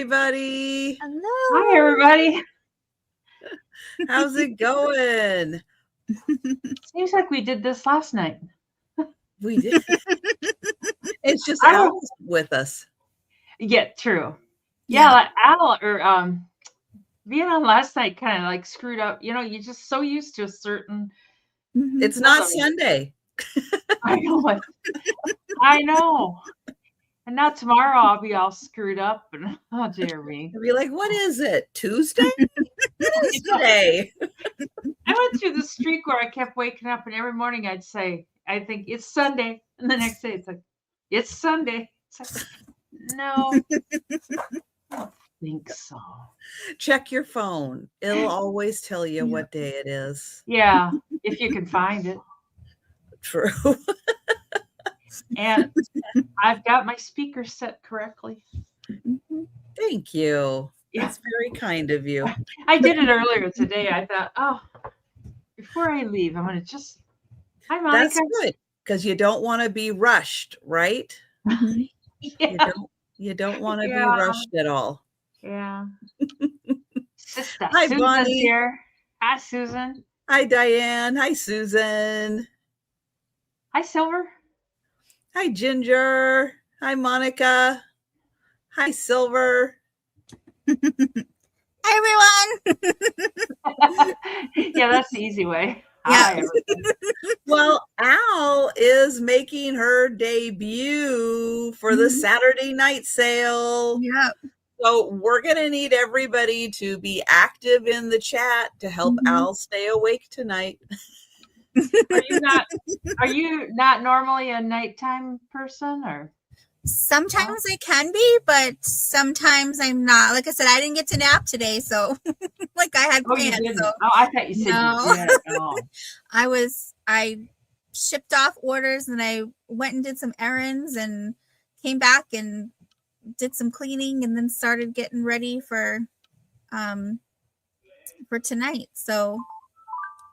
everybody. Hello. Hi, everybody. How's it going? Seems like we did this last night. We did. It's just I don't- Al's with us. Yeah, true. Yeah, like Al or being on last night kind of like screwed up. You know, you're just so used to a certain. It's not Sunday. I know it. I know. And now tomorrow I'll be all screwed up and oh dear me. I'll be like, what is it? Tuesday? What is today? I went through the streak where I kept waking up and every morning I'd say, I think it's Sunday. And the next day it's like, it's Sunday. It's like, no. I don't think so. Check your phone. It'll always tell you what day it is. Yeah, if you can find it. True. And I've got my speaker set correctly. Thank you. Yeah. That's very kind of you. I did it earlier today. I thought, oh, before I leave, I'm going to just, hi, Monica. That's good because you don't want to be rushed, right? Yeah. You don't want to be rushed at all. Yeah. Sister, Hi, Susan's Bonnie. here. Hi, Susan. Hi, Diane. Hi, Susan. Hi, Silver. Hi, Ginger. Hi, Monica. Hi, Silver. Hi, everyone. Yeah, that's the easy way. Yeah. Hi, everyone. Well, Al is making her debut for the Saturday night sale. Yeah. So we're going to need everybody to be active in the chat to help Al stay awake tonight. Are you not normally a nighttime person or? Sometimes I can be, but sometimes I'm not. Like I said, I didn't get to nap today, so like I had Oh, you plans. didn't. So Oh, I thought you said No. you did. Oh. I shipped off orders and I went and did some errands and came back and did some cleaning and then started getting ready for tonight. So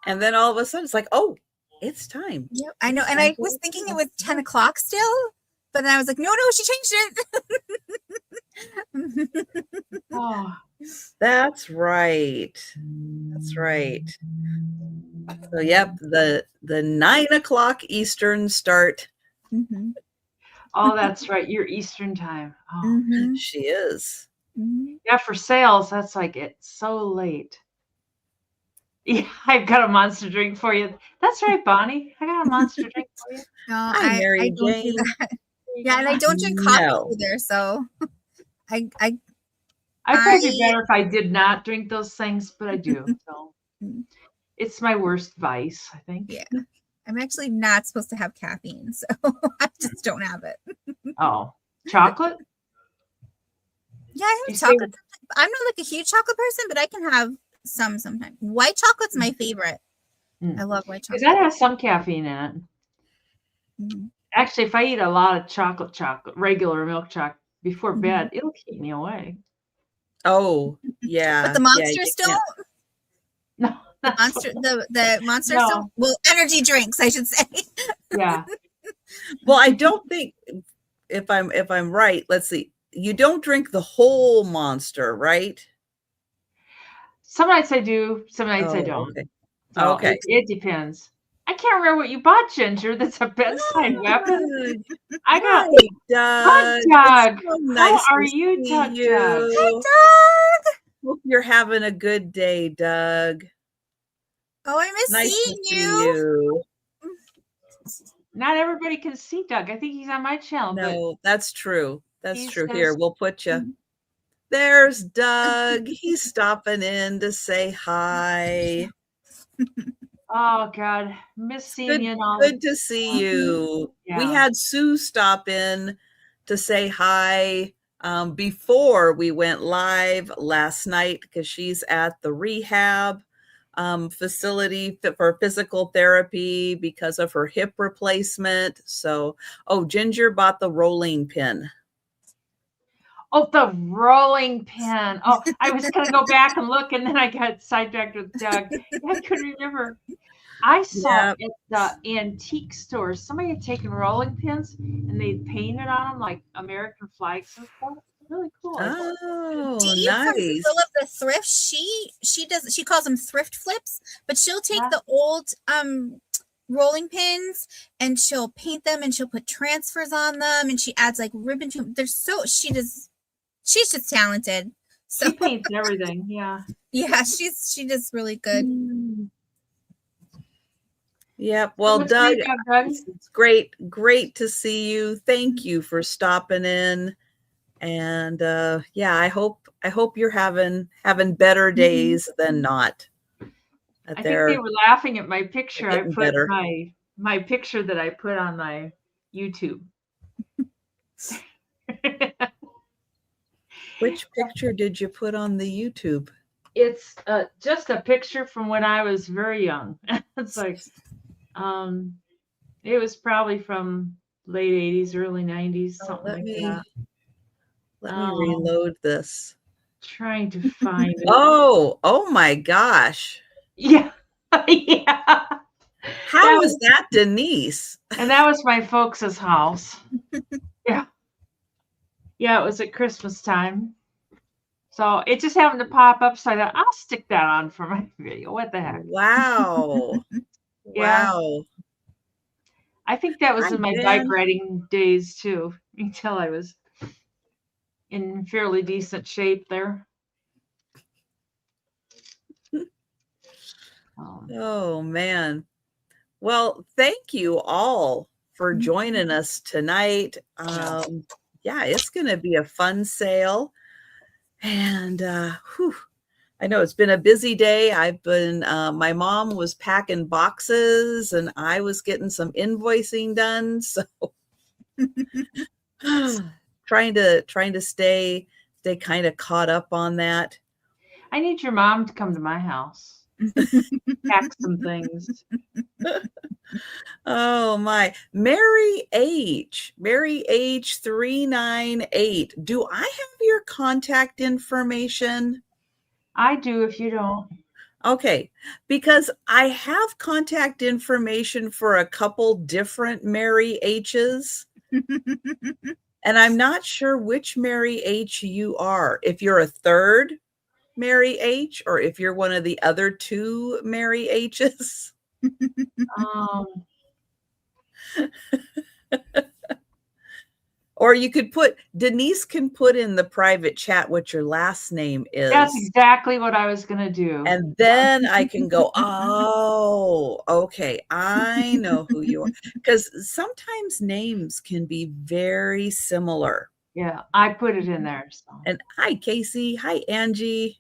And then all of a sudden it's like, oh, it's time. yeah, I know. And I was thinking it was 10 o'clock still, but then I was like, no, she changed it. Oh. That's right. That's right. So yep, the 9 o'clock Eastern start. Oh, that's right. You're Eastern time. Oh. She is. Yeah, for sales, that's like it's so late. Yeah, I've got a monster drink for you. That's right, Bonnie. I got a monster drink for you. No, Hi, Mary I don't do Jane. that. Yeah, and I don't drink coffee No. either, so I I'd probably be better if I did not drink those things, but I do. So it's my worst vice, I think. yeah. I'm actually not supposed to have caffeine, so I just don't have it. Oh, chocolate? Yeah, I You have say- chocolate. I'm not like a huge chocolate person, but I can have some sometimes. White chocolate's my favorite. I love white Because chocolate. that has some caffeine in it. Actually, if I eat a lot of chocolate, regular milk chocolate before bed, it'll keep me awake. Oh, yeah. But the monsters you don't. No, The monsters No. don't. Well, energy drinks, I should say. yeah. Well, I don't think if I'm right, let's see. You don't drink the whole Monster, right? Some nights I do, some nights I Oh, don't. okay. So Okay. It depends. I can't remember what you bought, Ginger. That's a bedside weapon. I got Hi, Doug. Doug. It's so nice How are to you, see Doug? you. Hi, Doug. Hope you're having a good day, Doug. Oh, I miss Nice seeing to see you. you. Not everybody can see Doug. I think he's on my channel. No, that's true. That's He true. says- Here, we'll put you. There's Doug. He's stopping in to say hi. Oh God, miss seeing you and all. Good to see you. Yeah. We had Sue stop in to say hi before we went live last night because she's at the rehab facility for physical therapy because of her hip replacement. So, Ginger bought the rolling pin. Oh, the rolling pin. Oh, I was going to go back and look, and then I got sidetracked with Doug. I couldn't remember. I saw at the antique store, somebody had taken rolling pins, and they painted on them like American flags and stuff. really cool. Oh, Dee from nice. Philip the Thrift, she calls them thrift flips, but she'll take Yeah. the old rolling pins and she'll paint them and she'll put transfers on them and she adds like ribbon to them. She's just talented. So She paints everything. Yeah. yeah, she does really good. Yep. Well, What's Doug, your job, Doug? it's great to see you. Thank you for stopping in. And yeah, I hope you're having better days than not. That I think they're they were laughing at my picture. I getting put better. my picture that I put on my YouTube. Which picture did you put on the YouTube? It's just a picture from when I was very young. It's like, it was probably from late 80s, early 90s, something let like me that. reload this. Trying to find it. Oh my gosh. Yeah. Yeah. How was that, Denise? And that was my folks' house. Yeah. Yeah, it was at Christmas time. So it just happened to pop up, so I thought, I'll stick that on for my video. What the heck? Wow. Yeah. Wow. I think that was Hi, in my Ben. bike riding days too, until I was in fairly decent shape there. Oh man. Well, thank you all for joining us tonight. Yeah, it's going to be a fun sale. And I know it's been a busy day. I've been, my mom was packing boxes and I was getting some invoicing done. So trying to stay kind of caught up on that. I need your mom to come to my house. Pack some things. Oh my. Mary H 398. Do I have your contact information? I do if you don't. Okay, because I have contact information for a couple different Mary H's. And I'm not sure which Mary H you are. If you're a third Mary H or if you're one of the other two Mary H's. Or you could put, Denise can put in the private chat what your last name is. That's exactly what I was going to do. And then I can go, oh, okay, I know who you are. Because sometimes names can be very similar. Yeah, I put it in there. So. And hi, Casey. Hi, Angie.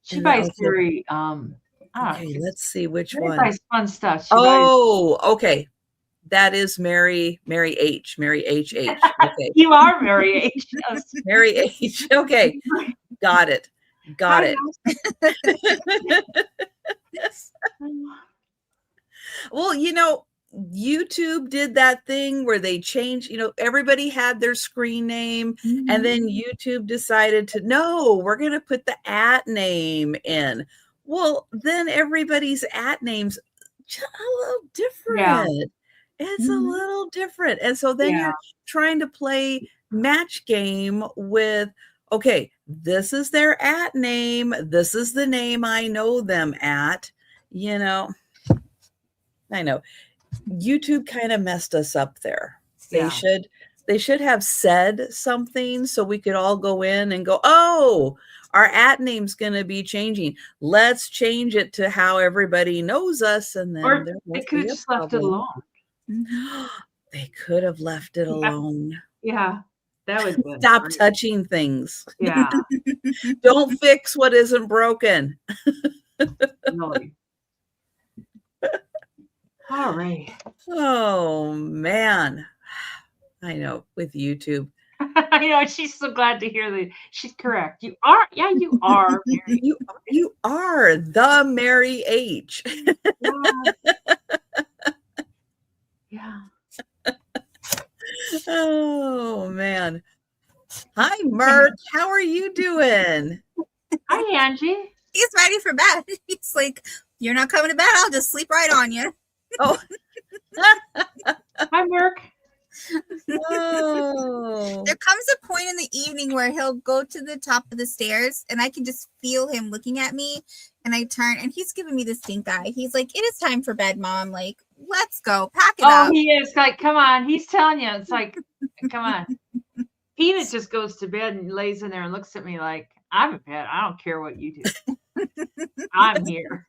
She buys very, okay, let's see which one. She buys fun stuff. Okay. That is Mary H. Mary H. Okay. You are Mary H. Yes. Mary H. Okay. Got it. Well, YouTube did that thing where they changed, everybody had their screen name and then YouTube decided to, no, we're going to put the @ name in. Well, then everybody's @ names a little different. Yeah. It's a little different. And so then you're trying to play match game with, okay, this is their @ name. This is the name I know them at, I know YouTube kind of messed us up there. They should have said something so we could all go in and go, oh, our @ name's going to be changing. Let's change it to how everybody knows us. And then or they could have just left it alone. They could have left it alone. Yeah, that would be Stop great. touching things. Yeah. Don't fix what isn't broken. Really. All right. Oh man. I know, with YouTube. I know, she's so glad to hear that. She's correct. You are, you are Mary. You are the Mary H. Yeah. Oh man. Hi, Mert. How are you doing? Hi, Angie. He's ready for bed. He's like, you're not coming to bed. I'll just sleep right on you. Oh. Hi, Merk. Oh. There comes a point in the evening where he'll go to the top of the stairs and I can just feel him looking at me, and I turn and he's giving me the stink eye. He's like, "It is time for bed, Mom. Like, let's go. Pack it up." He is like, come on. He's telling you. It's like, come on. Peanut just goes to bed and lays in there and looks at me like, I'm in bed. I don't care what you do. I'm here.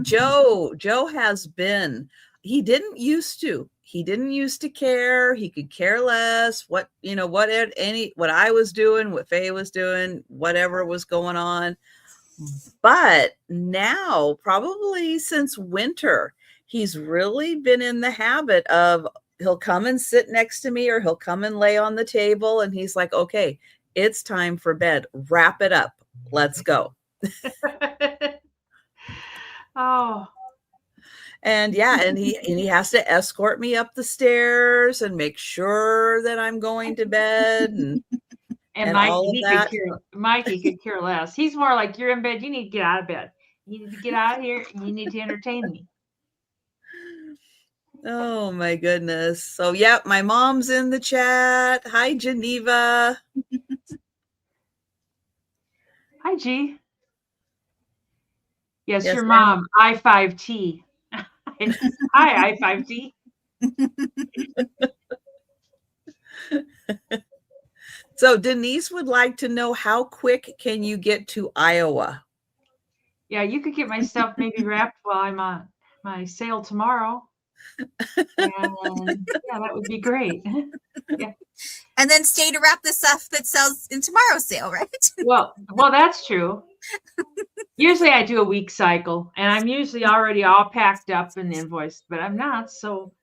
Joe has been, he didn't used to care. He could care less what I was doing, what Faye was doing, whatever was going on. But now, probably since winter, he's really been in the habit of, he'll come and sit next to me or he'll come and lay on the table and he's like, okay, it's time for bed. Wrap it up. Let's go. Oh. And yeah, and he has to escort me up the stairs and make sure that I'm going to bed and Mikey could care less. He's more like, you're in bed, you need to get out of bed. You need to get out of here and you need to entertain me. Oh my goodness. So yeah, my mom's in the chat. Hi, Geneva. Hi, G. Yes, your ma'am. mom, I5T. Hi, I5T. So Denise would like to know, how quick can you get to Iowa? Yeah, you could get my stuff maybe wrapped while I'm on my sale tomorrow. And yeah, that would be great. Yeah. And then stay to wrap the stuff that sells in tomorrow's sale, right? Well, that's true. Usually I do a week cycle, and I'm usually already all packed up and invoiced, but I'm not, so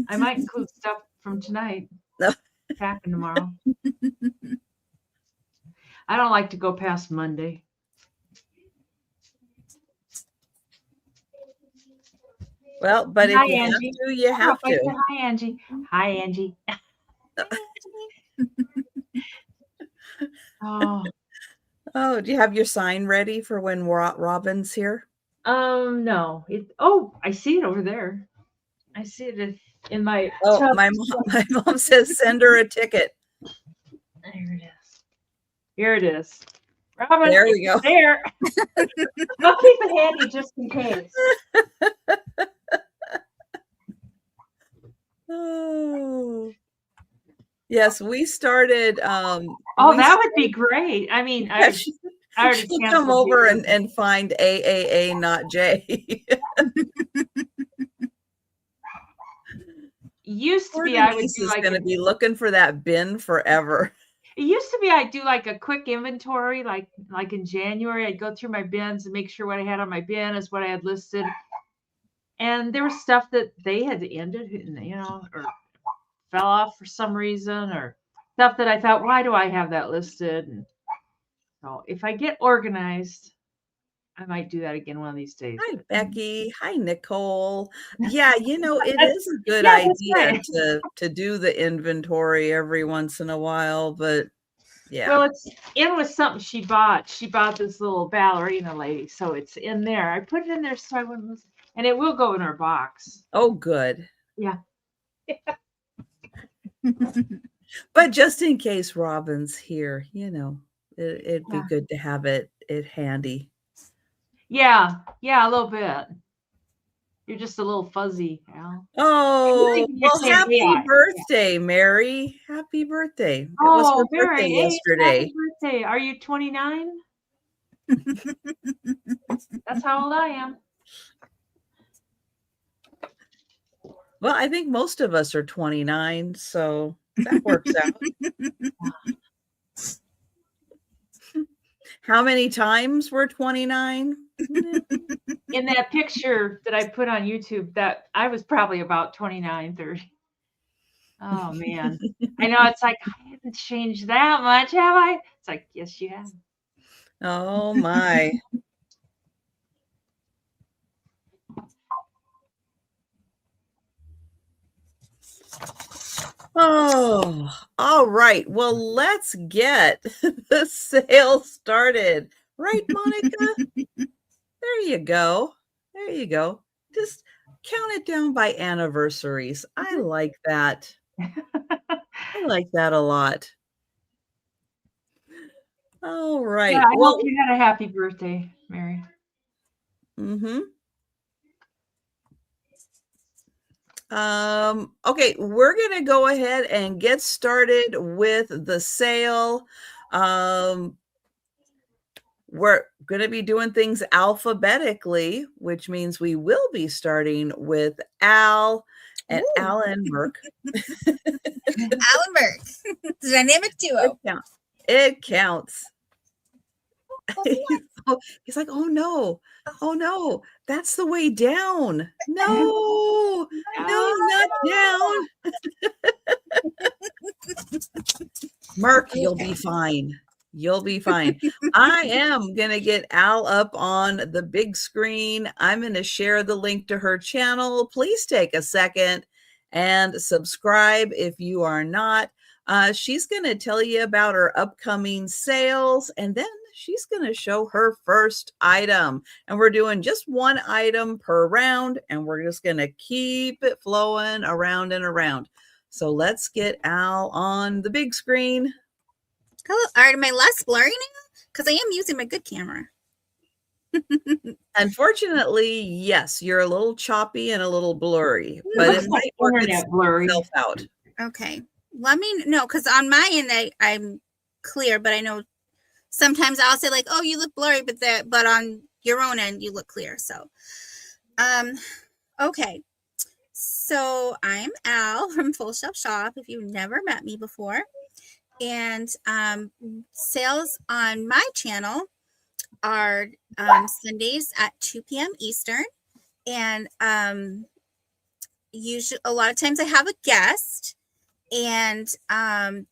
I might include stuff from tonight. Packing tomorrow. I don't like to go past Monday. Well, but if you have to, you have to. Hi, Angie. Hi, Angie. Oh, do you have your sign ready for when Robin's here? No. I see it over there. I see it in my. Oh, my mom says send her a ticket. There it is. Here it is. Robin, there we go. There. I'll keep it handy just in case. Oh. Yes, we started. That would be great. I mean, I already she'll come over and find AAA, not J. Used to be, I would do going to be looking for that bin forever. It used to be I'd do like a quick inventory, like in January, I'd go through my bins and make sure what I had on my bin is what I had listed. And there was stuff that they had ended, or fell off for some reason, or stuff that I thought, why do I have that listed? And so if I get organized, I might do that again one of these days. Hi, Becky. Hi, Nicole. Yeah, it is a good idea to do the inventory every once in a while, but yeah. Well, it was something she bought. She bought this little ballerina lady, so it's in there. I put it in there so I wouldn't lose it. And it will go in our box. Oh, good. Yeah. But just in case Robin's here, it'd be good to have it handy. Yeah, a little bit. You're just a little fuzzy, Al. Oh, well, happy birthday, Mary. Happy birthday. It was her birthday yesterday. Happy birthday. Are you 29? That's how old I am. Well, I think most of us are 29, so that works out. How many times were 29? In that picture that I put on YouTube, that I was probably about 29, 30. Oh, man. I know, it's like, I haven't changed that much, have I? It's like, yes, you have. Oh, my. Oh, all right. Well, let's get the sale started. Right, Monica? There you go. There you go. Just count it down by anniversaries. I like that. I like that a lot. All right. Yeah, I Well, hope you had a happy birthday, Mary. Okay, we're gonna go ahead and get started with the sale. We're gonna be doing things alphabetically, which means we will be starting with Al and Ooh. Alan Merck. Alan Burke, the dynamic duo. It counts. Oh, He's like, oh no, that's the way down. No, no, not down. Mark, you'll be fine. You'll be fine. I am going to get Al up on the big screen. I'm going to share the link to her channel. Please take a second and subscribe if you are not. She's going to tell you about her upcoming sales, and then she's going to show her first item. And we're doing just one item per round, and we're just going to keep it flowing around and around. So let's get Al on the big screen. Hello. All right, am I less blurry now? Because I am using my good camera. Unfortunately, yes, you're a little choppy and a little blurry, but it might work itself out. Okay. Let me know, because on my end, I'm clear, but I know sometimes I'll say like, oh, you look blurry, but on your own end, you look clear. So, okay. So I'm Al from Full Shelf Shop, if you've never met me before. And sales on my channel are Sundays at 2 p.m. Eastern. And usually, a lot of times I have a guest. And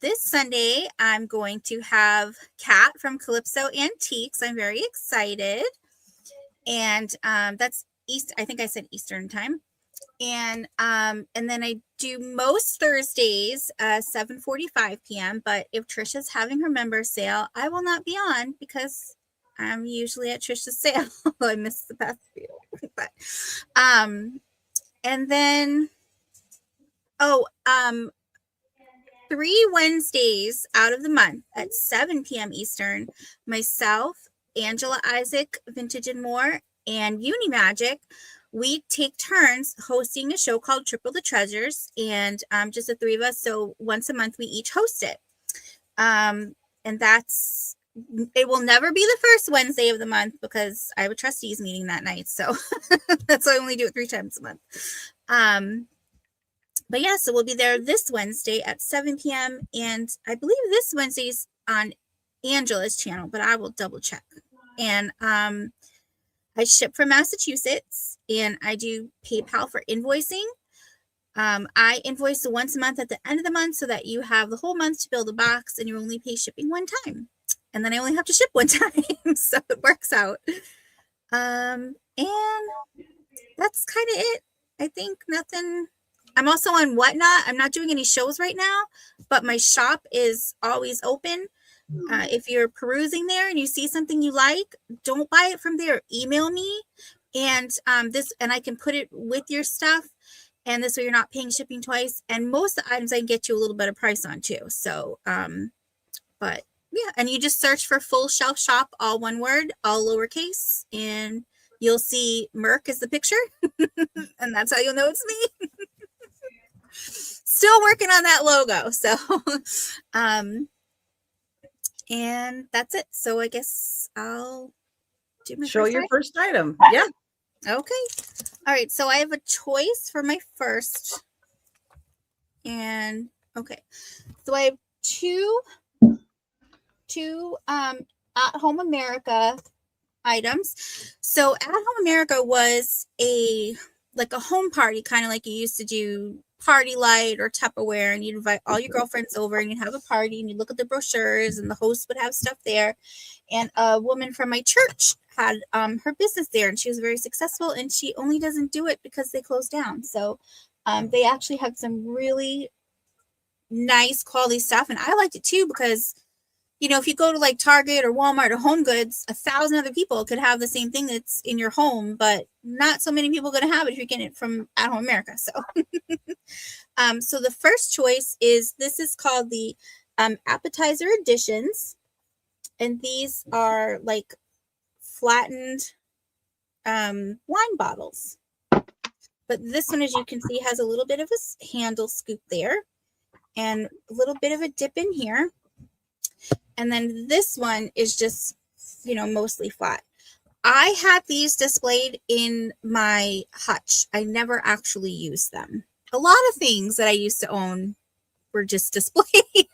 this Sunday, I'm going to have Kat from Calypso Antiques. I'm very excited. And that's East. I think I said Eastern time. And then I do most Thursdays 7:45 p.m. But if Trisha's having her member sale, I will not be on because I'm usually at Trisha's sale. I missed the past few. But and then 3 Wednesdays out of the month at 7 p.m. Eastern, myself, Angela Isaac, Vintage and More, and Uni Magic, we take turns hosting a show called Triple the Treasures, and just the 3 of us. So once a month, we each host it. And it will never be the first Wednesday of the month because I have a trustees meeting that night. So that's why I only do it 3 times a month. But yeah, so we'll be there this Wednesday at 7 p.m. And I believe this Wednesday's on Angela's channel, but I will double check. And I ship from Massachusetts, and I do PayPal for invoicing. I invoice once a month at the end of the month so that you have the whole month to build a box, and you only pay shipping one time. And then I only have to ship one time, so it works out. And that's kind of it. I think nothing. I'm also on Whatnot. I'm not doing any shows right now, but my shop is always open. If you're perusing there and you see something you like, don't buy it from there. Email me, and I can put it with your stuff, and this way you're not paying shipping twice. And most of the items I can get you a little better price on too. So, but yeah, and you just search for Full Shelf Shop, all one word, all lowercase, and you'll see Merck is the picture, and that's how you'll know it's me. Still working on that logo. So, and that's it. So I guess I'll do my show your first item. Yeah. Okay. All right. So I have a choice for my first. And okay. So I have two At Home America items. So At Home America was a home party, kind of like you used to do Party Light or Tupperware, and you'd invite all your girlfriends over and you'd have a party and you'd look at the brochures and the host would have stuff there. And a woman from my church had her business there, and she was very successful, and she only doesn't do it because they closed down. So they actually had some really nice quality stuff, and I liked it too because, you know, if you go to like Target or Walmart or Home Goods, 1,000 other people could have the same thing that's in your home, but not so many people are going to have it if you're getting it from At Home America. So, So the first choice is, this is called the appetizer editions. And these are like flattened wine bottles. But this one, as you can see, has a little bit of a handle scoop there and a little bit of a dip in here. And then this one is just, mostly flat. I had these displayed in my hutch. I never actually used them. A lot of things that I used to own were just displayed.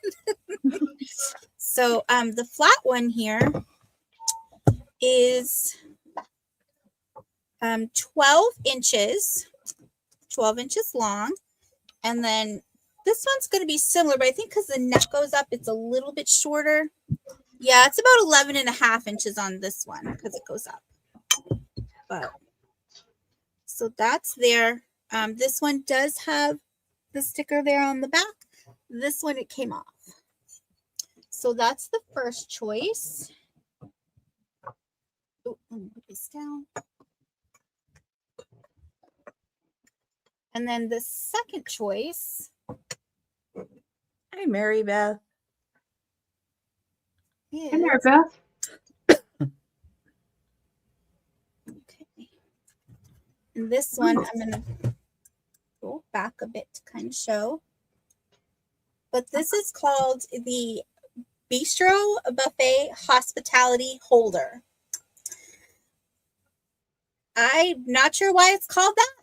So the flat one here is 12 inches long. And then this one's going to be similar, but I think because the neck goes up, it's a little bit shorter. Yeah, it's about 11 and a half inches on this one because it goes up. But so that's there. This one does have the sticker there on the back. This one, it came off. So that's the first choice. Oh, let me put this down. And then the second choice. Hi, Mary Beth. Hey, Mary Beth. Okay. And this one, I'm going to go back a bit to kind of show. But this is called the Bistro Buffet Hospitality Holder. I'm not sure why it's called that,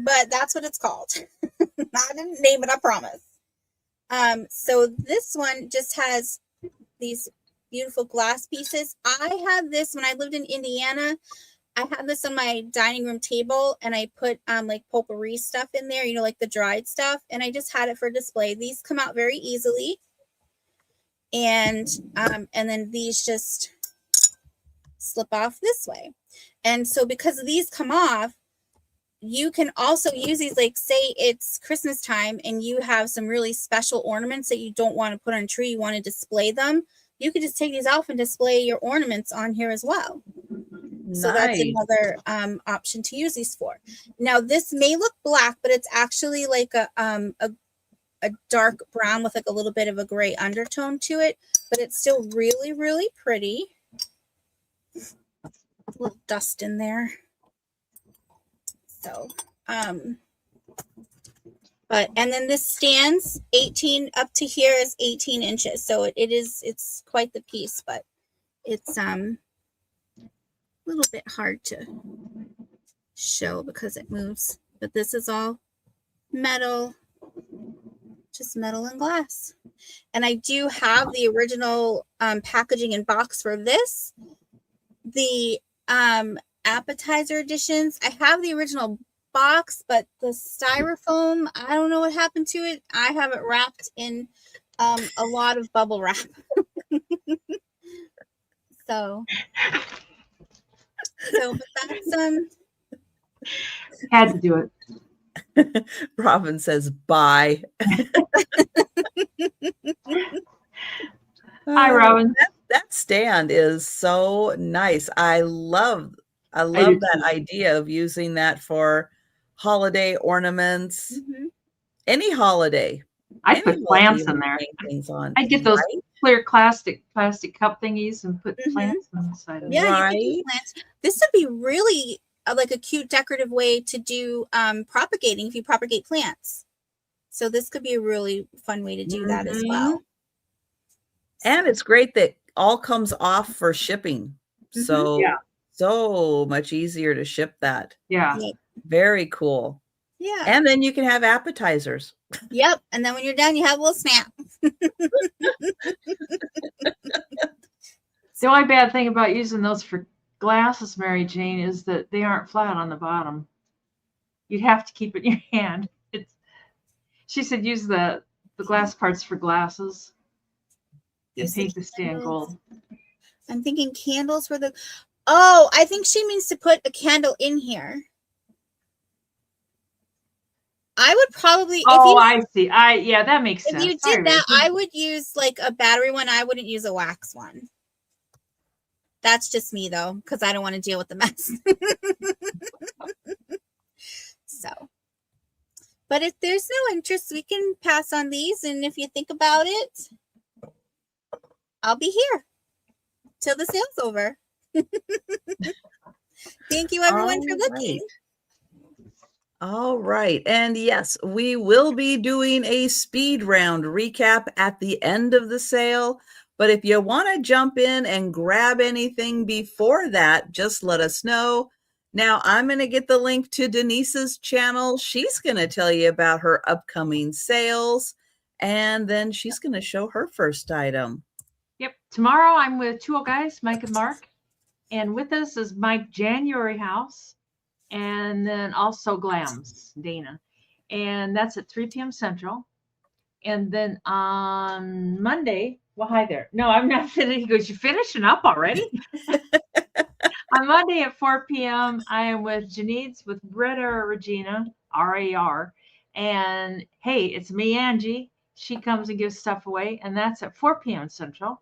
but that's what it's called. I didn't name it, I promise. So this one just has these beautiful glass pieces. I had this when I lived in Indiana. I had this on my dining room table, and I put like potpourri stuff in there, like the dried stuff, and I just had it for display. These come out very easily. And then these just slip off this way. And so because these come off, you can also use these, like say it's Christmas time and you have some really special ornaments that you don't want to put on a tree, you want to display them. You could just take these off and display your ornaments on here as well. Nice. So that's another option to use these for. Now this may look black, but it's actually like a dark brown with like a little bit of a gray undertone to it, but it's still really, really pretty. A little dust in there. So, and then this stands 18 up to here is 18 inches. So it's quite the piece, but it's a little bit hard to show because it moves. But this is all metal, just metal and glass. And I do have the original packaging and box for this. The appetizer editions, I have the original box, but the styrofoam, I don't know what happened to it. I have it wrapped in a lot of bubble wrap. so but that's had to do it. Robin says bye. Hi, Robin. That stand is so nice. I love that idea of using that for holiday ornaments. Mm-hmm. Any holiday. I put plants in there. I get those clear plastic cup thingies and put plants inside of them. Yeah, you can do plants. This would be really like a cute decorative way to do propagating if you propagate plants. So this could be a really fun way to do that as well. And it's great that all comes off for shipping. So so much easier to ship that. Yeah. Very cool. Yeah. And then you can have appetizers. Yep. And then when you're done, you have a little snack. The only bad thing about using those for glasses, Mary Jane, is that they aren't flat on the bottom. You'd have to keep it in your hand. She said use the glass parts for glasses. And paint the stand gold. I'm thinking candles for the... Oh, I think she means to put a candle in here. I would probably... I see. Yeah, that makes sense. If you did that, I would use like a battery one. I wouldn't use a wax one. That's just me, though, because I don't want to deal with the mess. So, But if there's no interest, we can pass on these. And if you think about it, I'll be here till the sale's over. Thank you, everyone, for looking. All right. And yes, we will be doing a speed round recap at the end of the sale. But if you want to jump in and grab anything before that, just let us know. Now, I'm going to get the link to Denise's channel. She's going to tell you about her upcoming sales, and then she's going to show her first item. Yep. Tomorrow I'm with two old guys, Mike and Mark. And with us is Mike January House, and then also Glams, Dana. And that's at 3 p.m. Central. And then on Monday, well, hi there. No, I'm not finished. He goes, you finishing up already? On Monday at 4 p.m., I am with Janice with Regina, R-A-R. And hey, it's me, Angie. She comes and gives stuff away, and that's at 4 p.m. Central.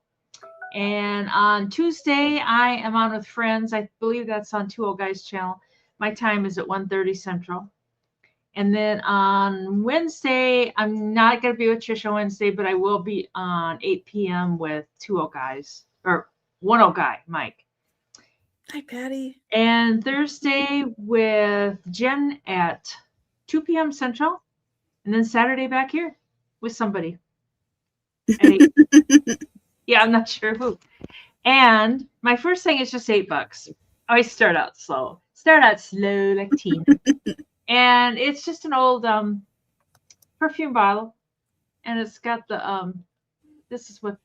And on Tuesday, I am on with friends. I believe that's on Two Old Guys channel. My time is at 1:30 Central. And then on Wednesday, I'm not going to be with Trisha Wednesday, but I will be on 8 p.m. with Two Old Guys, or One Old Guy, Mike. Hi, Patty. And Thursday with Jen at 2 p.m. Central. And then Saturday back here with somebody. At 8. Yeah, I'm not sure who. And my first thing is just $8. I always start out slow. Like Tina. And it's just an old perfume bottle. And it's got the this is what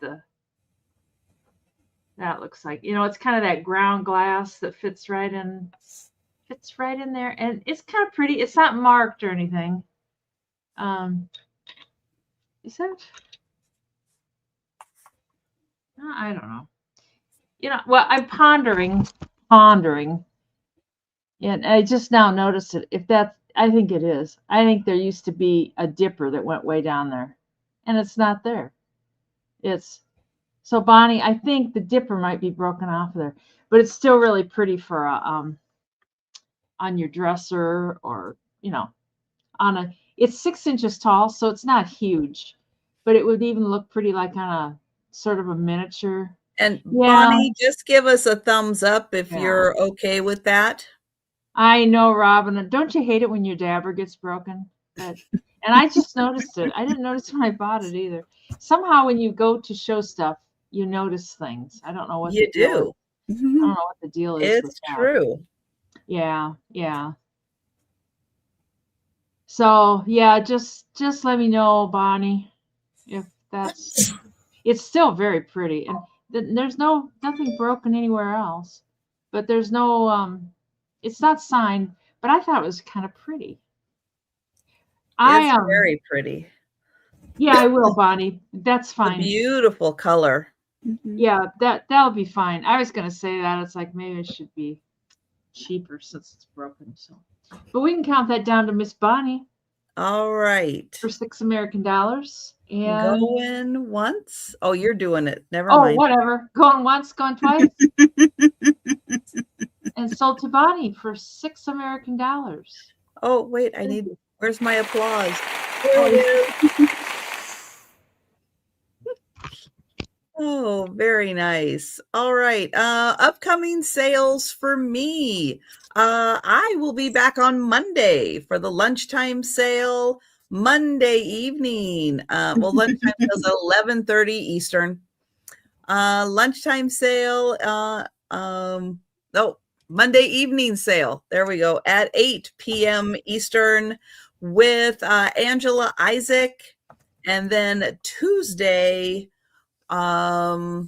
that looks like. You know, it's kind of that ground glass that fits right in there. And it's kind of pretty. It's not marked or anything. Is that? I don't know. You know, well, I'm pondering. And I just now noticed it. If that's, I think it is. I think there used to be a dipper that went way down there, and it's not there. So Bonnie, I think the dipper might be broken off there, but it's still really pretty for on your dresser, or you know, it's 6 inches tall, so it's not huge, but it would even look pretty like on a sort of a miniature. And Bonnie, just give us a thumbs up if you're okay with that. I know, Robin. Don't you hate it when your dabber gets broken? And I just noticed it. I didn't notice when I bought it either. Somehow when you go to show stuff, you notice things. I don't know what you do. I don't know what the deal is. It's true. Yeah. So yeah, just let me know, Bonnie, if that's. It's still very pretty, and there's nothing broken anywhere else, but there's no it's not signed, but I thought it was kind of pretty. It's very pretty. Yeah, I will, Bonnie. That's fine. Beautiful color. Yeah, that'll be fine. I was gonna say that. It's like maybe it should be cheaper since it's broken. So, but we can count that down to Miss Bonnie. All right. For $6 American. And going once. Oh, you're doing it. Never mind. Oh, whatever. Going once, going twice. And sold to Bonnie for $6 American. Oh, wait, where's my applause? There it is. Oh, very nice. All right. Upcoming sales for me. I will be back on Monday for the lunchtime sale. Monday evening. Well, lunchtime sale is 11:30 Eastern. Lunchtime sale. Monday evening sale. There we go. At 8 p.m. Eastern with Angela Isaac. And then Tuesday, lunchtime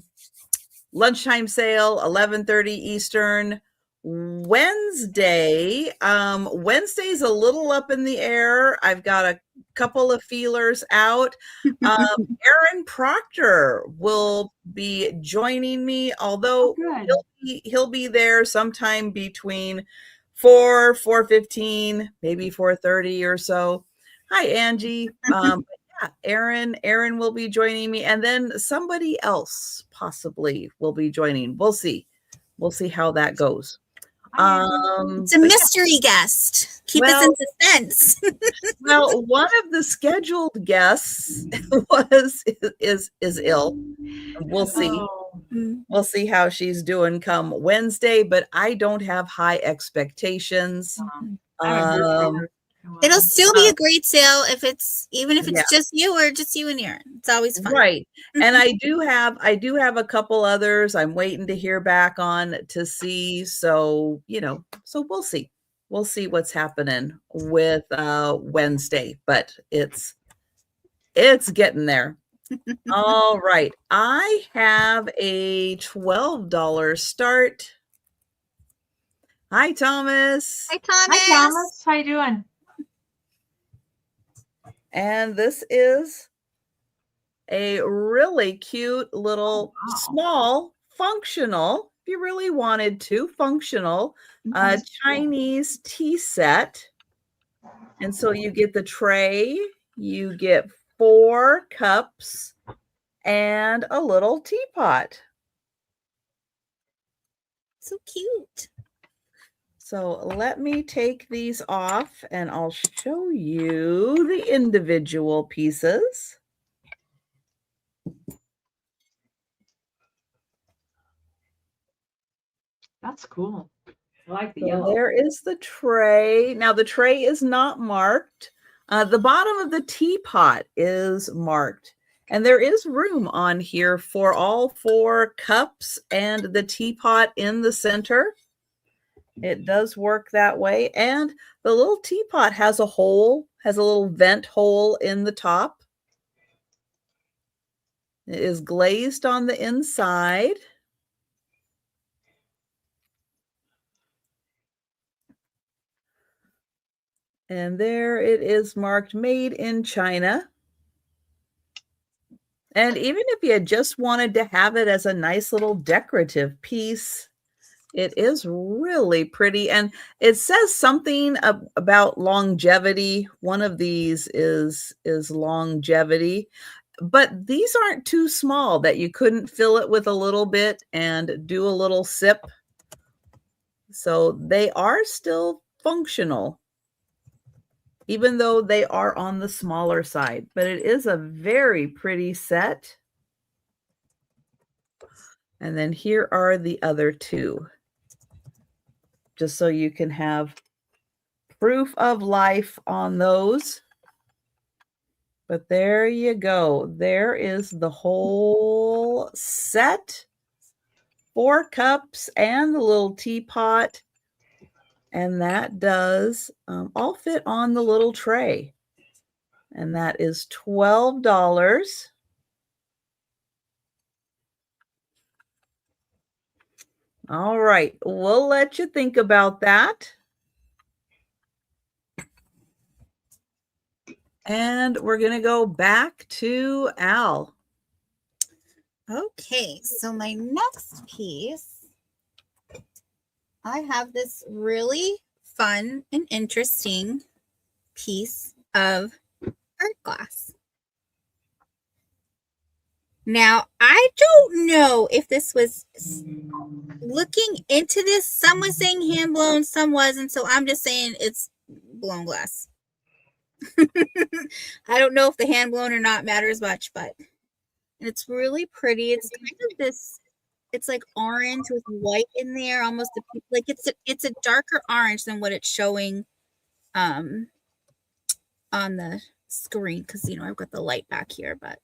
sale, 11:30 Eastern. Wednesday's a little up in the air. I've got a couple of feelers out. Aaron Proctor will be joining me, although he'll be there sometime between 4:15, maybe 4:30 or so. Hi, Angie. Aaron will be joining me, and then somebody else possibly will be joining. We'll see how that goes. It's a mystery guest. Keep us in suspense. Well, one of the scheduled guests is ill. We'll see. Oh, We'll see how she's doing come Wednesday, but I don't have high expectations. I haven't heard from her. It'll still be a great sale if it's just you or just you and Aaron. It's always fun. Right. And I do have a couple others I'm waiting to hear back on to see. So, so we'll see. We'll see what's happening with Wednesday, but it's getting there. All right. I have a $12 start. Hi, Thomas. Hi, Thomas. Hi, Thomas. How you doing? And this is a really cute little small functional, if you really wanted to, functional Chinese tea set. And so you get the tray, you get 4 cups and a little teapot. So cute. So let me take these off and I'll show you the individual pieces. That's cool. I like the So yellow. there is the tray. Now the tray is not marked. The bottom of the teapot is marked. And there is room on here for all 4 cups and the teapot in the center. It does work that way. And the little teapot has a hole, has a little vent hole in the top. It is glazed on the inside. And there it is marked made in China. And even if you just wanted to have it as a nice little decorative piece, it is really pretty. And it says something about longevity. One of these is longevity. But these aren't too small that you couldn't fill it with a little bit and do a little sip. So they are still functional, even though they are on the smaller side. But it is a very pretty set. And then here are the other 2. Just so you can have proof of life on those. But there you go. There is the whole set. 4 cups and the little teapot. And that does all fit on the little tray. And that is $12. All right, we'll let you think about that. And we're going to go back to Al. Okay, so my next piece, I have this really fun and interesting piece of art glass. Now, I don't know if this was looking into this. Some was saying hand blown, some wasn't. So I'm just saying it's blown glass. I don't know if the hand blown or not matters much, but it's really pretty. It's kind of this, it's like orange with white in there, almost like it's a darker orange than what it's showing on the screen, because I've got the light back here, but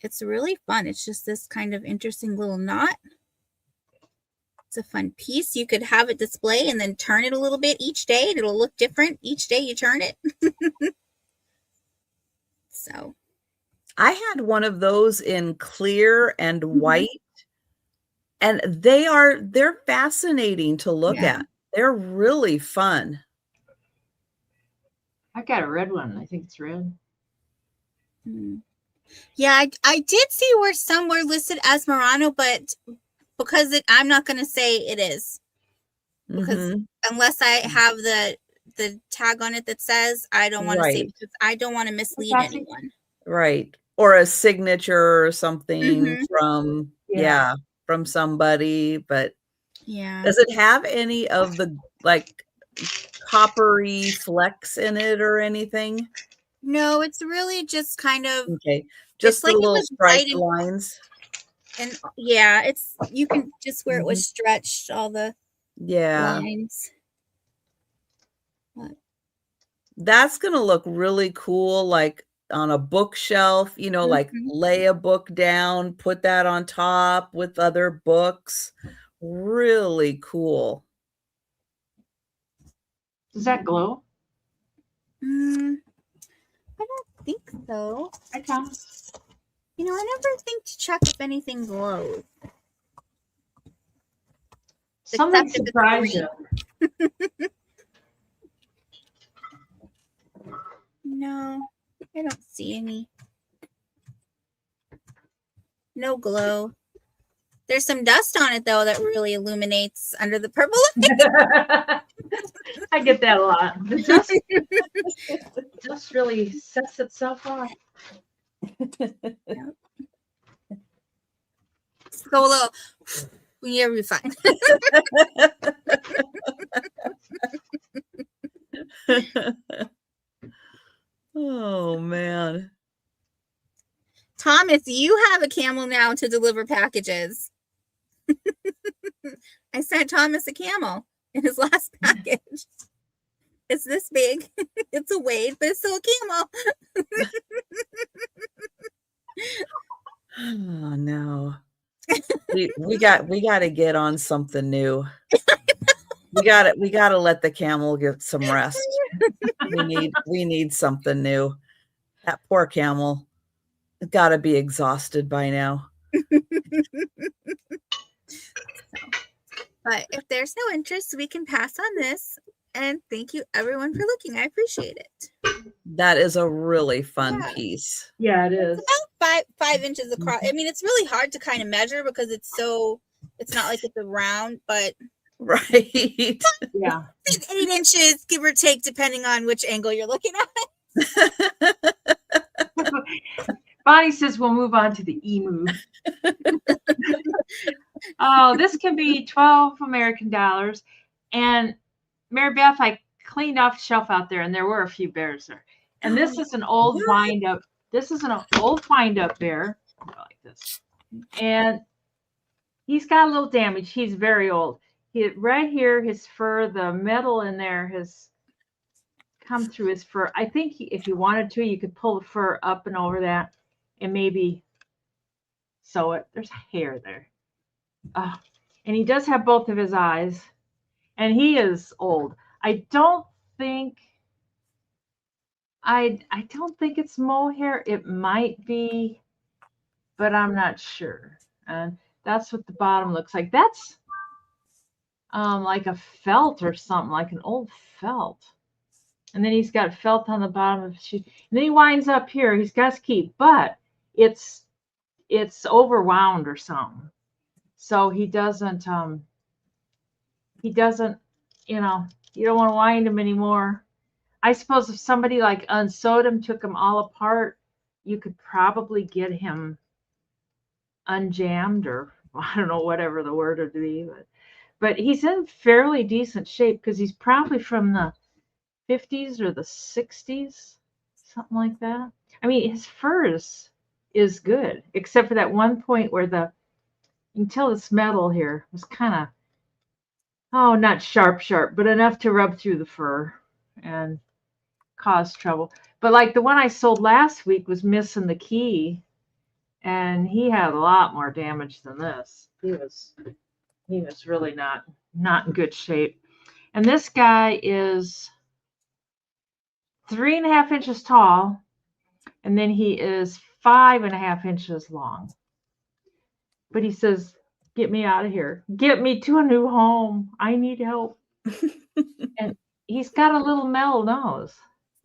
it's really fun. It's just this kind of interesting little knot. It's a fun piece. You could have it display and then turn it a little bit each day, and it'll look different each day you turn it. So I had one of those in clear and white, and they're fascinating to look at. They're really fun. I've got a red one. I think it's red. Yeah, I did see where some were listed as Murano, but because I'm not going to say it is, because unless I have the tag on it that says, I don't want to say, because I don't want to mislead anyone. Right. Or a signature or something from somebody, but Yeah. Does it have any of the like coppery flecks in it or anything? No, it's really just kind of, Okay, it's just the like it little was white striped lines. and yeah, it's, you can just where it was Mhm. stretched, all the Yeah, lines. But that's gonna look really cool, like on a bookshelf, like mhm. lay a book down, put that on top with other books. Really cool. Does that glow? I don't think so. I can. I never think to check if anything glows. Something Except if it's surprise green. you. No, I don't see any. No glow. There's some dust on it though that really illuminates under the purple. I get that a lot. The dust really sets itself off. Just go a little. You'll be fine. Oh man. Thomas, you have a camel now to deliver packages. I sent Thomas a camel in his last package. It's this big. It's a Wade, but it's still a camel. Oh no. We got to get on something new. We got to let the camel get some rest. We need something new. That poor camel has got to be exhausted by now. But if there's no interest, we can pass on this. And thank you everyone for looking. I appreciate it. That is a really fun Yeah. piece. Yeah, it is. It's about 5 inches across. I mean, it's really hard to kind of measure because it's not like it's a round, but Right. Yeah. 8 inches, give or take, depending on which angle you're looking at. Bonnie says we'll move on to the emu. Oh, this can be 12 American dollars. And Mary Beth, I cleaned off the shelf out there, and there were a few bears there. And this is an old wind up. This is an old wind up bear, like this. And he's got a little damage. He's very old. Right here, his fur, the metal in there has come through his fur. I think if you wanted to, you could pull the fur up and over that and maybe sew it. There's hair there. And he does have both of his eyes. And he is old. I don't think it's mohair. It might be, but I'm not sure. And that's what the bottom looks like. That's like a felt or something, like an old felt. And then he's got felt on the bottom of his shoe. And then he winds up here. He's got his key, but it's overwound or something. So he doesn't, you don't want to wind him anymore. I suppose if somebody like unsewed him, took him all apart, you could probably get him unjammed, or I don't know, whatever the word would be. But he's in fairly decent shape because he's probably from the 50s or the 60s, something like that. I mean, his fur is good, except for that one point where you can tell this metal here was kind of, not sharp, but enough to rub through the fur and cause trouble. But like the one I sold last week was missing the key, and he had a lot more damage than this. He was really not in good shape. And this guy is 3.5 inches tall, and then he is 5.5 inches long. But he says, "Get me out of here. Get me to a new home. I need help." And he's got a little metal nose.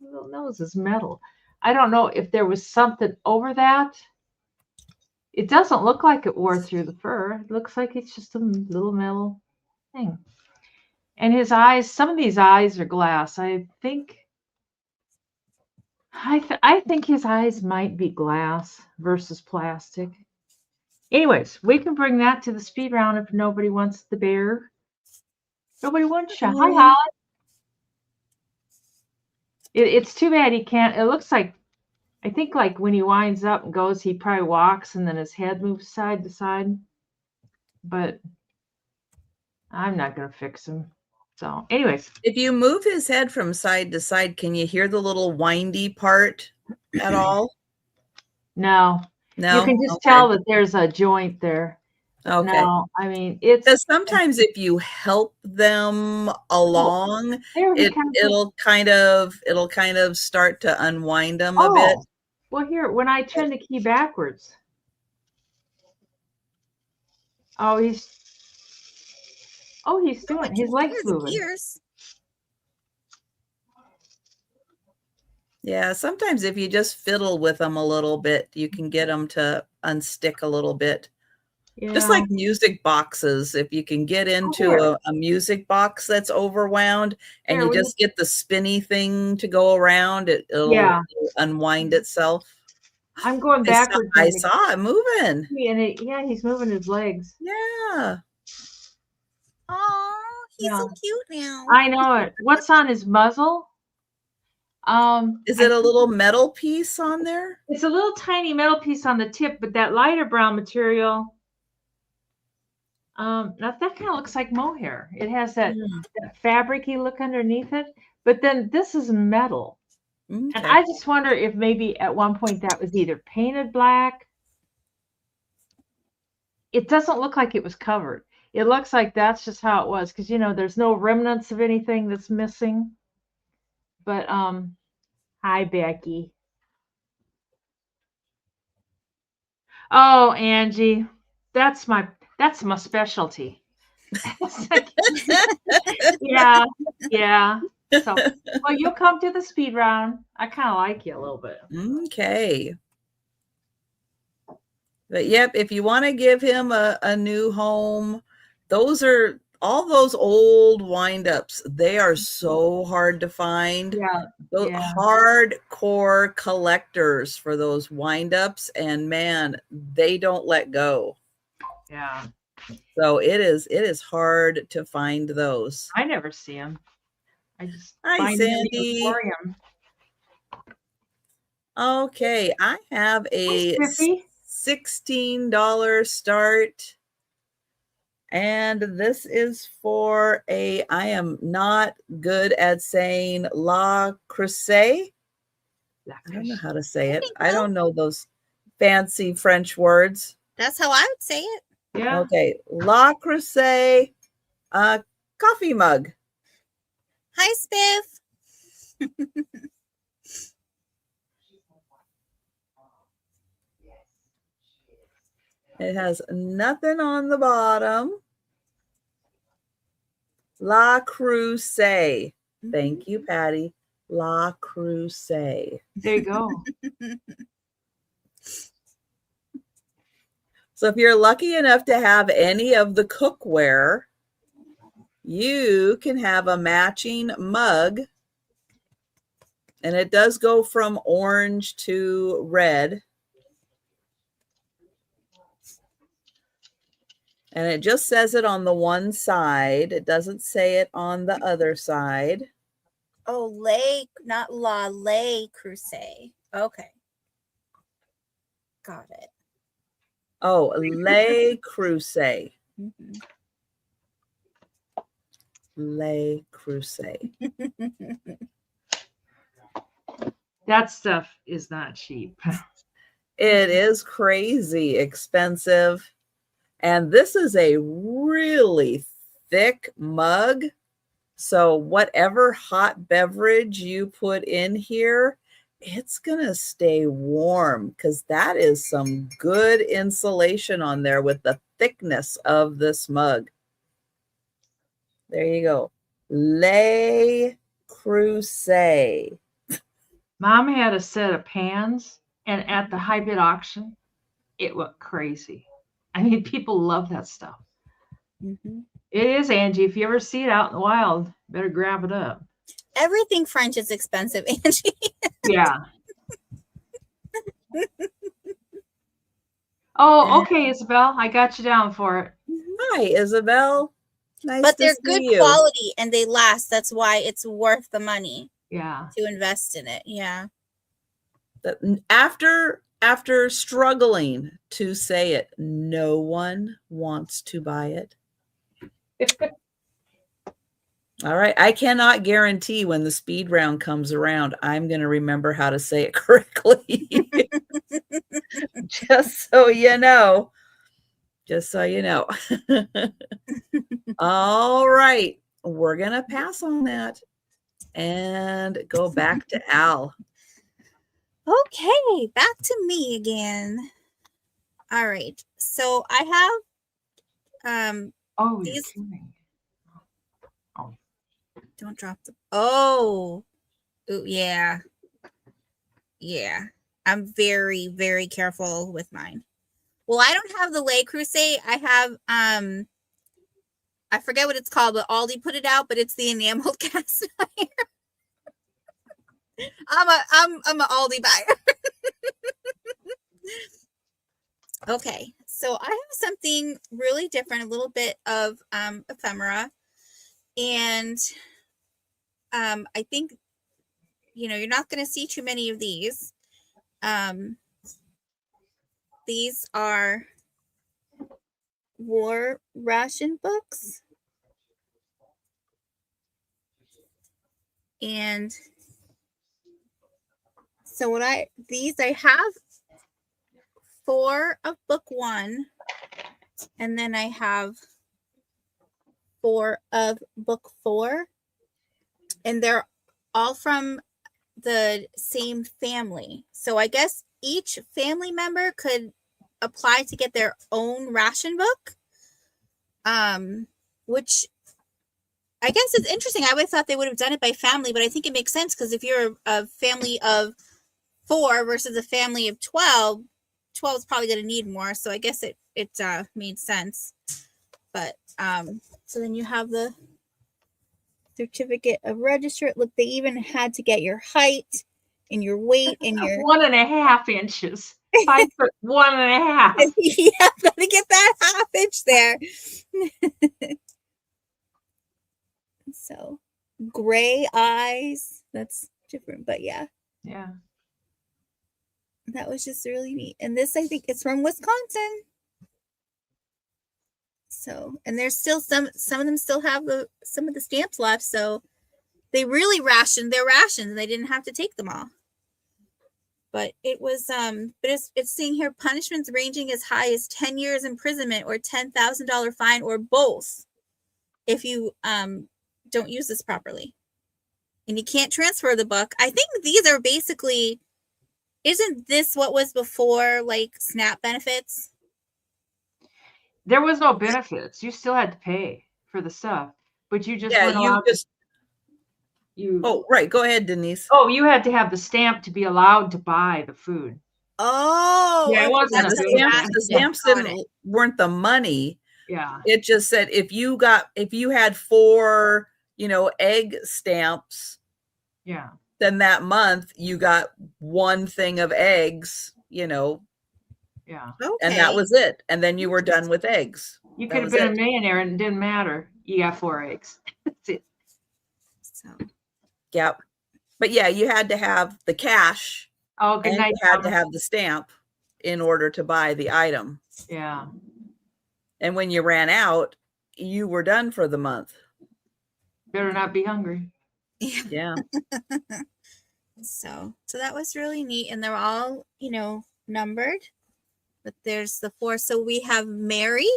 The little nose is metal. I don't know if there was something over that. It doesn't look like it wore through the fur. It looks like it's just a little metal thing. And his eyes, some of these eyes are glass. I think his eyes might be glass versus plastic. Anyways, we can bring that to the speed round if nobody wants the bear. Nobody wants you. Hi, Holly. It's too bad he can't. It looks like, I think like when he winds up and goes, he probably walks and then his head moves side to side. But I'm not going to fix him. So anyways. If you move his head from side to side, can you hear the little windy part at all? No. No. You can just tell that there's a joint there. Okay. No, I mean, it's because sometimes if you help them along, it'll kind of start to unwind them a bit. Well, here, when I turn the key backwards. Oh, he's doing his legs moving. Ears. Yeah, sometimes if you just fiddle with them a little bit, you can get them to unstick a little bit. Yeah. Just like music boxes, if you can get into a music box that's overwound and you just get the spinny thing to go around, it'll unwind itself. I'm going backwards. I saw it moving. And he's moving his legs. Yeah. Oh, he's so cute now. I know it. What's on his muzzle? Is it a little metal piece on there? It's a little tiny metal piece on the tip, but that lighter brown material. Now that kind of looks like mohair. It has that fabric-y look underneath it, but then this is metal. Okay. And I just wonder if maybe at one point that was either painted black. It doesn't look like it was covered. It looks like that's just how it was, because there's no remnants of anything that's missing. But hi Becky. Oh, Angie, that's my specialty. Yeah. So, well, you'll come to the speed round. I kind of like you a little bit. Okay. But yep, if you want to give him a new home, all those old wind-ups, they are so hard to find. Yeah. Those hardcore collectors for those wind-ups, and man, they don't let go. Yeah. So it is hard to find those. I never see them. I just find Sandy. Them in the Emporium. Okay, I have a $16 start. And this is for I am not good at saying La Creuset. I don't know how to say it. I don't know those fancy French words. That's how I would say it. Yeah. Okay. La Creuset coffee mug. Hi, Spiff. It has nothing on the bottom. La Creuset. Thank you, Patty. La Creuset. There you go. So if you're lucky enough to have any of the cookware, you can have a matching mug. And it does go from orange to red. And it just says it on the one side. It doesn't say it on the other side. Oh, not La Creuset. Okay. Got it. Oh, Le Creuset. Mm-hmm. Le Creuset. That stuff is not cheap. It is crazy expensive. And this is a really thick mug. So whatever hot beverage you put in here, it's going to stay warm because that is some good insulation on there with the thickness of this mug. There you go. Le Creuset. Mom had a set of pans, and at the high bid auction, it went crazy. I mean, people love that stuff. Mm-hmm. It is, Angie. If you ever see it out in the wild, better grab it up. Everything French is expensive, Angie. Yeah. Oh, okay, Isabel. I got you down for it. Hi, Isabel. Nice But to they're see good you. quality and they last. That's why it's worth the money Yeah. to invest in it. Yeah. After struggling to say it, no one wants to buy it. All right. I cannot guarantee when the speed round comes around, I'm going to remember how to say it correctly. Just so you know. Just so you know. All right. We're going to pass on that and go back to Al. Okay, back to me again. All right. So I have Oh, you're these. kidding. Oh. Don't drop the. Oh, ooh, yeah. Yeah. I'm very, very careful with mine. Well, I don't have the Le Creuset. I have I forget what it's called, but Aldi put it out, but it's the enameled cast iron. I'm an Aldi buyer. Okay, so I have something really different, a little bit of ephemera, and I think you're not going to see too many of these. These are war ration books, and so I have 4 of book 1, and then I have 4 of book 4, and they're all from the same family. So I guess each family member could apply to get their own ration book, which I guess is interesting. I would have thought they would have done it by family, but I think it makes sense because if you're a family of 4 versus a family of 12, 12 is probably going to need more. So I guess it made sense. But so then you have the certificate of register. Look, they even had to get your height and your weight and your 1.5 inches. 5 foot 1.5. yeah, gotta get that half inch there. So gray eyes. That's different, but yeah. Yeah. That was just really neat. And this, I think, it's from Wisconsin. So, and there's still some of them still have some of the stamps left. So they really rationed their rations and they didn't have to take them all. But it was, but it's saying here punishments ranging as high as 10 years imprisonment or $10,000 fine or both if you don't use this properly. And you can't transfer the book. I think these are basically, isn't this what was before like SNAP benefits? There was no benefits. You still had to pay for the stuff, but you just weren't you allowed just. you. Oh, right. Go ahead, Denise. Oh, you had to have the stamp to be allowed to buy the food. Oh, Yeah, it okay, wasn't that's a what big that- The yeah. stamps weren't the money. Yeah. It just said if you had 4, egg stamps, Yeah. then that month you got 1 thing of eggs, Yeah. and that was it. And then you were done with eggs. You That could have was been it. a millionaire and it didn't matter. You got 4 eggs. That's it. So, Yep. But yeah, you had to have the cash Oh, good and night. you had to Mama. have the stamp in order to buy the item. Yeah. And when you ran out, you were done for the month. Better not be hungry. Yeah. so that was really neat. And they're all, numbered. But there's the 4. So we have Mary.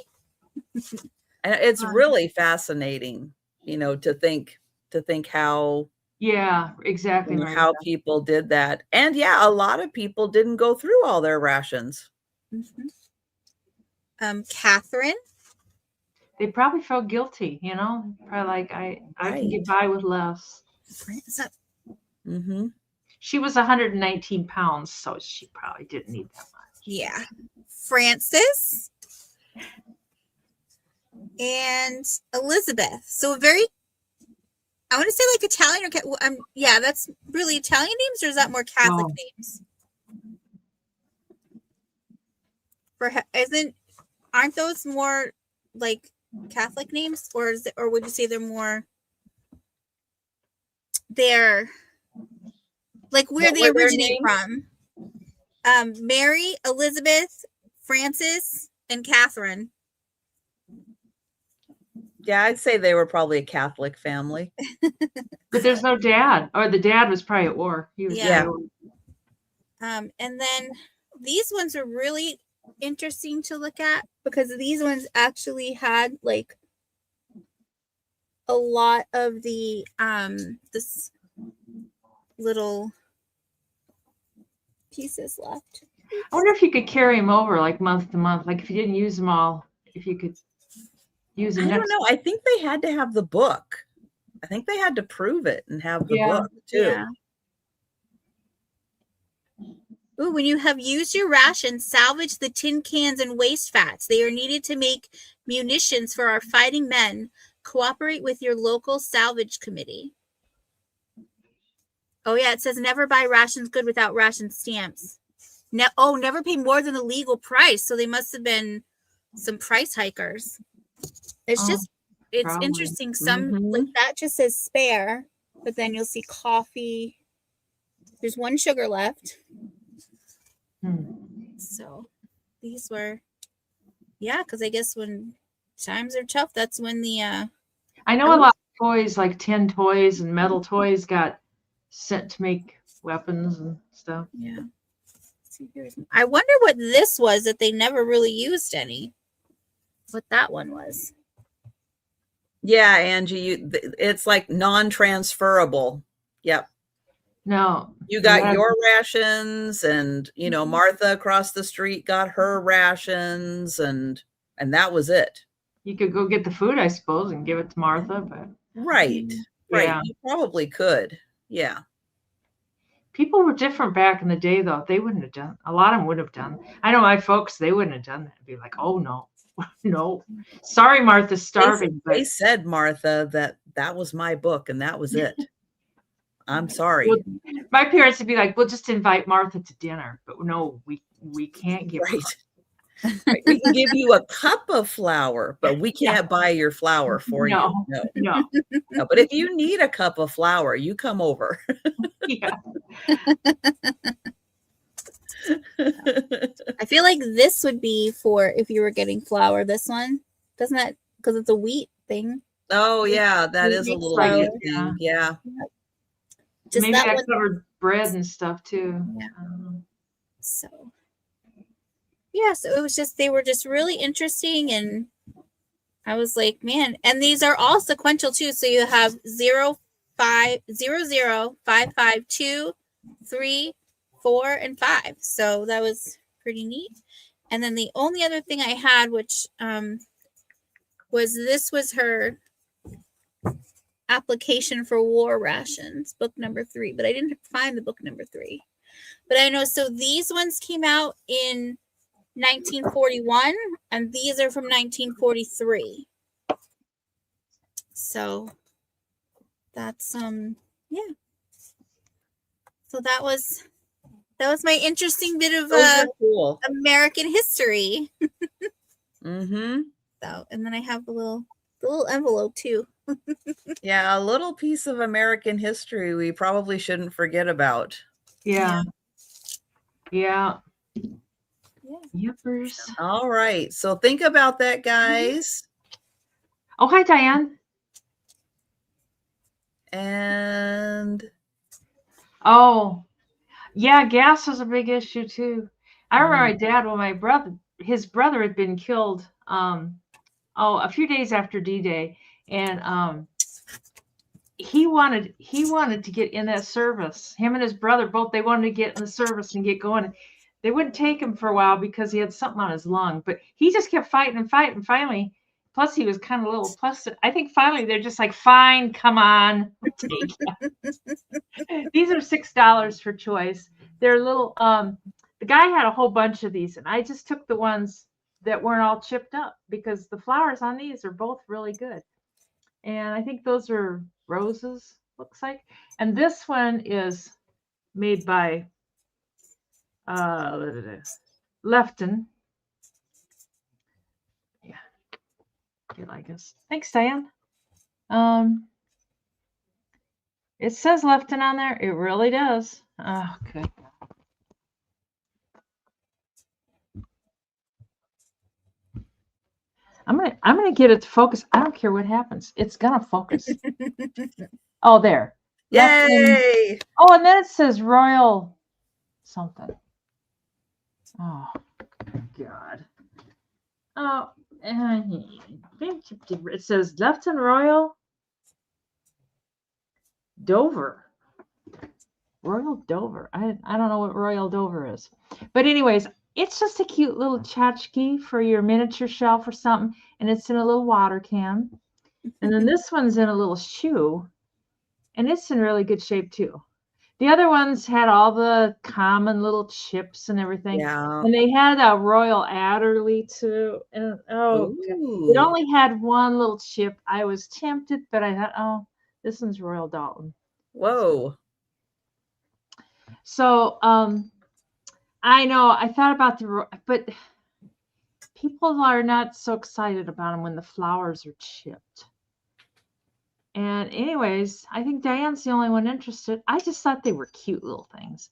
And it's really fascinating, to think how Yeah, exactly. how people did that. And yeah, a lot of people didn't go through all their rations. Mm-hmm. Catherine. They probably felt guilty, probably like I can get by with less. Mm-hmm. She was 119 pounds, so she probably didn't need that much. Yeah. Frances and Elizabeth. So I want to say like Italian or yeah, that's really Italian names, or is that more Catholic names? Aren't those more like Catholic names, or or would you say they're more? They're like where What they were their originate names? from. Mary, Elizabeth, Francis, and Catherine. Yeah, I'd say they were probably a Catholic family. But there's no dad, or the dad was probably at war. He was Yeah. probably at war. And then these ones are really interesting to look at because these ones actually had like a lot of the this little pieces left. I wonder if you could carry them over like month to month, like if you didn't use them all, if you could use them I don't next. know. I think they had to have the book. I think they had to prove it and have the Yeah. book too. Yeah. Ooh, when you have used your ration, salvage the tin cans and waste fats. They are needed to make munitions for our fighting men. Cooperate with your local salvage committee. Oh, yeah, it says never buy rations good without ration stamps. Never pay more than the legal price. So they must have been some price hikers. It's probably. interesting. Some Mhm. like that just says spare, but then you'll see coffee. There's one sugar left. So these were, yeah, because I guess when times are tough, that's when the I know a lot of toys, like tin toys and metal toys, got sent to make weapons and stuff. yeah. I wonder what this was that they never really used any. What that one was. Yeah, Angie, it's like non-transferable. Yep. No. You got Yeah. your rations, and Martha across the street got her rations, and that was it. You could go get the food, I suppose, and give it to Martha, but Right. Right. Yeah. You probably could. Yeah. people were different back in the day, though. They wouldn't have done. A lot of them would have done. I know my folks, they wouldn't have done that. Be like, oh no, no, sorry, Martha's starving. They said, Martha, that was my book and that was it. I'm sorry. Well, my parents would be like, we'll just invite Martha to dinner, but no, we can't give her. Right. We can give you a cup of flour, but we can't buy your flour for you. No. But if you need a cup of flour, you come over. Yeah. I feel like this would be for if you were getting flour. This one doesn't that because it's a wheat thing. Oh yeah, that is a little wheat thing. Yeah. Just maybe that that one covered bread and stuff too. Yeah. So yeah, so it was just they were just really interesting, and I was like, man, and these are all sequential too. So you have 0, 5, 0, 0, 5, 5, 2, 3, 4, and 5. So that was pretty neat. And then the only other thing I had, which was her application for war rations, book number 3, but I didn't find the book number 3. But I know, so these ones came out in 1941, and these are from 1943. So that's yeah. So that was my interesting bit of cool. American history. Mm-hmm. So, and then I have the little envelope too. Yeah, a little piece of American history we probably shouldn't forget about. Yeah. Yeah. Yippers. All right. So think about that, guys. Oh, hi, Diane. And oh, yeah, gas was a big issue too. I remember my dad, well, his brother had been killed a few days after D-Day, and he wanted to get in that service. Him and his brother both, they wanted to get in the service and get going. They wouldn't take him for a while because he had something on his lung, but he just kept fighting and fighting. Finally, plus he was kind of little. Plus, I think finally they're just like, fine, come on, we'll take it. These are $6 for choice. They're little. The guy had a whole bunch of these, and I just took the ones that weren't all chipped up because the flowers on these are both really good. And I think those are roses, looks like. And this one is made by Lefton. Yeah. you like us. Thanks, Diane. It says Lefton on there. It really does. Oh, good. I'm gonna get it to focus. I don't care what happens. It's gonna focus. Oh, there. Yay! Oh, and then it says Royal something. Oh, God. Oh, it says Lefton Royal Dover. Royal Dover. I don't know what Royal Dover is. But anyways, it's just a cute little tchotchke for your miniature shelf or something. And it's in a little water can. And then this one's in a little shoe. And it's in really good shape too. The other ones had all the common little chips and everything. Yeah. And they had a Royal Adderley too. And oh, God. It only had one little chip. I was tempted, but I thought, oh, this one's Royal Dalton. Whoa. So I know I thought about but people are not so excited about them when the flowers are chipped. And anyways, I think Diane's the only one interested. I just thought they were cute little things.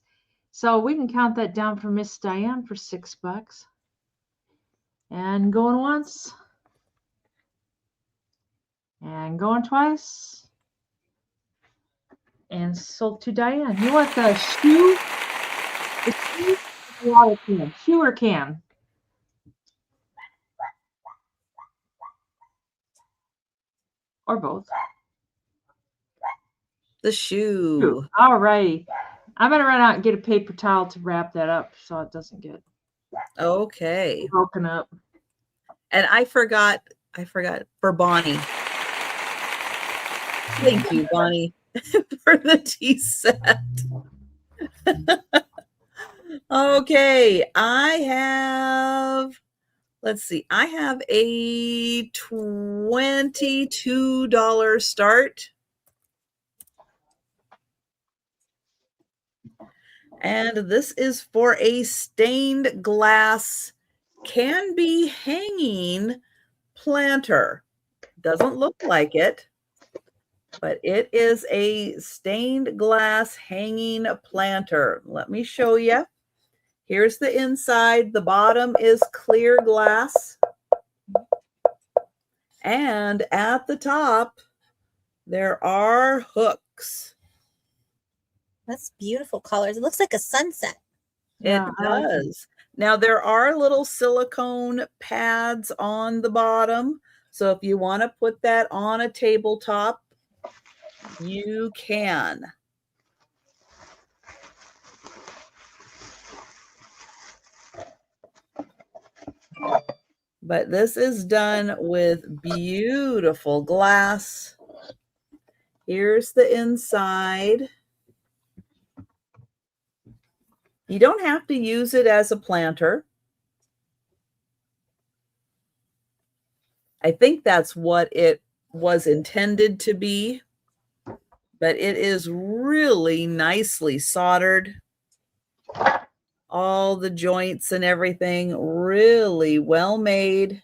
So we can count that down for Miss Diane for $6. And going once. And going twice. And sold to Diane. You want the shoe? The shoe or water can? Shoe or can? Or both. The shoe. All right. I'm going to run out and get a paper towel to wrap that up so it doesn't get Okay. broken up. And I forgot for Bonnie. Thank you, Bonnie, for the tea set. Okay, I have a $22 start. And this is for a stained glass can be hanging planter. Doesn't look like it, but it is a stained glass hanging planter. Let me show you. Here's the inside. The bottom is clear glass. And at the top, there are hooks. That's beautiful colors. It looks like a sunset. Yeah, It does. Now, there are little silicone pads on the bottom. So if you want to put that on a tabletop, you can. But this is done with beautiful glass. Here's the inside. You don't have to use it as a planter. I think that's what it was intended to be, but it is really nicely soldered. All the joints and everything really well made.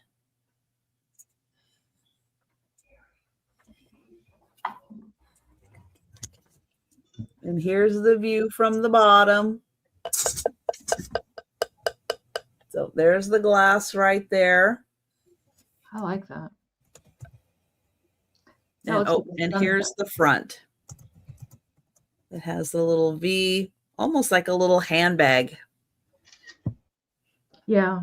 And here's the view from the bottom. So there's the glass right there. I like that. And here's the front. It has the little V, almost like a little handbag. Yeah.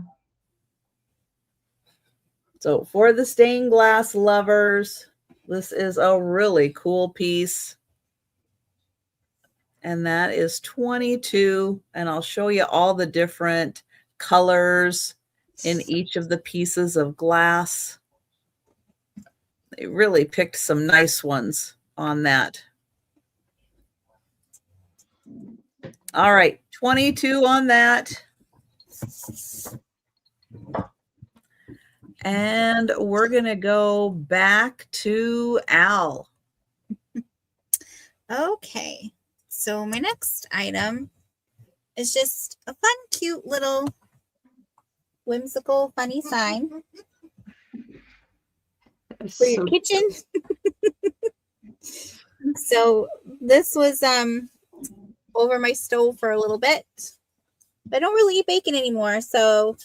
So for the stained glass lovers, this is a really cool piece. And that is $22. And I'll show you all the different colors in each of the pieces of glass. They really picked some nice ones on that. All right, 22 on that. And we're going to go back to Al. Okay. So my next item is just a fun, cute little whimsical, funny sign. for your kitchen. So this was over my stove for a little bit. I don't really eat bacon anymore, so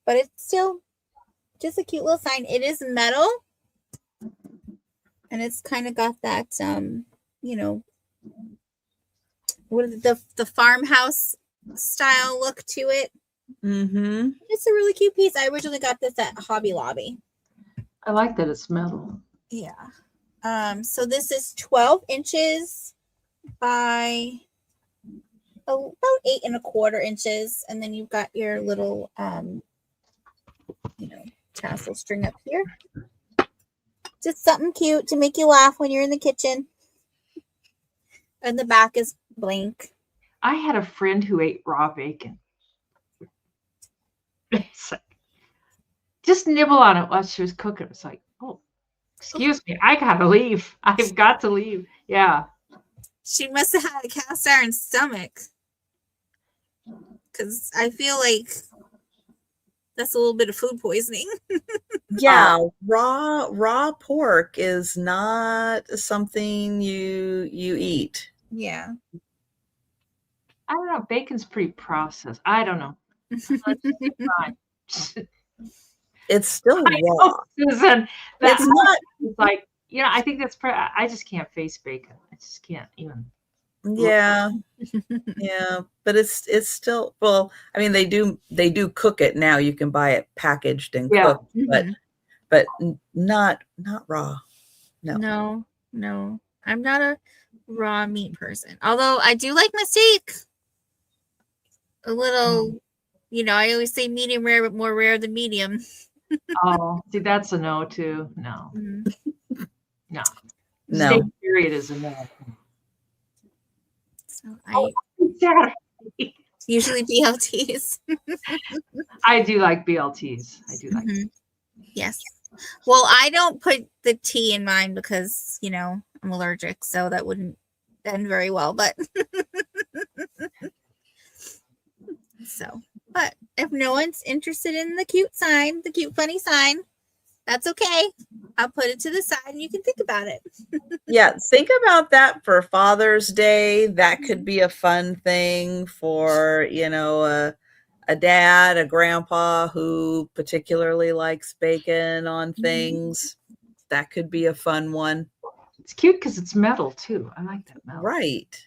but it's still just a cute little sign. It is metal, and it's kind of got that you know, what is the farmhouse style look to it. Mm-hmm. It's a really cute piece. I originally got this at Hobby Lobby. I like that it's metal. Yeah. So this is 12 inches by about 8¼ inches, and then you've got your little tassel string up here. Just something cute to make you laugh when you're in the kitchen. And the back is blank. I had a friend who ate raw bacon. It's like, just nibble on it while she was cooking. It's like, oh, excuse me, I gotta leave. I've got to leave. Yeah. She must have had a cast iron stomach. Because I feel like that's a little bit of food poisoning. Yeah, raw pork is not something you eat. Yeah. I don't know. Bacon's pretty processed. I don't know. It's still I know, raw. Susan. It's not. Like, I think that's I just can't face bacon. I just can't even. Yeah, yeah, but it's still, well, I mean, they do cook it now. You can buy it packaged and Yeah. cooked, but not raw. No. I'm not a raw meat person. Although I do like my steak. A little, I always say medium rare, but more rare than medium. Oh, see, that's a no too. No. No. No. Steak period is a no. So I usually BLTs. I do like BLTs. I do like. Yes. Well, I don't put the tea in mine because, I'm allergic, so that wouldn't end very well. But but if no one's interested in the cute sign, the cute funny sign, that's okay. I'll put it to the side and you can think about it. Yeah, think about that for Father's Day. That could be a fun thing for, a dad, a grandpa who particularly likes bacon on things. That could be a fun one. It's cute because it's metal too. I like that metal. Right.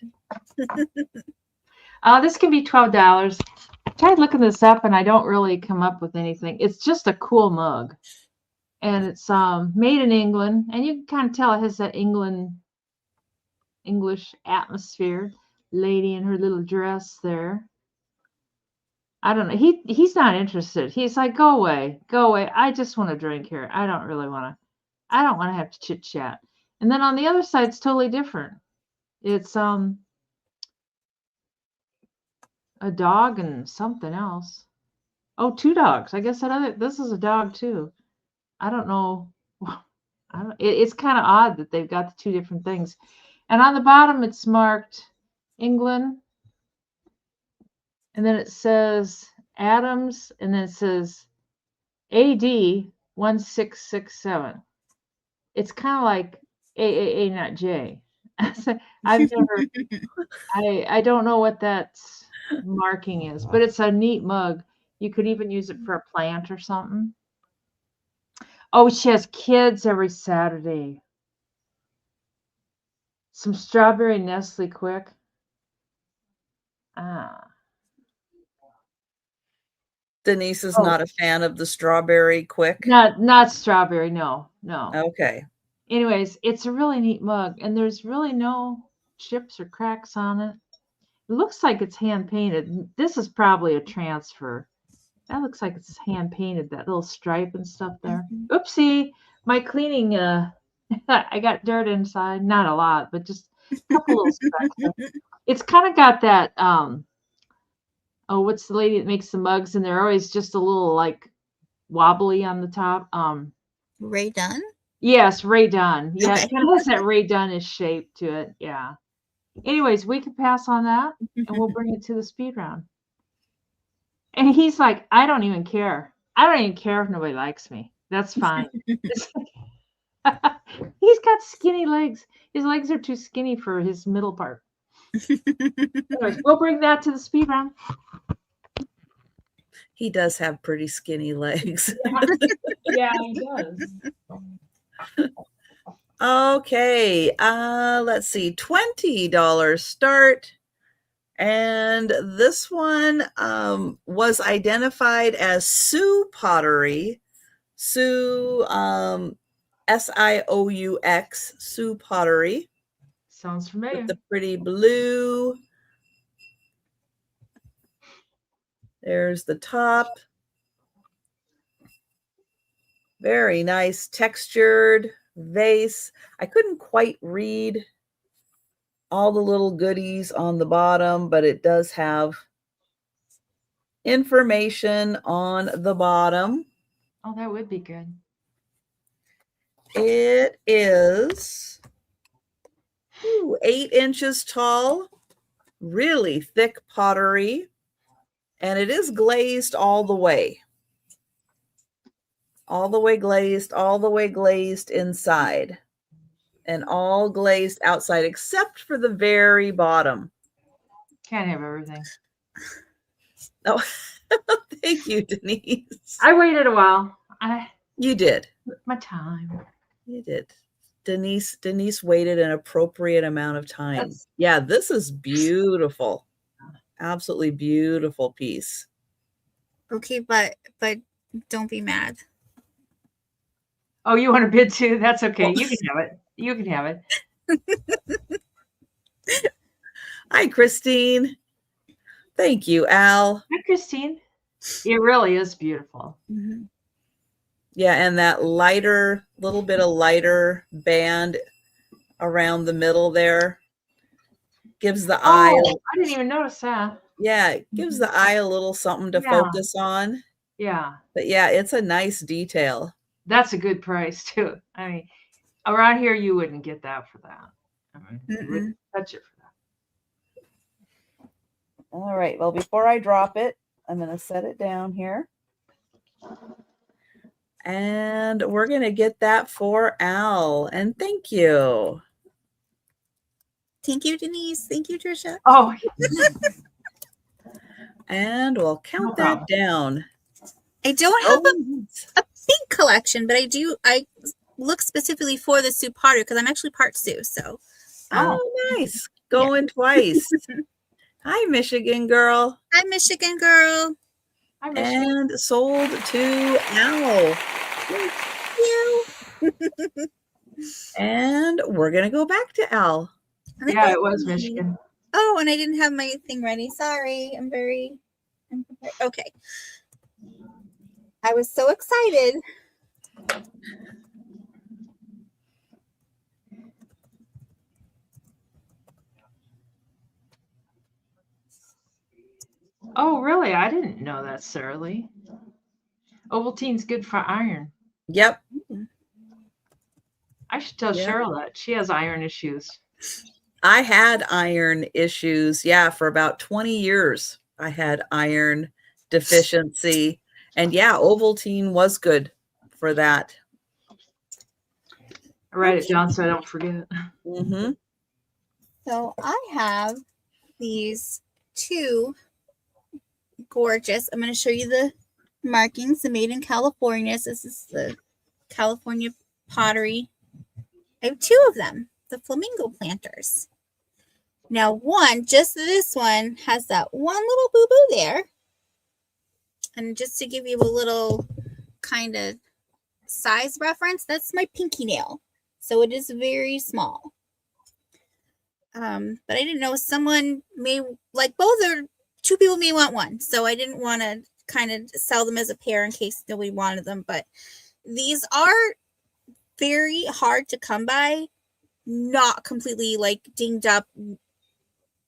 This can be $12. I tried looking this up and I don't really come up with anything. It's just a cool mug. And it's made in England. And you can kind of tell it has that English atmosphere. Lady in her little dress there. I don't know. He's not interested. He's like, go away. I just want to drink here. I don't want to have to chit chat. And then on the other side, it's totally different. It's a dog and something else. Oh, 2 dogs. I guess this is a dog too. I don't know. It's kind of odd that they've got the 2 different things. And on the bottom, it's marked England. And then it says Adams, and then it says AD 1667. It's kind of like AAA, not J. I've never, I don't know what that marking is, but it's a neat mug. You could even use it for a plant or something. Oh, she has kids every Saturday. Some strawberry Nestle quick. Denise is not a fan of the strawberry quick. Not strawberry, no. Okay. Anyways, it's a really neat mug, and there's really no chips or cracks on it. It looks like it's hand painted. This is probably a transfer. That looks like it's hand painted, that little stripe and stuff there. Oopsie, my cleaning, I got dirt inside. Not a lot, but just a couple little specks. It's kind of got that, what's the lady that makes the mugs? And they're always just a little like wobbly on the top. Ray Dunn? Yes, Ray Dunn. Yeah, Okay. it kind of has that Ray Dunn-ish shape to it. Yeah. Anyways, we can pass on that and we'll bring it to the speed round. And he's like, I don't even care. I don't even care if nobody likes me. That's fine. He's got skinny legs. His legs are too skinny for his middle part. Anyways, we'll bring that to the speed round. He does have pretty skinny legs. Yeah, he does. Okay, let's see, $20 start. And this one was identified as Sioux pottery. Sioux, Sioux, Sioux pottery. Sounds familiar. With the pretty blue. There's the top. Very nice textured vase. I couldn't quite read all the little goodies on the bottom, but it does have information on the bottom. Oh, that would be good. It is 8 inches tall, really thick pottery, and it is glazed all the way. All the way glazed inside, and all glazed outside except for the very bottom. Can't have everything. Oh, thank you, Denise. I waited a while. You did. My time. You did. Denise waited an appropriate amount of time. Yes. Yeah, this is beautiful. Absolutely beautiful piece. Okay, but don't be mad. Oh, you want a bid too? That's okay. You can have it. You can have it. Hi, Christine. Thank you, Al. Hi, Christine. It really is beautiful. Mm-hmm. Yeah, and that little bit of lighter band around the middle there gives the eye. I didn't even notice that. Yeah, it gives the eye a little something to focus on. Yeah. But yeah, it's a nice detail. That's a good price too. I mean, around here you wouldn't get that for that. I mean, you wouldn't touch it for that. All right. Well, before I drop it, I'm going to set it down here. And we're going to get that for Al. And thank you. Thank you, Denise. Thank you, Trisha. Oh. And we'll count that down. I don't have a big collection, but I look specifically for the Sioux pottery because I'm actually part Sioux. So, nice. Going twice. Hi, Michigan girl. Hi, Michigan girl. Hi, Michigan. And sold to Al. Thank you. And we're going to go back to Al. Yeah, it was Michigan. Oh, and I didn't have my thing ready. Sorry. I'm prepared. Okay. I was so excited. Oh, really? I didn't know that, Sarah Lee. Ovaltine's good for iron. Yep. I should tell Cheryl that. She has iron issues. I had iron issues. Yeah, for about 20 years. I had iron deficiency. And yeah, Ovaltine was good for that. I write it down so I don't forget. Mm-hmm. So I have these two gorgeous. I'm going to show you the markings. The Made in California. This is the California pottery. I have two of them, the flamingo planters. Now just this one has that one little boo-boo there. And just to give you a little kind of size reference, that's my pinky nail. So it is very small. But I didn't know someone may like both, or two people may want one. So I didn't want to kind of sell them as a pair in case nobody wanted them. But these are very hard to come by, not completely like dinged up,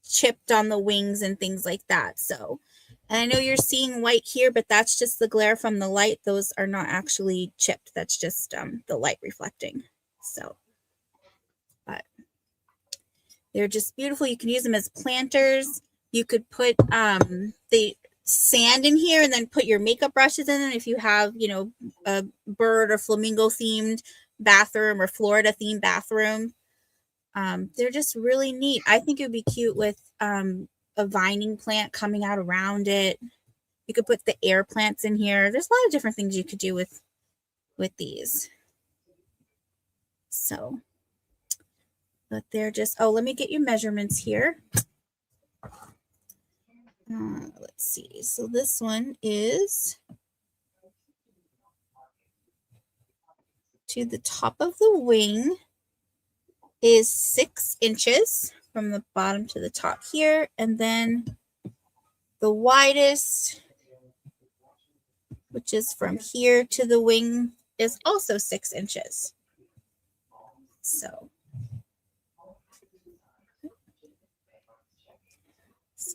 chipped on the wings and things like that. So, and I know you're seeing white here, but that's just the glare from the light. Those are not actually chipped. That's just the light reflecting. So, but they're just beautiful. You can use them as planters. You could put sand in here and then put your makeup brushes in it if you have, you know, a bird or flamingo themed bathroom or Florida themed bathroom. They're just really neat. I think it would be cute with a vining plant coming out around it. You could put the air plants in here. There's a lot of different things you could do with these. So, but they're just, oh, let me get your measurements here. Let's see. So this one is to the top of the wing is 6 inches from the bottom to the top here. And then the widest, which is from here to the wing, is also 6 inches. So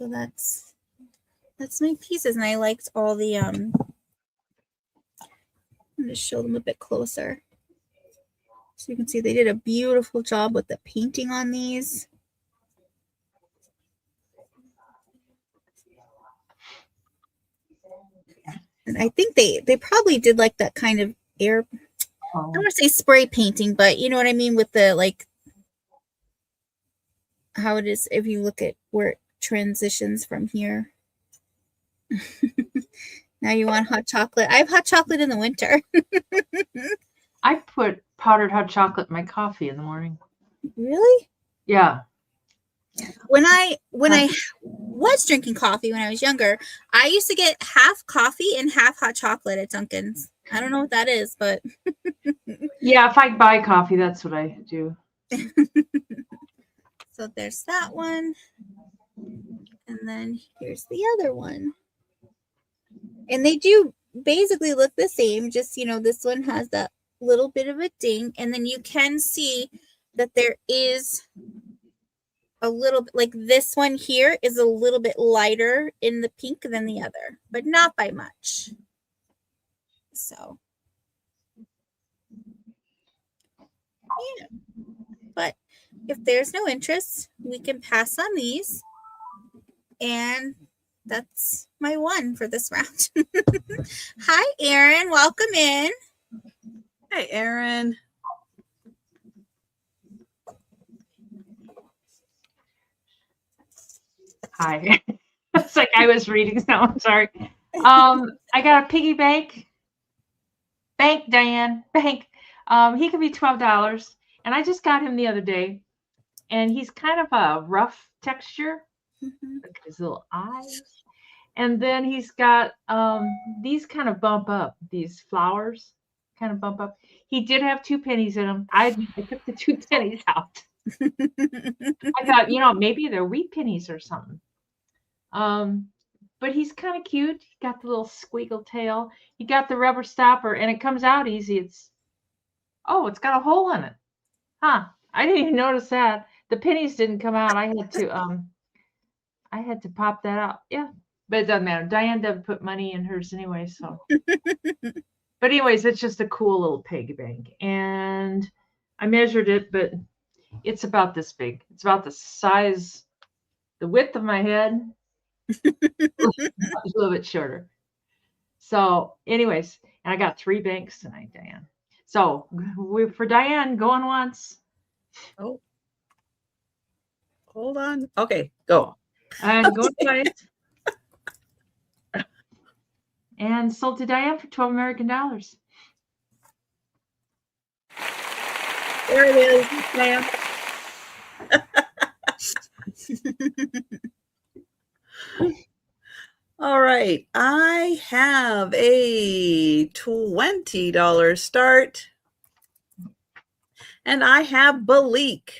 that's my pieces, and I liked all the I'm going to show them a bit closer. So you can see they did a beautiful job with the painting on these. And I think they probably did like that kind of air, I don't want to say spray painting, but you know what I mean, with the like how it is if you look at where it transitions from here. Now you want hot chocolate. I have hot chocolate in the winter. I put powdered hot chocolate in my coffee in the morning. Really? Yeah. When I was drinking coffee when I was younger, I used to get half coffee and half hot chocolate at Dunkin's. I don't know what that is, but yeah, if I buy coffee, that's what I do. So there's that one. And then here's the other one. And they do basically look the same, just, you know, this one has that little bit of a ding, and then you can see that there is a little bit, like this one here is a little bit lighter in the pink than the other, but not by much. So yeah, but if there's no interest, we can pass on these, and that's my one for this round. Hi, Erin. Welcome in. Hi, Erin. Hi. It's like I was reading someone. Sorry. I got a piggy bank. Bank, Diane. Bank. He could be $12. And I just got him the other day. And he's kind of a rough texture. Look at his little eyes. And then he's got these kind of bump up. These flowers kind of bump up. He did have 2 pennies in him. I took the 2 pennies out. I thought, you know, maybe they're wheat pennies or something. But he's kind of cute. He got the little squeagle tail. He got the rubber stopper, and it comes out easy. It's got a hole in it. Huh. I didn't even notice that. The pennies didn't come out. I had to pop that out. Yeah. But it doesn't matter. Diane doesn't put money in hers anyway, so. But anyways, it's just a cool little piggy bank. And I measured it, but it's about this big. It's about the size, the width of my head. A little bit shorter. So anyways, and I got 3 banks tonight, Diane. So for Diane, going once. Oh. Hold on. Okay, go. And going twice. And sold to Diane for $12 American. There it is, Diane. All right. I have a $20 start. And I have Balik.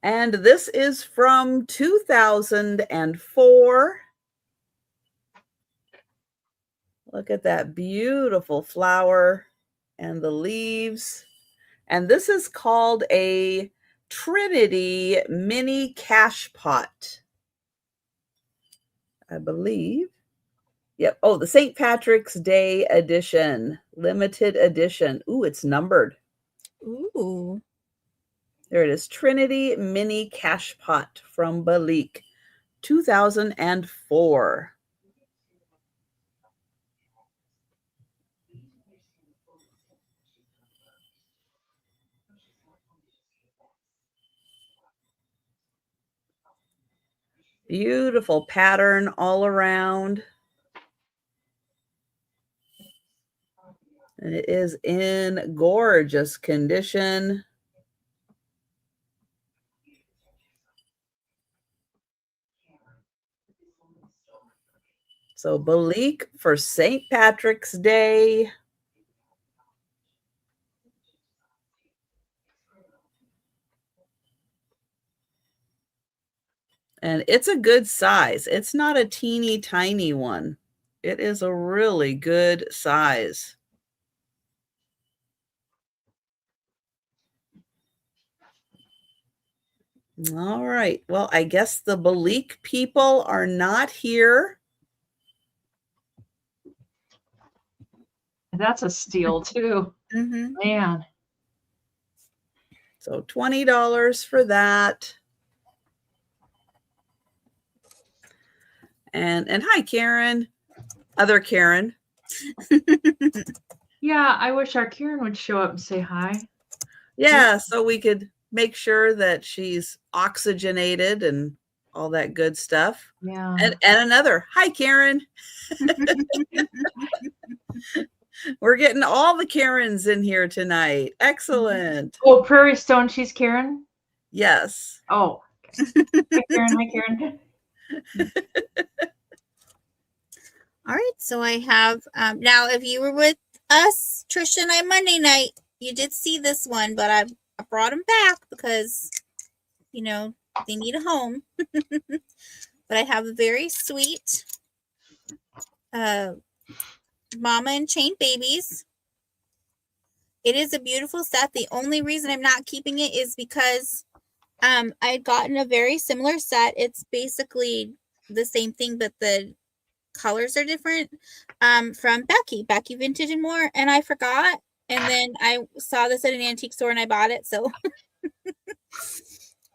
And this is from 2004. Look at that beautiful flower and the leaves. And this is called a Trinity mini cash pot, I believe. Yep. Oh, the St. Patrick's Day edition, limited edition. Ooh, it's numbered. Ooh. There it is. Trinity Mini Cash Pot from Balik, 2004. Beautiful pattern all around. And it is in gorgeous condition. So Balik for St. Patrick's Day. And it's a good size. It's not a teeny tiny one. It is a really good size. All right. Well, I guess the Balik people are not here. That's a steal too. Man. So $20 for that. And hi, Karen. Other Karen. Yeah, I wish our Karen would show up and say hi. Yeah, so we could make sure that she's oxygenated and all that good stuff. Yeah. And another, hi, Karen. We're getting all the Karens in here tonight. Excellent. Oh, Prairie Stone, she's Karen? Yes. Oh. Hi, Karen. Hi, Karen. All right, so I have now. If you were with us, Trisha and I, Monday night, you did see this one, but I brought them back because you know they need a home. But I have a very sweet Mama and Chain Babies. It is a beautiful set. The only reason I'm not keeping it is because I'd gotten a very similar set. It's basically the same thing, but the colors are different from Becky Vintage and More, and I forgot. And then I saw this at an antique store and I bought it. So,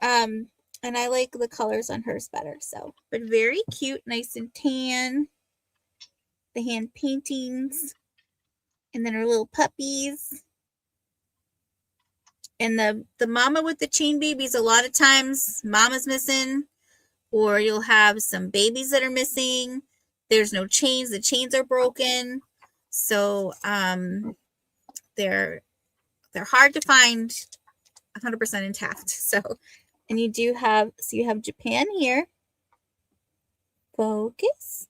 and I like the colors on hers better. So, but very cute, nice and tan. The hand paintings, and then her little puppies. And the mama with the chain babies, a lot of times mama's missing, or you'll have some babies that are missing. There's no chains. The chains are broken. So they're hard to find 100% intact. So, and you do have, so you have Japan here. Focus.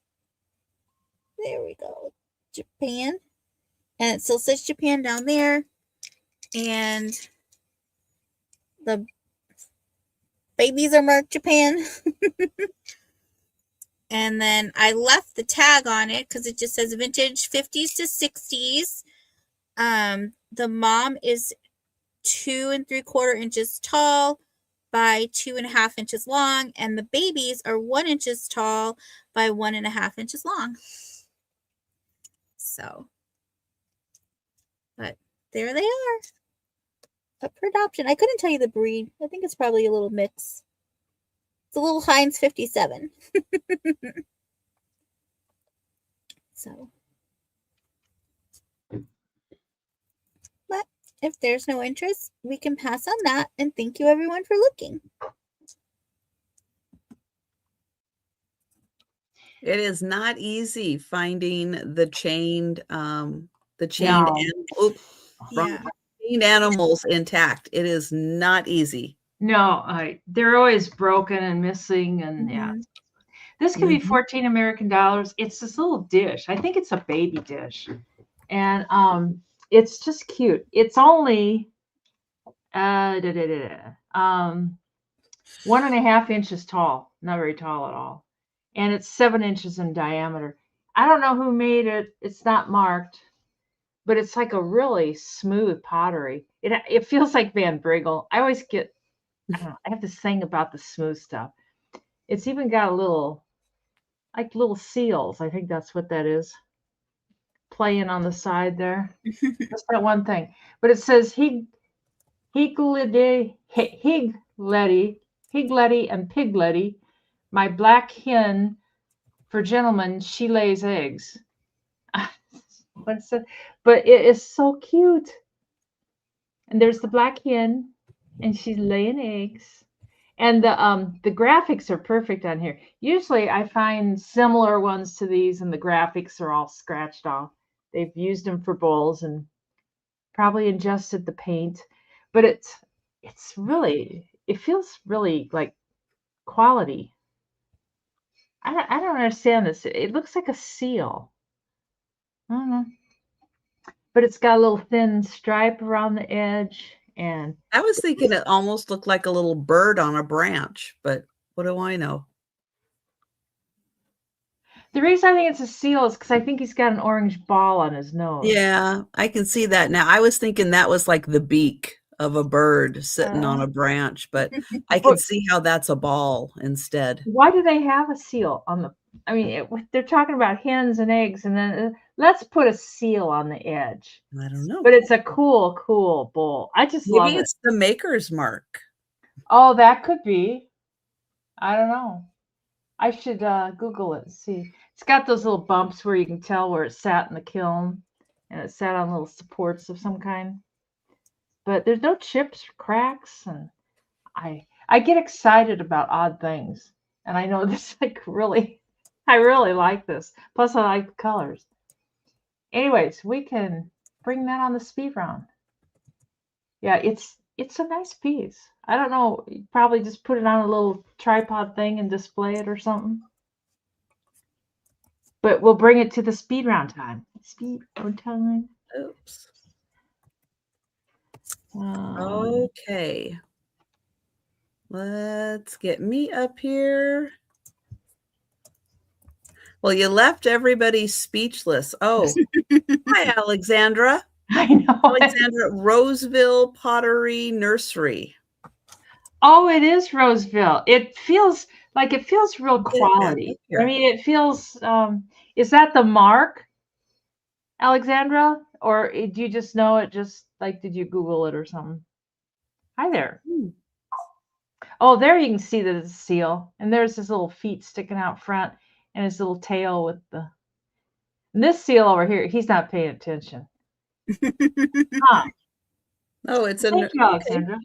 There we go. Japan. And it still says Japan down there. And the babies are marked Japan. And then I left the tag on it because it just says vintage 50s to 60s. The mom is 2 3/4 inches tall by 2.5 inches long, and the babies are 1 inches tall by 1.5 inches long. So, but there they are. Up for adoption. I couldn't tell you the breed. I think it's probably a little mix. It's a little Heinz 57. So, but if there's no interest, we can pass on that. And thank you everyone for looking. It is not easy finding the chained No. chained animals intact. It is not easy. No, they're always broken and missing, and yeah. This could be 14 American dollars. It's this little dish. I think it's a baby dish, and it's just cute. It's only 1.5 inches tall. Not very tall at all, and it's 7 inches in diameter. I don't know who made it. It's not marked, but it's like a really smooth pottery. It feels like Van Briggle. I always get. I don't know, I have this thing about the smooth stuff. It's even got a little seals. I think that's what that is. Playing on the side there. Just that one thing. But it says Higletty, and Pigletty. My black hen for gentlemen, she lays eggs. What's it? But it is so cute. And there's the black hen, and she's laying eggs. And the graphics are perfect on here. Usually I find similar ones to these and the graphics are all scratched off. They've used them for bowls and probably adjusted the paint, but it's really, it feels really like quality. I don't understand this. It looks like a seal. I don't know. But it's got a little thin stripe around the edge. And I was thinking it almost looked like a little bird on a branch, but what do I know? the reason I think it's a seal is because I think he's got an orange ball on his nose. Yeah, I can see that now. I was thinking that was like the beak of a bird sitting on a branch, but I can see how that's a ball instead. Why do they have a seal on the? I mean, they're talking about hens and eggs, and then let's put a seal on the edge. I don't know. But it's a cool bowl. I just love it. Maybe it's the maker's mark. Oh, that could be. I don't know. I should Google it and see. It's got those little bumps where you can tell where it sat in the kiln, and it sat on little supports of some kind. But there's no chips or cracks, and I get excited about odd things, and I know this I really like this. Plus, I like the colors. Anyways, we can bring that on the speed round. Yeah, it's a nice piece. I don't know, you probably just put it on a little tripod thing and display it or something. But we'll bring it to the speed round time. Speed round time. Oops. Okay. Let's get me up here. Well, you left everybody speechless. Oh, hi, Alexandra. I know. Alexandra, Roseville Pottery Nursery. Oh, it is Roseville. It feels real quality. I mean, it feels, is that the mark, Alexandra? Or do you just know it just like, did you Google it or something? Hi there. Oh, there you can see that it's a seal. And there's his little feet sticking out front and his little tail with and this seal over here, he's not paying attention. Huh. Oh, it's a Thank you, Alexandra.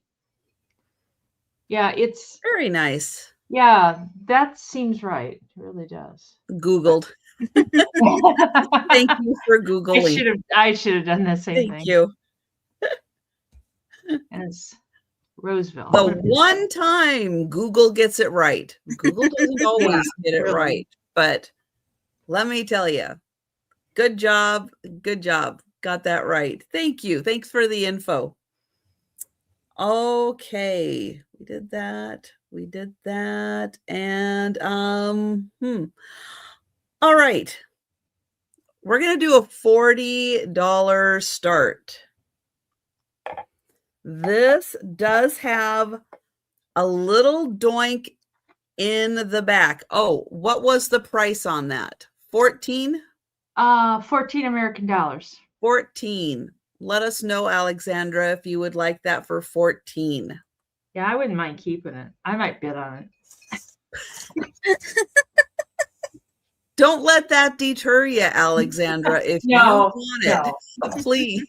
Yeah, it's very nice. Yeah, that seems right. It really does. Googled. Thank you for Googling. I should have done the same thing. Thank you. And it's Roseville. The one time Google gets it right. Google doesn't always get it right, but let me tell you, good job. Good job. Got that right. Thank you. Thanks for the info. Okay, we did that. We did that. And all right. We're going to do a $40 start. This does have a little doink in the back. Oh, what was the price on that? 14? 14 American dollars. 14. Let us know, Alexandra, if you would like that for 14. Yeah, I wouldn't mind keeping it. I might bid on it. Don't let that deter you, Alexandra. If you want it, please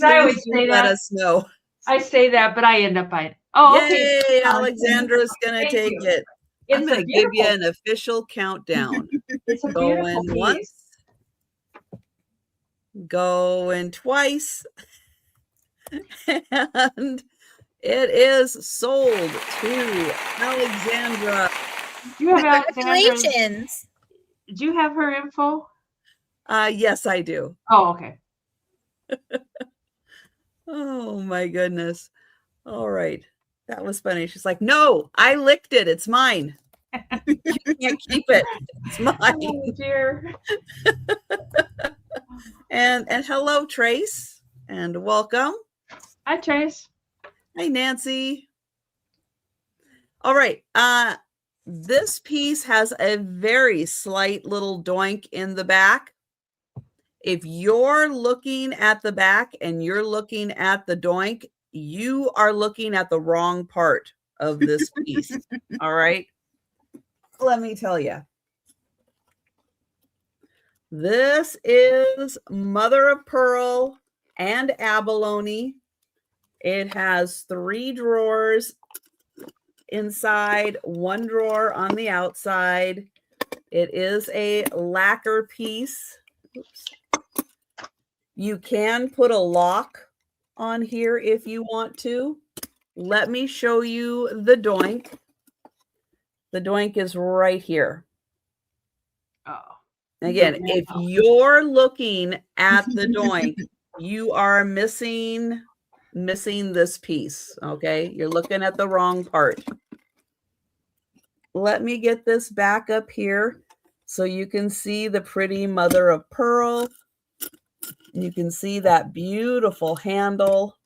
I always say let us know. I say that, but I end up buying it. Oh, yay, okay. Alexandra's going to take it. I'm going to give you an official countdown. It's a going once. Going twice. And it is sold to Alexandra. Congratulations. Do you have her info? Yes, I do. Oh, okay. Oh my goodness. All right. That was funny. She's like, no, I licked it. It's mine. You can't keep it. It's mine. Oh, dear. And hello, Trace, and welcome. Hi, Trace. Hi, Nancy. All right. This piece has a very slight little doink in the back. If you're looking at the back and you're looking at the doink, you are looking at the wrong part of this piece. All right. Let me tell you. This is mother of pearl and abalone. It has 3 drawers inside, 1 drawer on the outside. It is a lacquer piece. Oops. You can put a lock on here if you want to. Let me show you the doink. The doink is right here. Oh. Again, if you're looking at the doink, you are missing this piece, okay? You're looking at the wrong part. Let me get this back up here so you can see the pretty mother of pearl. You can see that beautiful handle.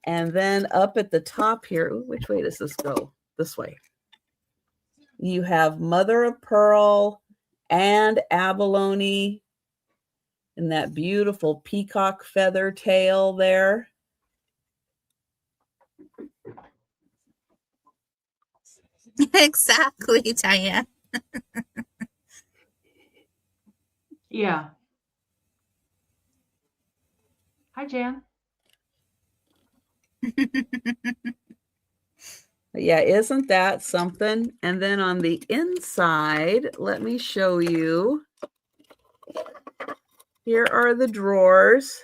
And then up at the top here, ooh, which way does this go? This way. You have mother of pearl and abalone and that beautiful peacock feather tail there. Exactly, Tanya. Yeah. Hi, Jan. Yeah, isn't that something? And then on the inside, let me show you. Here are the drawers.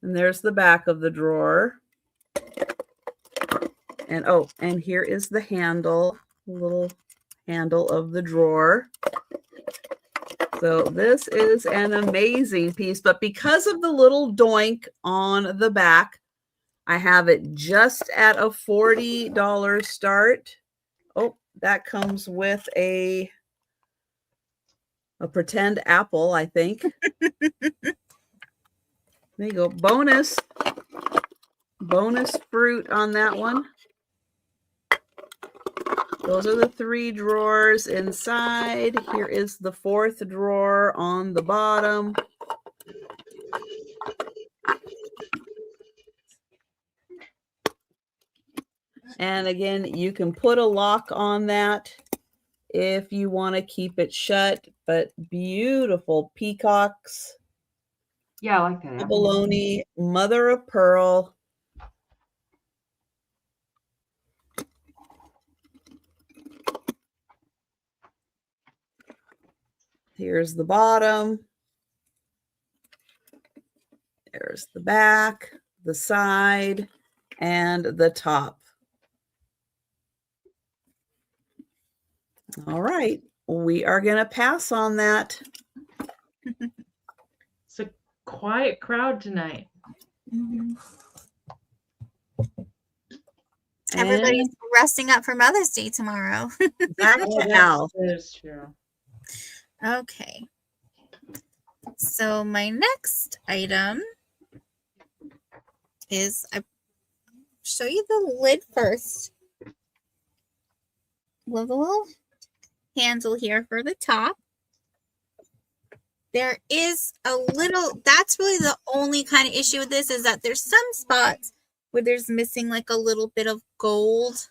And there's the back of the drawer. And oh, and here is the handle, little handle of the drawer. So this is an amazing piece, but because of the little doink on the back, I have it just at a $40 start. Oh, that comes with a pretend apple, I think. There you go. Bonus fruit on that one. Those are the 3 drawers inside. Here is the 4th drawer on the bottom. And again, you can put a lock on that if you want to keep it shut, but beautiful peacocks. Yeah, I like that. Abalone, mother of pearl. Here's the bottom. There's the back, the side, and the top. All right, we are going to pass on that. It's a quiet crowd tonight. Everybody's resting up for Mother's Day tomorrow. Back to Al. That is true. Okay. So my next item is, I show you the lid first. With a little handle here for the top. There is a little, that's really the only kind of issue with this, is that there's some spots where there's missing like a little bit of gold.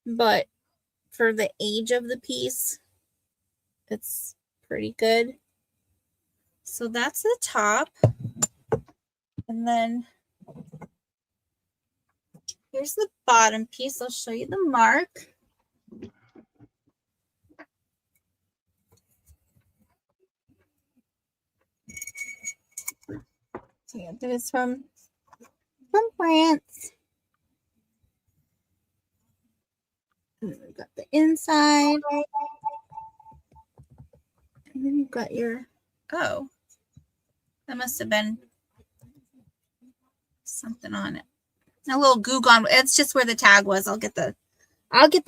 But for the age of the piece, it's pretty good. So that's the top. And then here's the bottom piece. I'll show you the mark. So yeah, that is from France. And then we've got the inside. And then you've got your, oh, that must have been something on it. A little goo gone. It's just where the tag was. I'll get the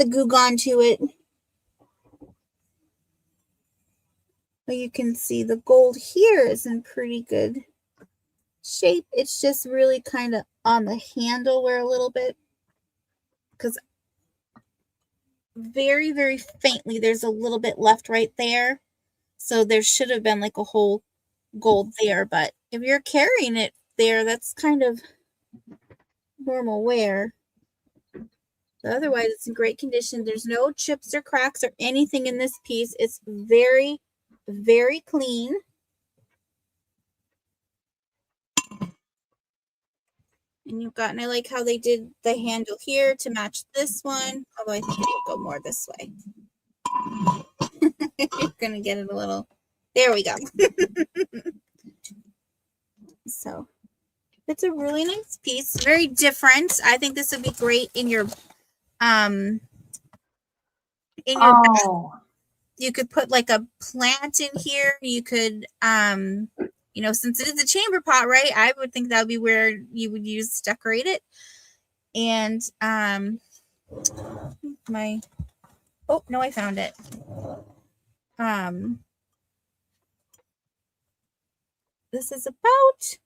goo gone to it. But you can see the gold here is in pretty good shape. It's just really kind of on the handle where a little bit, because very, very faintly there's a little bit left right there. So there should have been like a whole gold there, but if you're carrying it there, that's kind of normal wear. But otherwise, it's in great condition. There's no chips or cracks or anything in this piece. It's very, very clean. And you've got, and I like how they did the handle here to match this one. Although I think it'll go more this way. You're gonna get it a little. There we go. So it's a really nice piece. Very different. I think this would be great in your Oh, you could put like a plant in here. You could you know, since it is a chamber pot, right? I would think that would be where you would use to decorate it. And oh no, I found it. This is about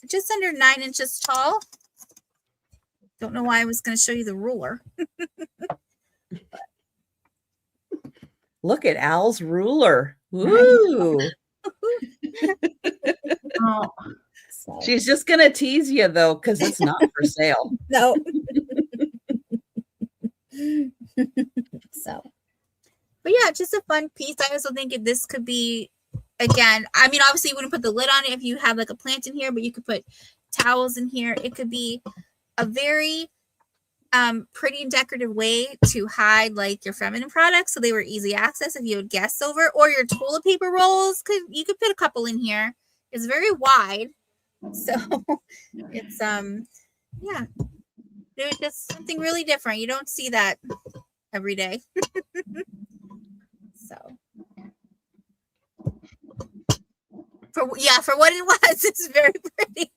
just under 9 inches tall. Don't know why I was going to show you the ruler. Look at Al's ruler. Woo! oh. So, She's just going to tease you, though, because it's not for sale. no. So, but yeah, just a fun piece. I also think this could be, again, I mean, obviously you wouldn't put the lid on it if you have like a plant in here, but you could put towels in here. It could be a very pretty and decorative way to hide like your feminine products, so they were easy access if you had guests over, or your toilet paper rolls. You could put a couple in here. It's very wide, so it's yeah, there's just something really different. You don't see that every day. So for what it was, it's very pretty.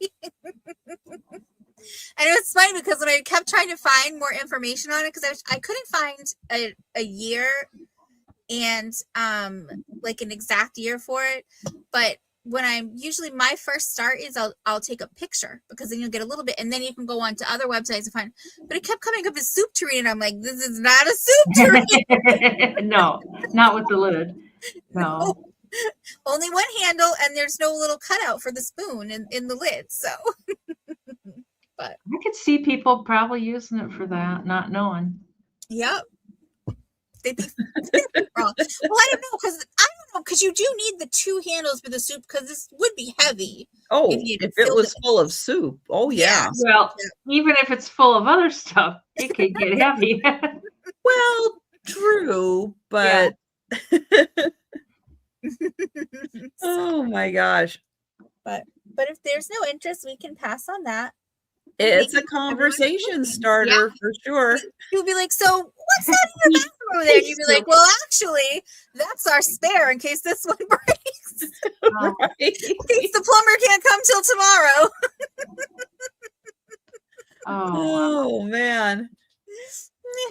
And it was funny because when I kept trying to find more information on it, because I couldn't find a year and like an exact year for it. But when I'm usually, my first start is I'll take a picture, because then you'll get a little bit, and then you can go on to other websites and find. But it kept coming up as soup tureen, and I'm like, this is not a soup tureen. No, not with the lid. No. Only one handle, and there's no little cutout for the spoon in the lid. So. But I could see people probably using it for that, not knowing. Yep. They'd be wrong. Well, I don't know, because you do need the 2 handles for the soup, because this would be heavy. Oh, if it was full of soup. Oh, yeah. Well, even if it's full of other stuff, it could get heavy. Well, true, but oh my gosh. But if there's no interest, we can pass on that. It's a conversation starter for sure. You'll be like, so what's that in your bathroom over there? And you'd be like, well, actually, that's our spare in case this one breaks. Right. In case the plumber can't come till tomorrow. Oh, man.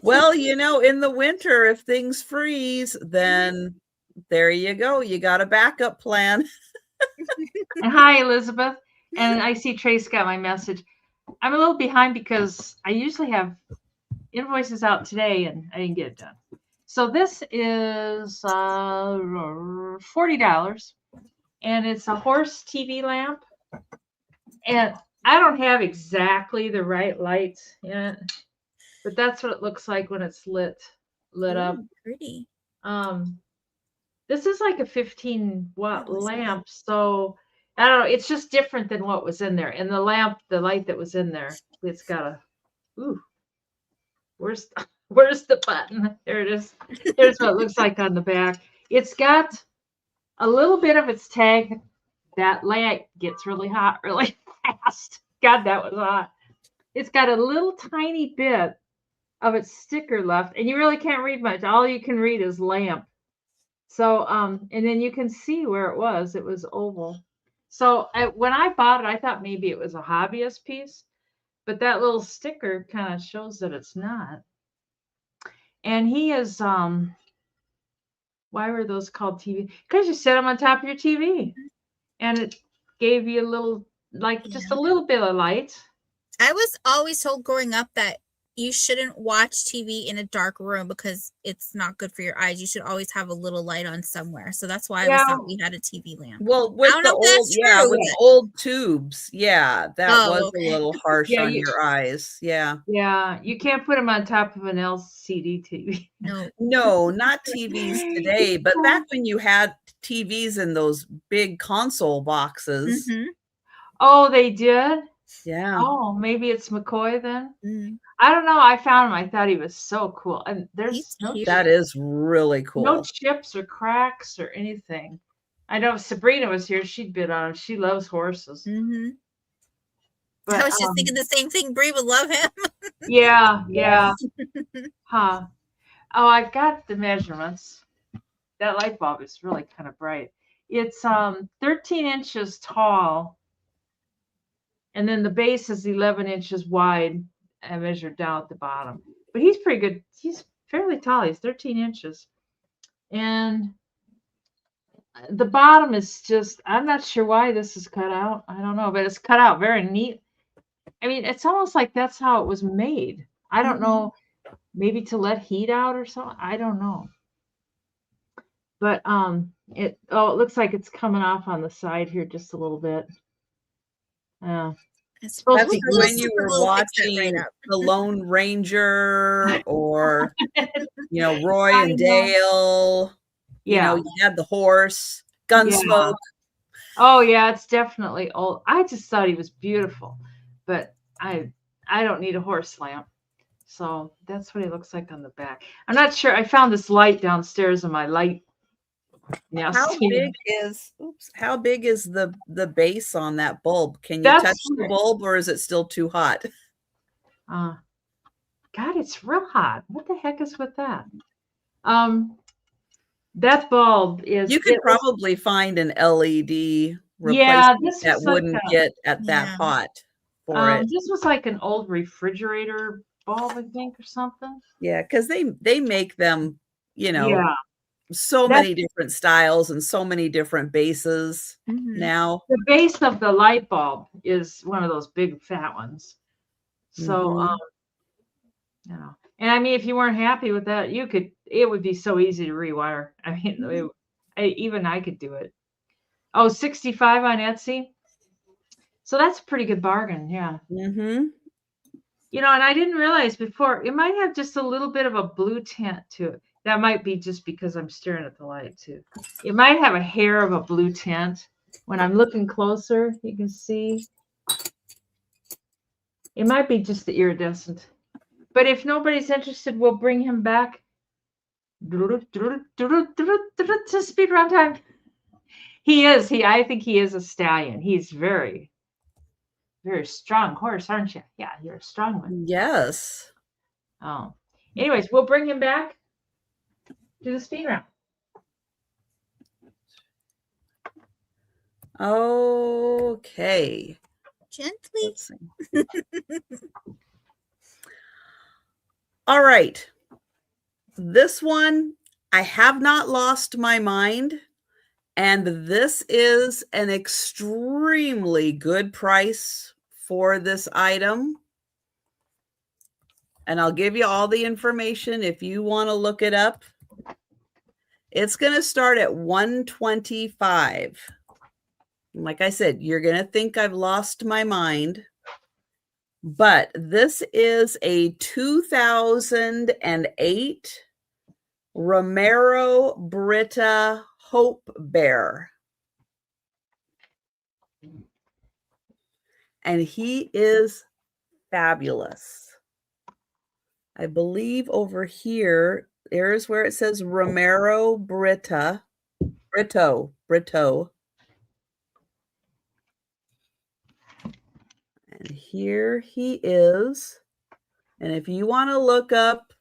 Well, you know, in the winter, if things freeze, then there you go. You got a backup plan. Hi, Elizabeth. And I see Trace got my message. I'm a little behind because I usually have invoices out today and I didn't get it done. So this is $40, and it's a horse TV lamp. And I don't have exactly the right lights yet, but that's what it looks like when it's lit up. Pretty. This is like a 15-watt lamp, so I don't know. It's just different than what was in there. And the lamp, the light that was in there, it's got a. Ooh, where's the button? There it is. There's what it looks like on the back. It's got a little bit of its tag. That light gets really hot really fast. God, that was hot. It's got a little tiny bit of its sticker left, and you really can't read much. All you can read is lamp. So, and then you can see where it was. It was oval. So when I bought it, I thought maybe it was a hobbyist piece, but that little sticker kind of shows that it's not. And he is, why were those called TV? Because you set them on top of your TV, and it gave you a little, like just a little bit of light. I was always told growing up that you shouldn't watch TV in a dark room because it's not good for your eyes. You should always have a little light on somewhere. So that's why I always thought we had a TV lamp. Well, I with don't the know if that's old, with true. the old tubes, that was okay. a little harsh Yeah, on your eyes. Yeah. Yeah, you can't put them on top of an LCD TV. No. No, not TVs today, but back when you had TVs in those big console boxes. Mm-hmm. Oh, they did? Yeah. Oh, maybe it's McCoy then? Mm-hmm. I don't know. I found him. I thought he was so cool. And there's He's no, cute. That is really cool. no chips or cracks or anything. I know if Sabrina was here, she'd bid on him. She loves horses. Mm-hmm. But I was just thinking the same thing. Bree would love him. yeah. Huh. Oh, I've got the measurements. That light bulb is really kind of bright. It's 13 inches tall, and then the base is 11 inches wide and measured down at the bottom. But he's pretty good. He's fairly tall. He's 13 inches. And the bottom is just, I'm not sure why this is cut out. I don't know, but it's cut out very neat. I mean, it's almost like that's how it was made. I don't know, maybe to let heat out or something. I don't know. But it looks like it's coming off on the side here just a little bit. It's That's probably when you were we'll fix that watching right up. The Lone Ranger or, Roy I and know. Dale. Yeah. You had the horse, Gunsmoke. Oh yeah, it's definitely old. I just thought he was beautiful, but I don't need a horse lamp. So that's what he looks like on the back. I'm not sure. I found this light downstairs in my light. Yeah. How big is the base on that bulb? Can you touch the bulb or is it still too hot? God, it's real hot. What the heck is with that? That bulb is. You could probably find an LED replacement that wouldn't get at that hot for it. This was like an old refrigerator bulb, I think, or something. Yeah, because they make them, so That's- many different styles and so many different bases now. The base of the light bulb is one of those big fat ones. So, and I mean, if you weren't happy with that, it would be so easy to rewire. I mean, even I could do it. Oh, 65 on Etsy. So that's a pretty good bargain. Yeah. Mm-hmm. And I didn't realize before, it might have just a little bit of a blue tint to it. That might be just because I'm staring at the light too. It might have a hair of a blue tint. When I'm looking closer, you can see. It might be just the iridescent. But if nobody's interested, we'll bring him back. To speed run time. I think he is a stallion. He's very, very strong horse, aren't you? Yeah, you're a strong one. Yes. Oh. Anyways, we'll bring him back to the speed round. Okay. Gently. Let's see. All right. This one, I have not lost my mind. And this is an extremely good price for this item. And I'll give you all the information if you want to look it up. It's going to start at $125. Like I said, you're going to think I've lost my mind. But this is a 2008 Romero Britta Hope Bear. And he is fabulous. I believe over here, there's where it says Romero Brito. And here he is. And if you want to look up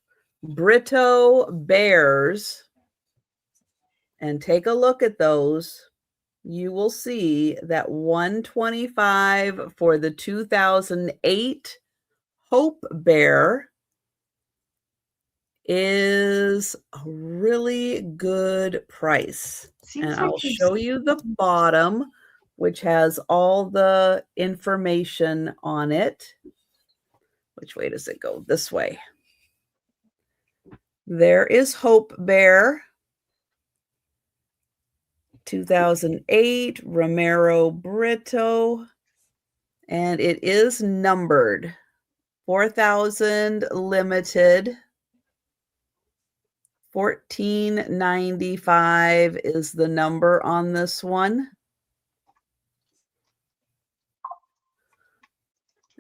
Brito bears and take a look at those, you will see that $125 for the 2008 Hope Bear is a really good price. And I'll show you the bottom, which has all the information on it. Which way does it go? This way. There is Hope Bear. 2008 Romero Brito. And it is numbered. 4,000 limited. 1495 is the number on this one.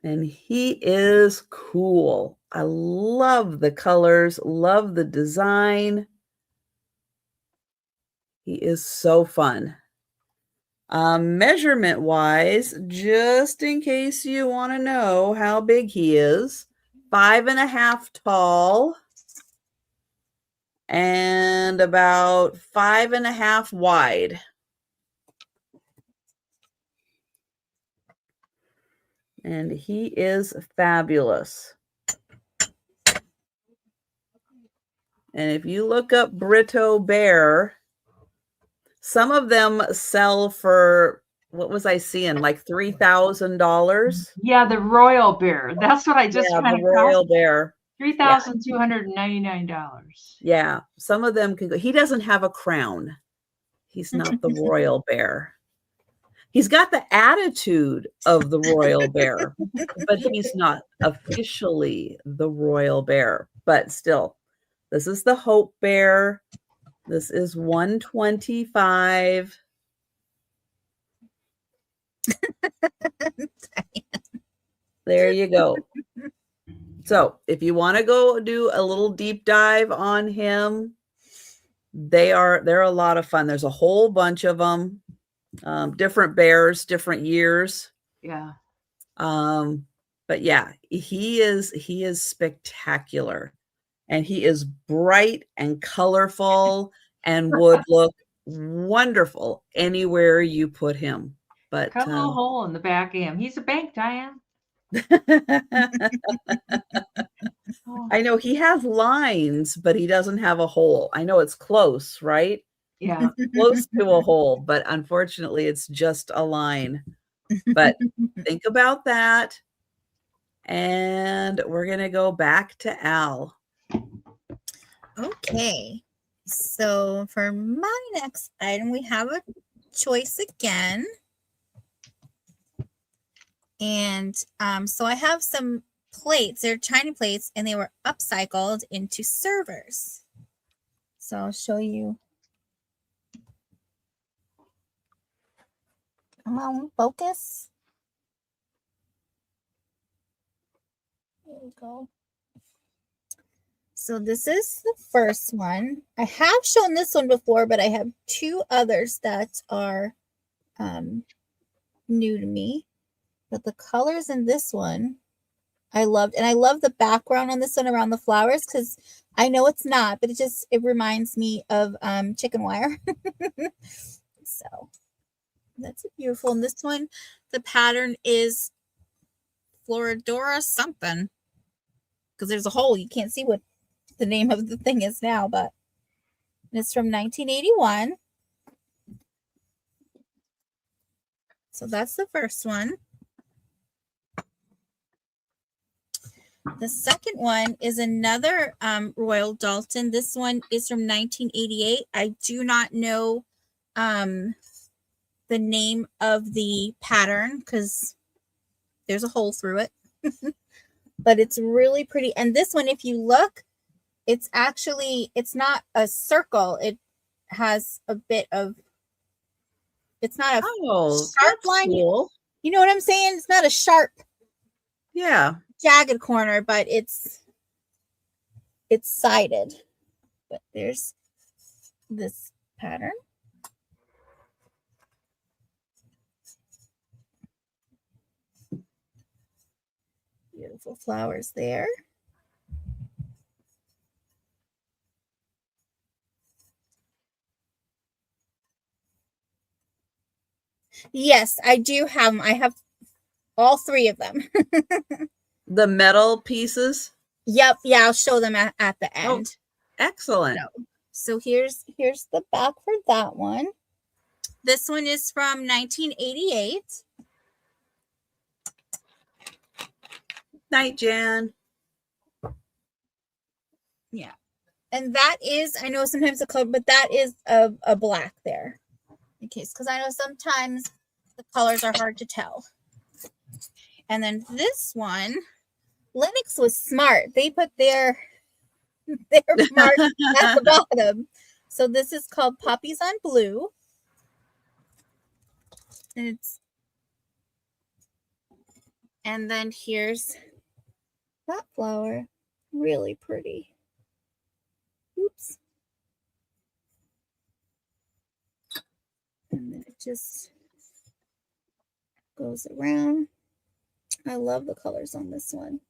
And he is cool. I love the colors, love the design. He is so fun. Measurement wise, just in case you want to know how big he is, 5.5 tall and about 5.5 wide. And he is fabulous. And if you look up Brito Bear, some of them sell for, what was I seeing, like $3,000? Yeah, the Royal Bear. That's what I just Yeah, ran the Royal Bear. $3,299. Yeah, some of them can go. He doesn't have a crown. He's not the Royal Bear. He's got the attitude of the Royal Bear, but he's not officially the Royal Bear. But still, this is the Hope Bear. This is 125. There you go. So if you want to go do a little deep dive on him, they're a lot of fun. There's a whole bunch of them. Different bears, different years. Yeah. But yeah, he is spectacular, and he is bright and colorful and would look wonderful anywhere you put him. But Cut a little hole in the back of him. He's a bank, Diane. I know he has lines, but he doesn't have a hole. I know it's close, right? Yeah. Close to a hole, but unfortunately it's just a line. But think about that. And we're going to go back to Al. Okay. So for my next item, we have a choice again. And so I have some plates. They're tiny plates, and they were upcycled into servers. So I'll show you. Come on, focus. There we go. So this is the first one. I have shown this one before, but I have two others that are new to me. But the colors in this one, I loved. And I love the background on this one around the flowers, because I know it's not, but it reminds me of chicken wire. So that's beautiful. And this one, the pattern is Floridora something, because there's a hole. You can't see what the name of the thing is now, but it's from 1981. So that's the first one. The second one is another Royal Dalton. This one is from 1988. I do not know the name of the pattern because there's a hole through it. But it's really pretty. And this one, if you look, it's not a circle. It has a bit of, it's not a sharp line. Cool. You know what I'm saying? It's not a sharp, jagged corner, but it's sided. But there's this pattern. Beautiful flowers there. Yes, I do have them. I have all three of them. The metal pieces? Yep. Yeah, I'll show them at the end. Oh, excellent. So here's the back for that one. This one is from 1988. Night, Jan. Yeah. And that is, I know sometimes the color, but that is a black there. In case, because I know sometimes the colors are hard to tell. And then this one, Lennox was smart. They put their mark at the bottom. So this is called Poppies on Blue. And then here's that flower. Really pretty. Oops. And then it just goes around. I love the colors on this one.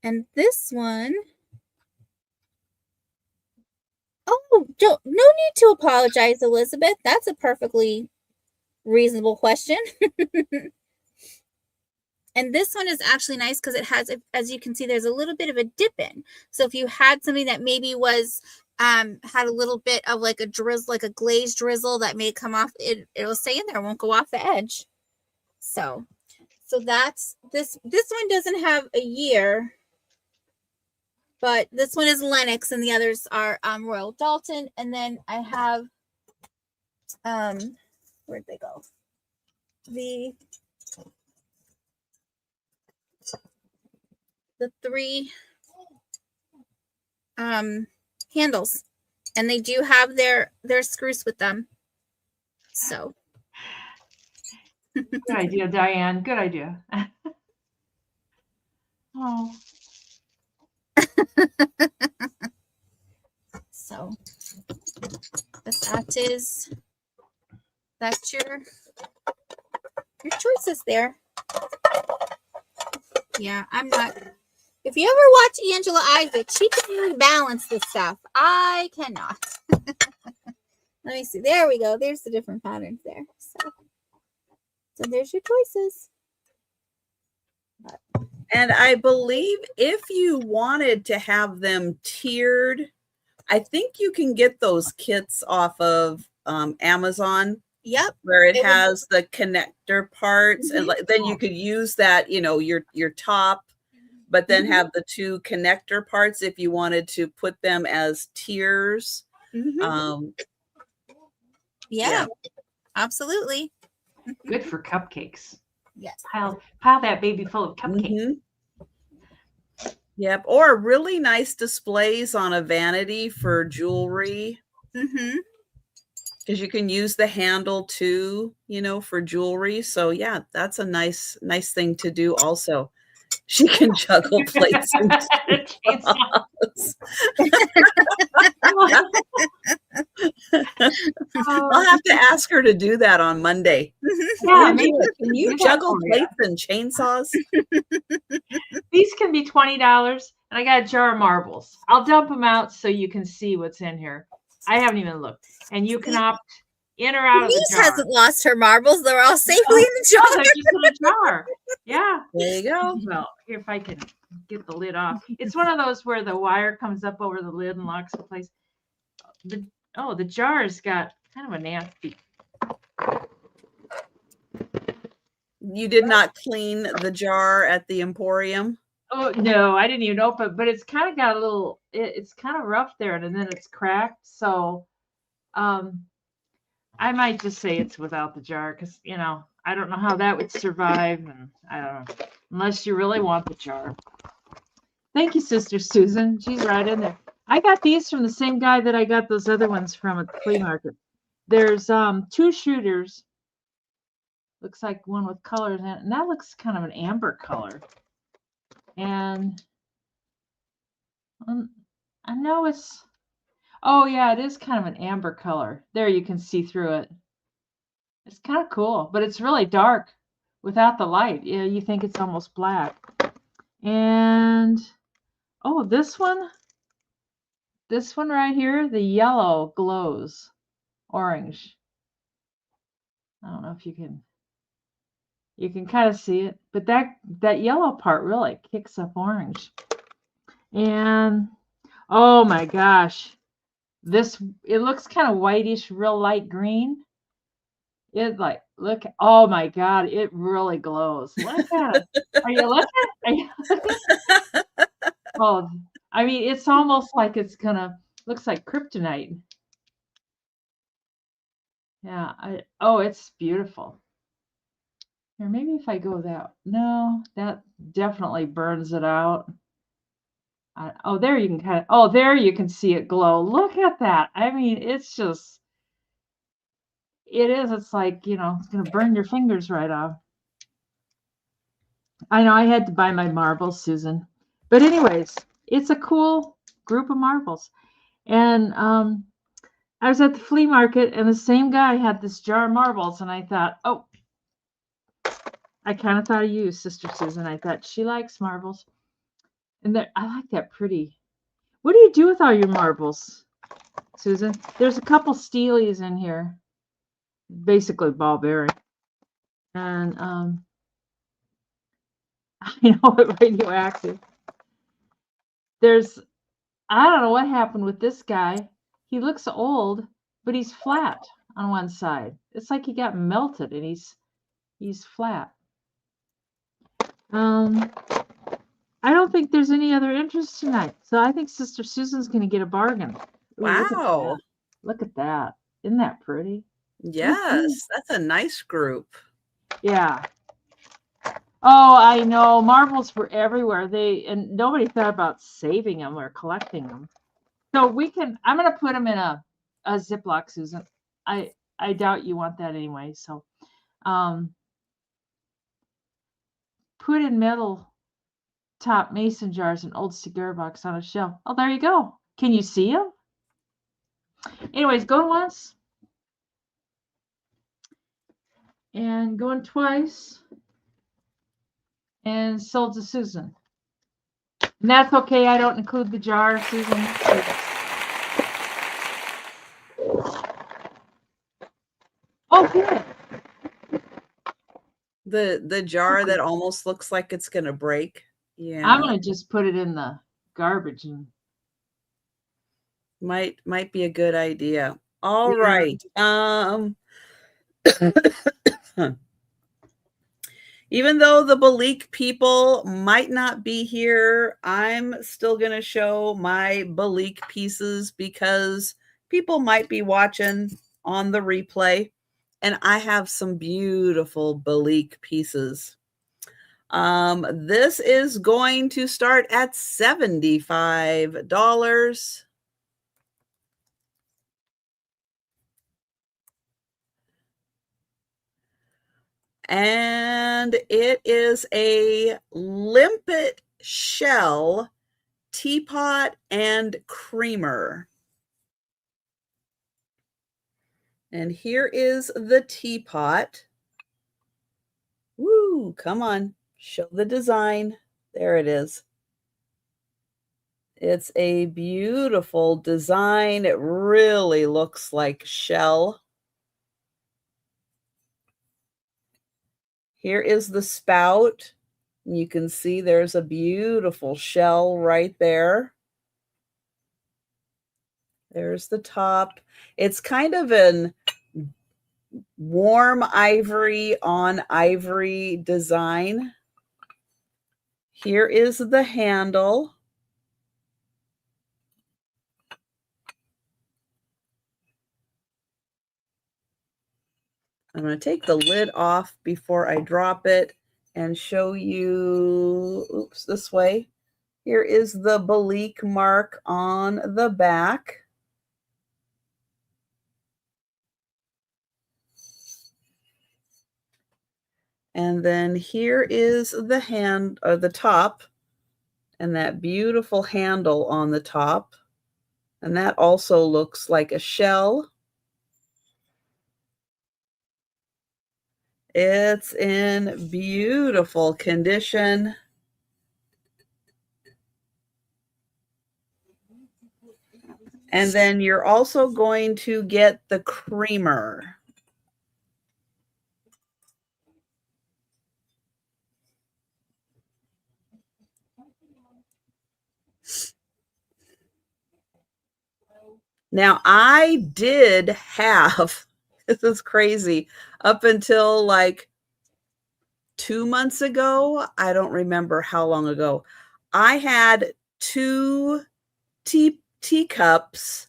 And this one, oh, no need to apologize, Elizabeth. That's a perfectly reasonable question. And this one is actually nice because it has, as you can see, there's a little bit of a dip in. So if you had something that maybe was had a little bit of like a drizzle, like a glazed drizzle that may come off, it'll stay in there, it won't go off the edge. So that's this one doesn't have a year, but this one is Lennox and the others are Royal Dalton. And then I have where'd they go? The three handles, and they do have their screws with them. So good idea, Diane. Good idea. Oh. So that's your choices there. Yeah, I'm not. If you ever watch Angela Isaac, she can really balance this stuff. I cannot. Let me see. There we go. There's the different patterns there. So there's your choices. And I believe if you wanted to have them tiered, I think you can get those kits off of Amazon. Yep. Where it has the connector parts, Mm-hmm. and then you could use that, your top, but then Mm-hmm. have the two connector parts if you wanted to put them as tiers. Mm-hmm. Yeah, absolutely. Good for cupcakes. Yes. Pile that baby full of cupcakes. Mm-hmm. Yep. Or really nice displays on a vanity for jewelry. Mm-hmm. Because you can use the handle too, for jewelry. So yeah, that's a nice thing to do also. She can juggle plates and chainsaws. I'll have to ask her to do that on Monday. Yeah, can you juggle plates and chainsaws? These can be $20, and I got a jar of marbles. I'll dump them out so you can see what's in here. I haven't even looked. And you can opt in or out of the jar. Hasn't lost her marbles. They're all safely in the jar. Oh, they're just in a jar. Yeah. There you go. Well, if I can get the lid off. It's one of those where the wire comes up over the lid and locks in place. The jar's got kind of a nasty. You did not clean the jar at the Emporium? Oh, no, I didn't even open it, but it's kind of got a little, it's kind of rough there, and then it's cracked. So I might just say it's without the jar because, I don't know how that would survive. And I don't know, unless you really want the jar. Thank you, Sister Susan. She's right in there. I got these from the same guy that I got those other ones from at the flea market. There's 2 shooters. Looks like one with colors in it, and that looks kind of an amber color. And I know it's, oh yeah, it is kind of an amber color. There, you can see through it. It's kind of cool, but it's really dark without the light. Yeah, you think it's almost black. And oh, this one right here, the yellow glows orange. I don't know if you can kind of see it, but that yellow part really kicks up orange. And oh my gosh, it looks kind of whitish, real light green. It like look. Oh my God! It really glows. Look at it. Are you looking? Are you looking? Oh, I mean, it's almost like it's gonna. Looks like kryptonite. Yeah. Oh, it's beautiful. Here, maybe if I go that. No, that definitely burns it out. Oh, there you can kind of. Oh, there you can see it glow. Look at that. I mean, it's just. It is. It's like it's gonna burn your fingers right off. I know I had to buy my marbles, Susan. But anyways, it's a cool group of marbles. And I was at the flea market and the same guy had this jar of marbles and I thought, oh, I kind of thought of you, Sister Susan. I thought she likes marbles. And I like that pretty. What do you do with all your marbles, Susan? There's a couple Steelies in here. Basically ball bearing. And I know it radioactive. I don't know what happened with this guy. He looks old, but he's flat on one side. It's like he got melted and he's flat. I don't think there's any other interest tonight. So I think Sister Susan's going to get a bargain. Ooh, Wow. Look at that. Isn't that pretty? Yes, that's a nice group. Yeah. Oh, I know. Marbles were everywhere. And nobody thought about saving them or collecting them. So I'm going to put them in a Ziploc, Susan. I doubt you want that anyway. So, put in metal top mason jars and old cigar box on a shelf. Oh, there you go. Can you see them? Anyways, going once and going twice and sold to Susan. And that's okay. I don't include the jar, Susan. Oh, good. The jar that almost looks like it's gonna break. Yeah. I'm gonna just put it in the garbage and might be a good idea. All right. Even though the Balik people might not be here, I'm still going to show my Balik pieces because people might be watching on the replay. And I have some beautiful Balik pieces. This is going to start at $75. And it is a limpet shell teapot and creamer. And here is the teapot. Woo, come on, show the design. There it is. It's a beautiful design. It really looks like shell. Here is the spout. You can see there's a beautiful shell right there. There's the top. It's kind of an warm ivory on ivory design. Here is the handle. I'm going to take the lid off before I drop it and show you, oops, this way. Here is the Balik mark on the back. And then here is the top, and that beautiful handle on the top. And that also looks like a shell. It's in beautiful condition. And then you're also going to get the creamer. Now, I did have This is crazy. Up until like 2 months ago, I don't remember how long ago, I had 2 teacups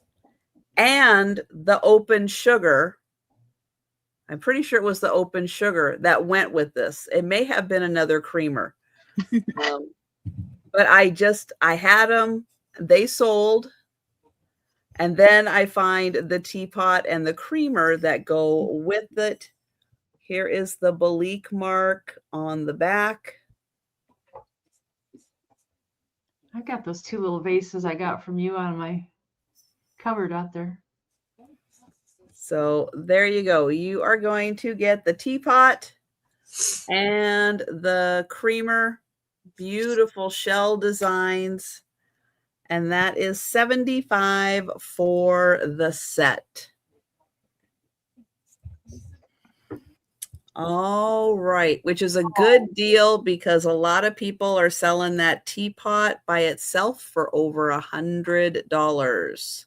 and the open sugar. I'm pretty sure it was the open sugar that went with this. It may have been another creamer. But I had them, they sold. And then I find the teapot and the creamer that go with it. Here is the Balik mark on the back. I got those 2 little vases I got from you on my cupboard out there. So there you go. You are going to get the teapot and the creamer. Beautiful shell designs. And that is $75 for the set. All right, which is a good deal because a lot of people are selling that teapot by itself for over $100.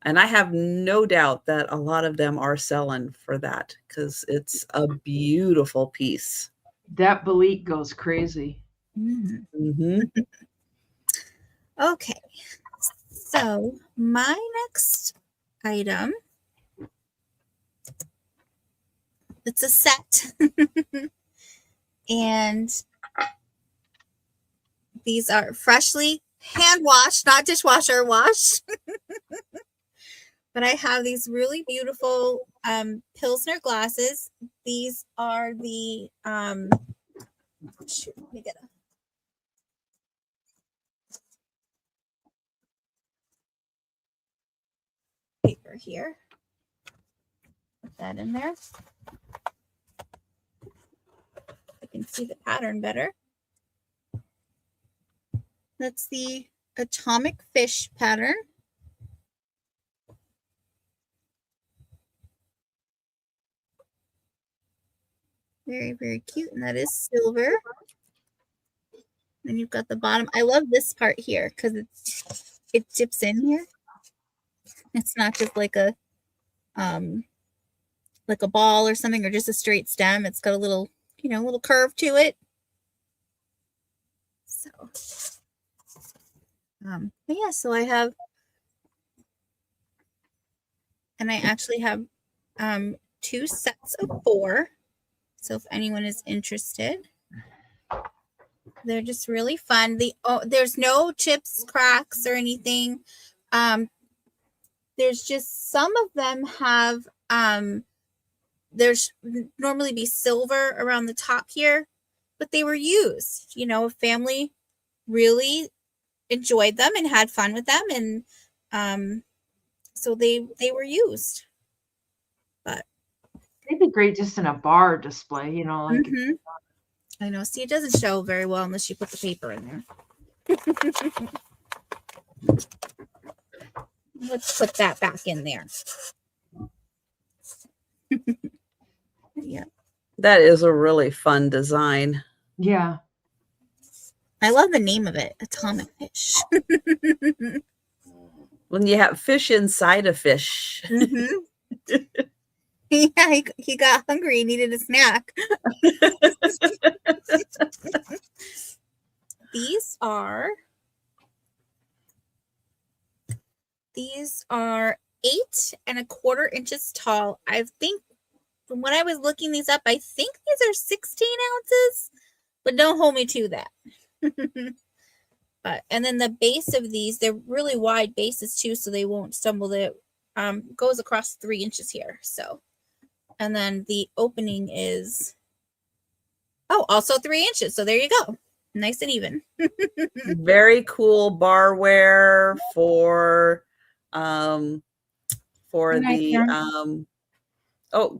And I have no doubt that a lot of them are selling for that because it's a beautiful piece. That Balik goes crazy. Mm-hmm. Okay, so my next item, it's a set. And these are freshly hand washed, not dishwasher washed. But I have these really beautiful Pilsner glasses. These are the shoot, let me get a paper here. Put that in there. I can see the pattern better. That's the atomic fish pattern. Very, very cute. And that is silver. Then you've got the bottom. I love this part here because it dips in here. It's not just like a ball or something, or just a straight stem. It's got a little, little curve to it. So, but yeah, so I have, and I actually have 2 sets of 4. So if anyone is interested, they're just really fun. There's no chips, cracks, or anything. There's just some of them have there's normally be silver around the top here, but they were used. A family really enjoyed them and had fun with them, and so they were used. But They'd be great just in a bar display, like I know. See, it doesn't show very well unless you put the paper in there. Let's put that back in there. Yeah. That is a really fun design. Yeah. I love the name of it, atomic fish. When you have fish inside a fish. Mm-hmm. Yeah, he got hungry. He needed a snack. These are 8 1/4 inches tall. I think from when I was looking these up, I think these are 16 ounces, but don't hold me to that. And then the base of these, they're really wide bases too, so they won't stumble. That goes across 3 inches here. So, and then the opening is also 3 inches. So there you go, nice and even. Very cool barware for Good night, the Karen.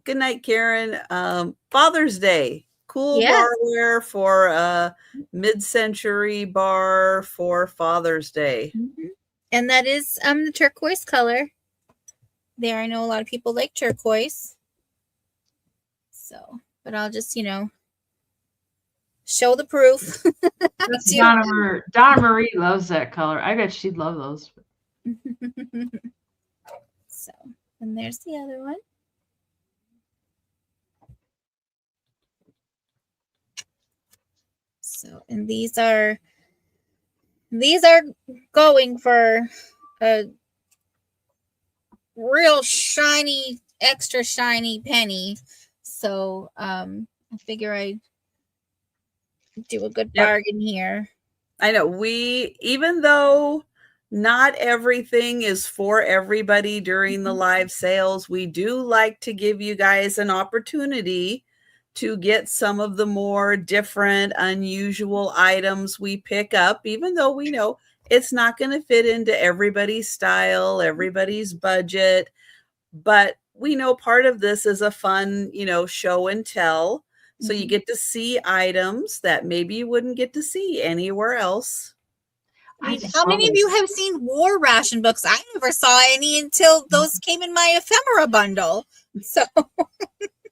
good night, Karen. Father's Day. Cool Yes. barware for a mid-century bar for Father's Day. Mm-hmm. And that is the turquoise color. There, I know a lot of people like turquoise. So, but I'll just, show the proof. Donna Marie loves that color. I bet she'd love those. So, and there's the other one. And these are going for a real shiny, extra shiny penny. So I figure I'd do a good bargain here. I know even though not everything is for everybody during the live sales, we do like to give you guys an opportunity to get some of the more different, unusual items we pick up, even though we know it's not going to fit into everybody's style, everybody's budget. But we know part of this is a fun, show and tell. So you get to see items that maybe you wouldn't get to see anywhere else. How many of you have seen war ration books? I never saw any until those came in my ephemera bundle. So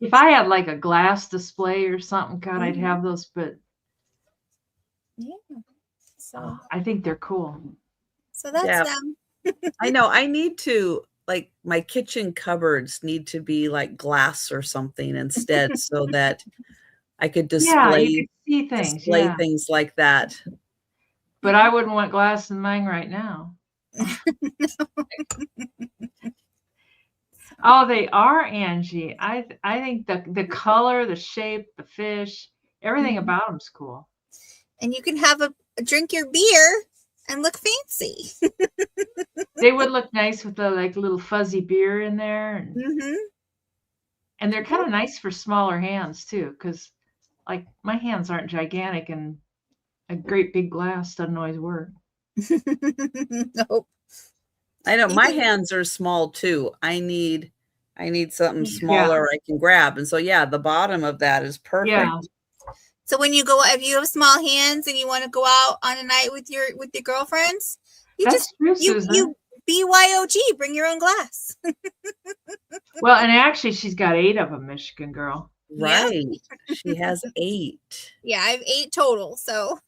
if I had like a glass display or something, God, I'd have those, but yeah. So I think they're cool. So that's them. I know. I need to, like, my kitchen cupboards need to be like glass or something instead, so that I could display, you could see things, display things like that. But I wouldn't want glass in mine right now. Oh, they are, Angie. I think the color, the shape, the fish, everything about them's cool. And you can have a drink your beer and look fancy. They would look nice with the like little fuzzy beer in there. And they're kind of nice for smaller hands too, because like my hands aren't gigantic and a great big glass doesn't always work. Nope. I know my hands are small too. I need something smaller I can grab. And so the bottom of that is perfect. Yeah. So when you go, if you have small hands and you want to go out on a night with your girlfriends, you you BYOG, bring your own glass. Well, and actually she's got 8 of them, Michigan girl. Right. Yeah. She has 8. Yeah, I have 8 total. So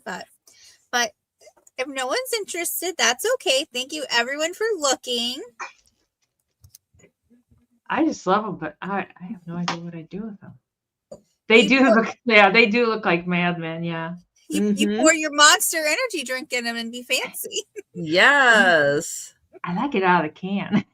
but if no one's interested, that's okay. Thank you everyone for looking. I just love them, but I have no idea what I do with them. They do look like madmen, yeah. You pour your Monster Energy drink in them and be fancy. Yes. I like it out of the can.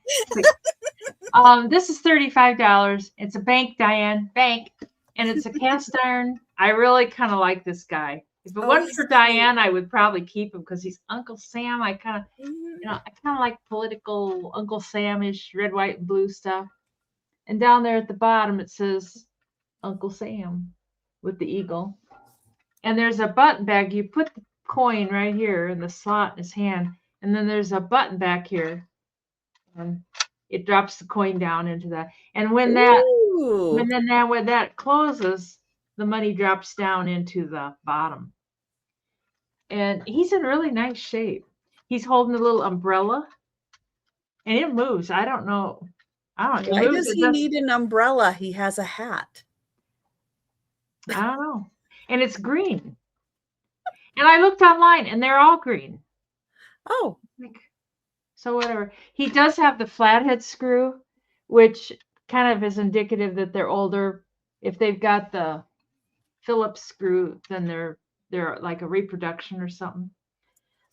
This is $35. It's a bank, Diane, bank, and it's a cast iron. I really kind of like this guy. If it wasn't for Diane, I would probably keep him because he's Uncle Sam. I kind of like political Uncle Sam-ish, red, white, and blue stuff. And down there at the bottom, it says Uncle Sam with the eagle. And there's a button back. You put the coin right here in the slot in his hand. And then there's a button back here. And it drops the coin down into that. And when that closes, the money drops down into the bottom. And he's in really nice shape. He's holding a little umbrella. And it moves. I don't know. Why does he need an umbrella? He has a hat. I don't know. And it's green. And I looked online and they're all green. Oh. So whatever. He does have the flathead screw, which kind of is indicative that they're older. If they've got the Phillips screw, then they're like a reproduction or something.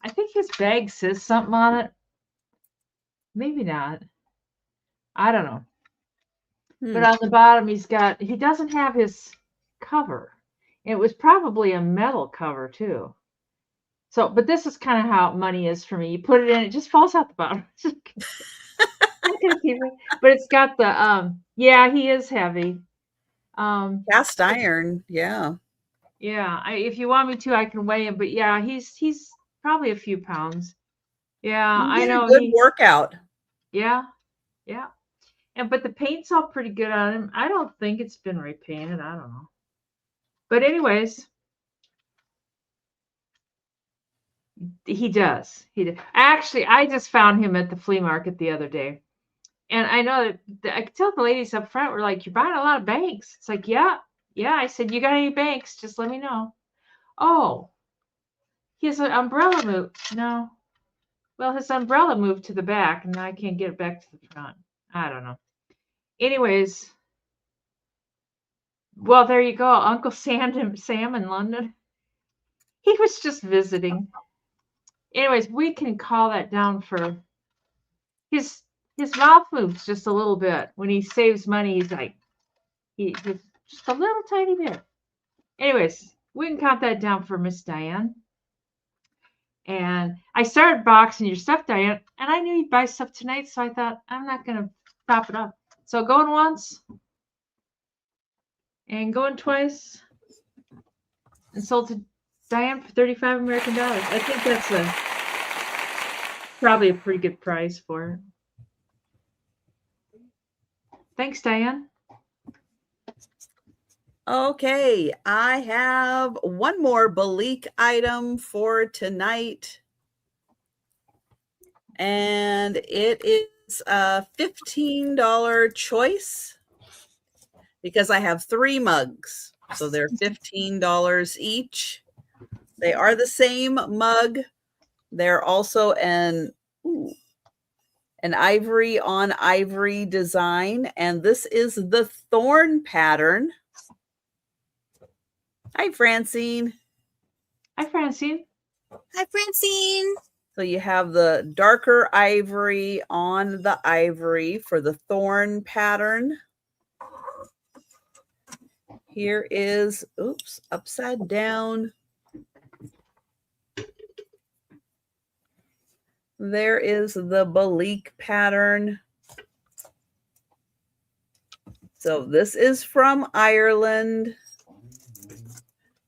I think his bag says something on it. Maybe not. I don't know. But on the bottom, he doesn't have his cover. It was probably a metal cover too. So, but this is kind of how money is for me. You put it in, it just falls out the bottom. But it's got the, he is heavy. Cast iron. Yeah. Yeah. If you want me to, I can weigh him, but yeah, he's probably a few pounds. Yeah. I know. Good workout. Yeah. Yeah. But the paint's all pretty good on him. I don't think it's been repainted. I don't know. But anyways, he does. Actually, I just found him at the flea market the other day. And I know that I could tell the ladies up front were like, you're buying a lot of banks. It's like, yeah. I said, you got any banks? Just let me know. Oh, he has an umbrella move. No. Well, his umbrella moved to the back and now I can't get it back to the front. I don't know. Anyways, Well, there you go. Uncle Sam in London. He was just visiting. Anyways, we can call that down for his mouth moves just a little bit. When he saves money, he's like just a little tiny bit. Anyways, we can count that down for Miss Diane. And I started boxing your stuff, Diane, and I knew you'd buy stuff tonight, so I thought I'm not gonna top it up. So going once and going twice and sold to Diane for 35 American dollars. I think that's probably a pretty good price for her. Thanks, Diane. Okay, I have one more Belique item for tonight. And it is a $15 choice because I have 3 mugs. So they're $15 each. They are the same mug. They're also an ivory on ivory design. And this is the thorn pattern. Hi, Francine. Hi, Francine. Hi, Francine. So you have the darker ivory on the ivory for the thorn pattern. Here is, oops, upside down. There is the Belique pattern. So this is from Ireland.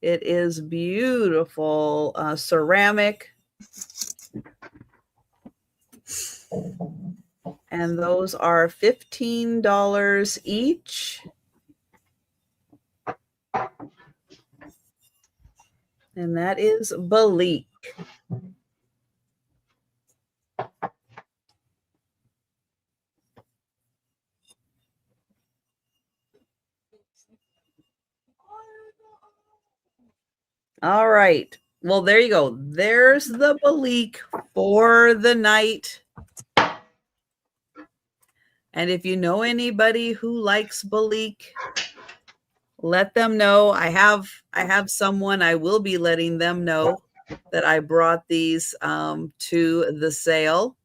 It is beautiful ceramic. And those are $15 each. And that is Belique. All right. Well, there you go. There's the Belique for the night. And if you know anybody who likes Belique, let them know. I have someone, I will be letting them know that I brought these to the sale.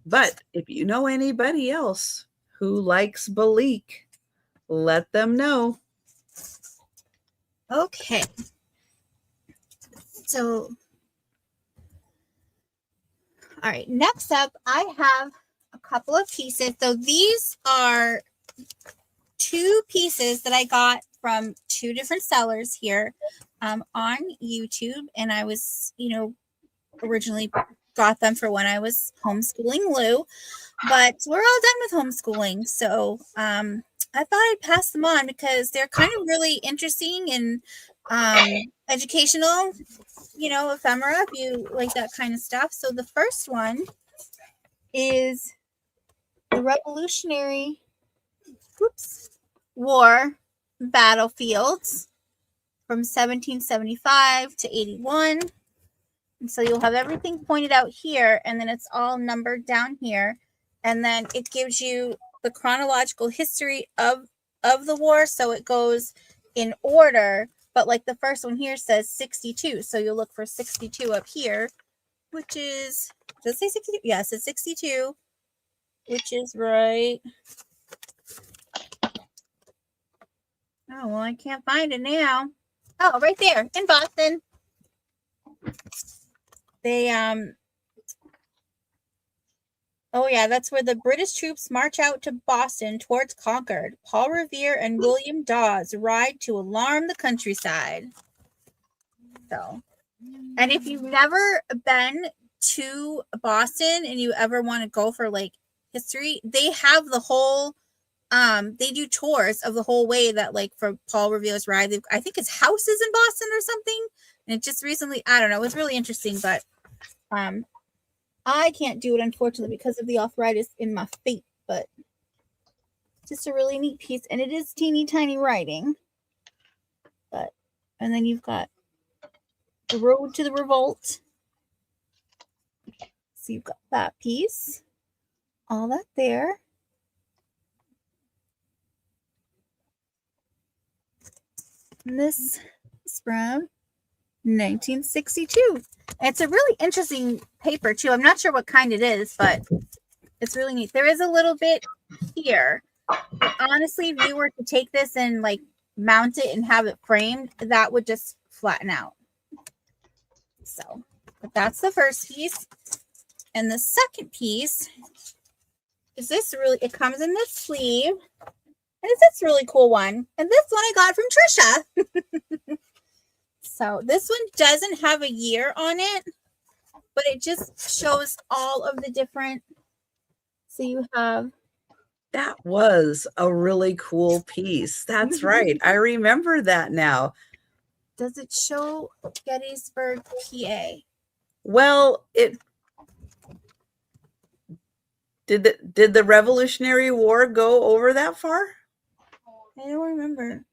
But if you know anybody else who likes Belique, let them know. Okay. So, all right. Next up, I have a couple of pieces. So these are 2 pieces that I got from 2 different sellers here on YouTube. And I was, originally got them for when I was homeschooling Lou. But we're all done with homeschooling. So I thought I'd pass them on because they're kind of really interesting and educational, ephemera, if you like that kind of stuff. So the first one is the Revolutionary War battlefields from 1775 to 81. And so you'll have everything pointed out here, and then it's all numbered down here. And then it gives you the chronological history of the war. So it goes in order, but like the first one here says 62. So you'll look for 62 up here, which is, does it say 62? Yes, it's 62, which is right. Oh, well, I can't find it now. Oh, right there in Boston. They, oh yeah, that's where the British troops march out to Boston towards Concord. Paul Revere and William Dawes ride to alarm the countryside. So, and if you've never been to Boston and you ever want to go for like history, they have the whole, they do tours of the whole way that like for Paul Revere's ride. I think his house is in Boston or something. And it just recently, I don't know, it was really interesting, but I can't do it, unfortunately, because of the arthritis in my feet, but just a really neat piece. And it is teeny tiny writing. But, and then you've got the Road to the Revolt. So you've got that piece, all that there. And this is from 1962. It's a really interesting paper too. I'm not sure what kind it is, but it's really neat. There is a little bit here. But honestly, if you were to take this and like mount it and have it framed, that would just flatten out. So, but that's the first piece. And the second piece is this it comes in this sleeve. And it's this really cool one. And this one I got from Trisha. So this one doesn't have a year on it, but it just shows all of the different. So you have. That was a really cool piece. That's right. I remember that now. Does it show Gettysburg, PA? Well, it did the Revolutionary War go over that far? I don't remember.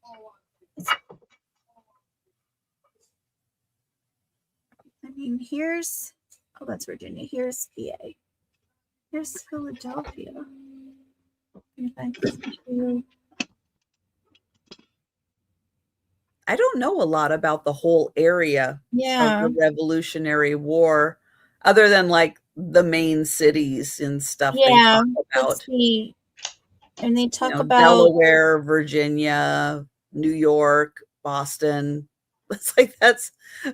I mean, here's that's Virginia. Here's PA. Here's Philadelphia. I don't know a lot about the whole area of the Revolutionary War, other than like the main cities and stuff. Yeah, they talk about. Let's see. And they talk about Delaware, Virginia, New York, Boston. It's like that's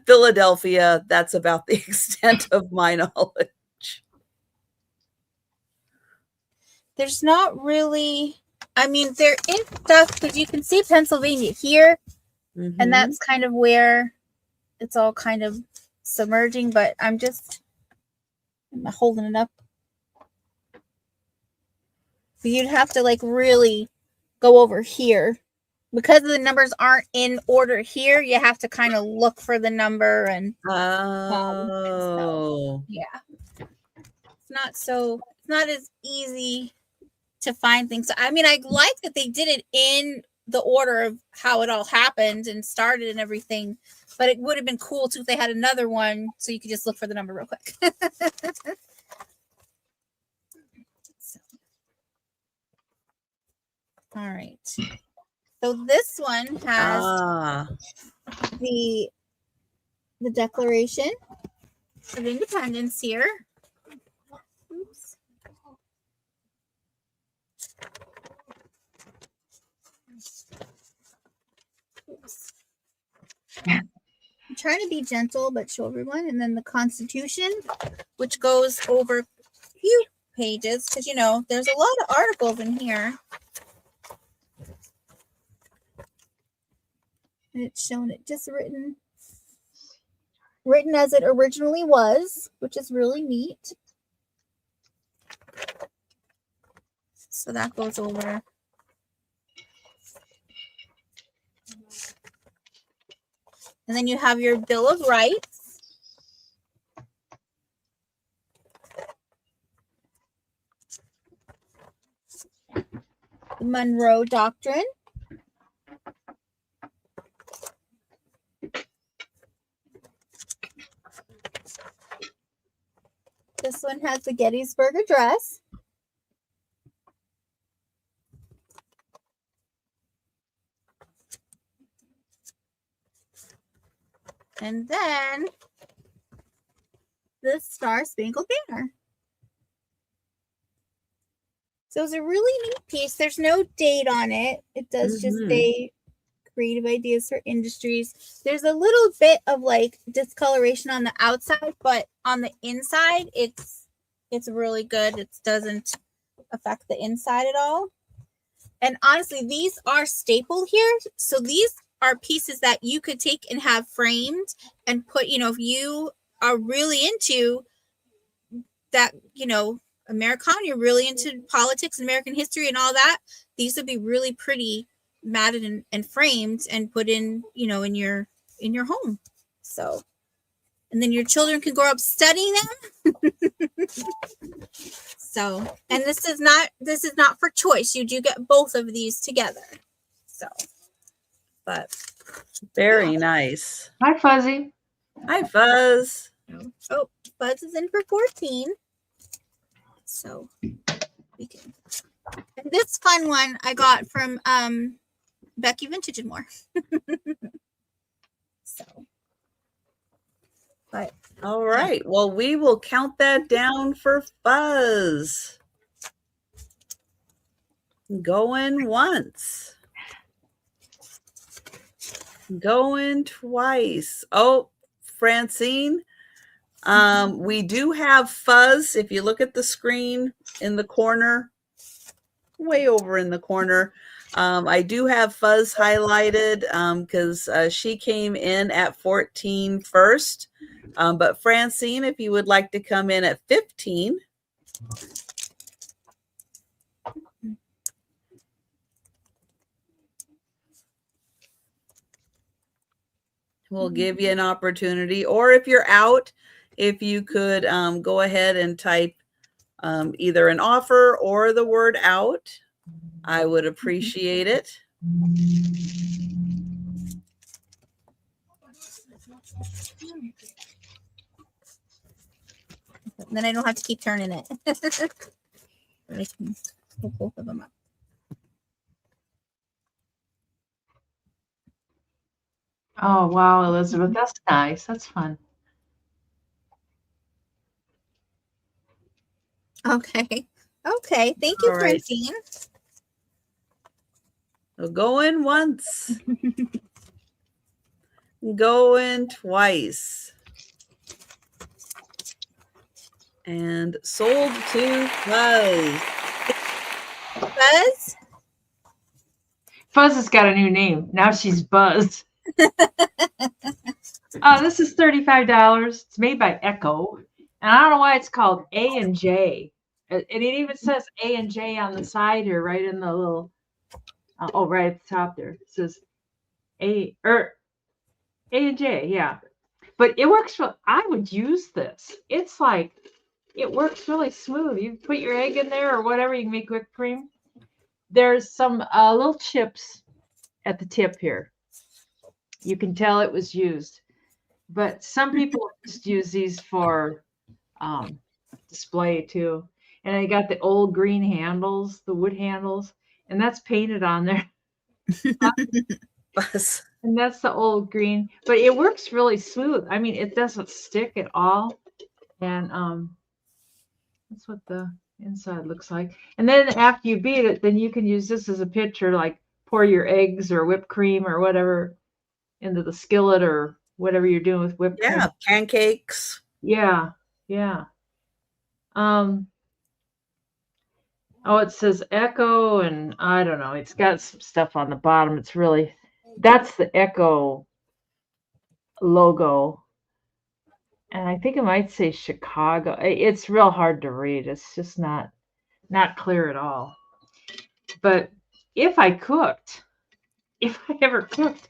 Philadelphia. That's about the extent of my knowledge. There's not really, I mean, they're in stuff because you can see Pennsylvania here, and that's kind of where it's all kind of submerging, but I'm holding it up. So you'd have to like really go over here. Because the numbers aren't in order here, you have to kind of look for the number and yeah. It's not as easy to find things. I mean, I like that they did it in the order of how it all happened and started and everything, but it would have been cool too if they had another one so you could just look for the number real quick. All right. So this one has the Declaration of Independence here. Oops. Oops. I'm trying to be gentle but show everyone. And then the Constitution, which goes over a few pages because, you know, there's a lot of articles in here. And it's shown it just written as it originally was, which is really neat. So that goes over. And then you have your Bill of Rights. The Monroe Doctrine. This one has the Gettysburg Address. And then the Star Spangled Banner. So it's a really neat piece. There's no date on it. It does just say creative ideas for industries. There's a little bit of like discoloration on the outside, but on the inside, it's really good. It doesn't affect the inside at all. And honestly, these are stapled here. So these are pieces that you could take and have framed and put, you know, if you are really into that, you know, Americana, you're really into politics and American history and all that, these would be really pretty matted and framed and put in, you know, in your home. So, and then your children can grow up studying them. So, and this is not for choice. You do get both of these together. So, but very nice. Hi, Fuzzy. Hi, Fuzz. Oh, Fuzz is in for 14. So we can. And this fun one I got from Becky Vintage and more. So, but All right. Well, we will count that down for Fuzz. Going once. Going twice. Oh, Francine, we do have Fuzz. If you look at the screen in the corner, way over in the corner, I do have Fuzz highlighted because she came in at 14 first. But Francine, if you would like to come in at 15. We'll give you an opportunity. Or if you're out, if you could go ahead and type either an offer or the word out, I would appreciate it. then I don't have to keep turning it. I can pull both of them up. Oh, wow, Elizabeth, that's nice. That's fun. Okay. Okay. Thank you, All right. Francine. So going once. Going twice. And sold to Fuzz. Buzz? Fuzz has got a new name. Now she's Buzz. This is $35. It's made by Echo. And I don't know why it's called A&J. And it even says A&J on the side here, right in the little, right at the top there. It says A&J, yeah. But it works for, I would use this. It's like, it works really smooth. You put your egg in there or whatever, you can make whipped cream. There's some little chips at the tip here. You can tell it was used. But some people just use these for display too. And I got the old green handles, the wood handles, and that's painted on there. Fuzz. And that's the old green. But it works really smooth. I mean, it doesn't stick at all. And that's what the inside looks like. And then after you beat it, then you can use this as a pitcher, like pour your eggs or whipped cream or whatever into the skillet or whatever you're doing with whipped cream. Yeah, pancakes. Yeah, yeah. Oh, it says Echo, and I don't know. It's got some stuff on the bottom. It's really, that's the Echo logo. And I think it might say Chicago. It's real hard to read. It's just not clear at all. But if I ever cooked,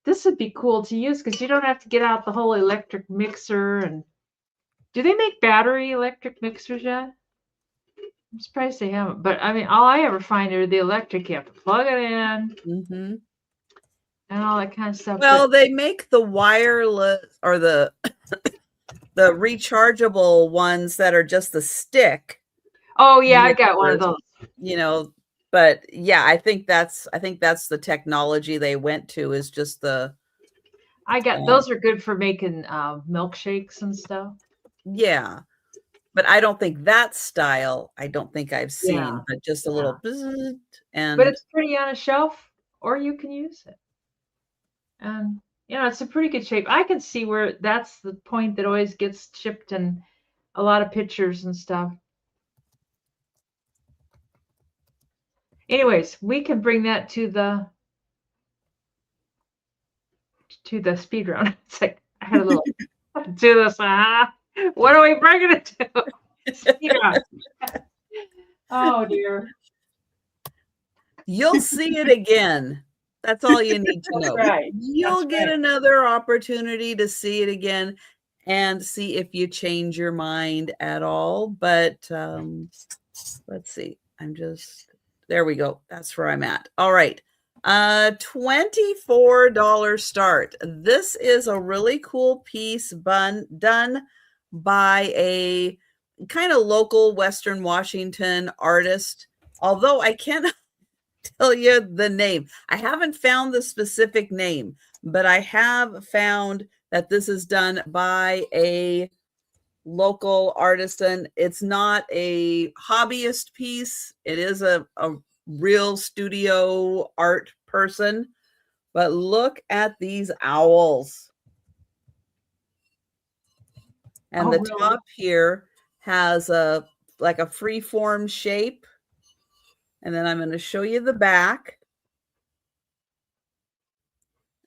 this would be cool to use because you don't have to get out the whole electric mixer. And do they make battery electric mixers yet? I'm surprised they haven't. But I mean, all I ever find are the electric. You have to plug it in and all that kind of stuff. Well, they make the wireless or the rechargeable ones that are just the stick. Oh yeah, I got one of those. You know, but yeah, I think that's the technology they went to is just the. I got those are good for making milkshakes and stuff. Yeah, but I don't think that style. I don't think I've seen, but just a little. And but it's pretty on a shelf, or you can use it. And it's a pretty good shape. I can see where that's the point that always gets chipped in a lot of pictures and stuff. Anyways, we can bring that to the speed round. It's like I had a little do this. What are we bringing it to? Speed round. Oh dear. You'll see it again. That's all you need to know. Right. You'll get another opportunity to see it again and see if you change your mind at all. But let's see. There we go. That's where I'm at. All right. $24 start. This is a really cool piece done by a kind of local Western Washington artist. Although I cannot tell you the name. I haven't found the specific name, but I have found that this is done by a local artisan. It's not a hobbyist piece. It is a real studio art person. But look at these owls. And the really? top here has a like a free-form shape. And then I'm going to show you the back.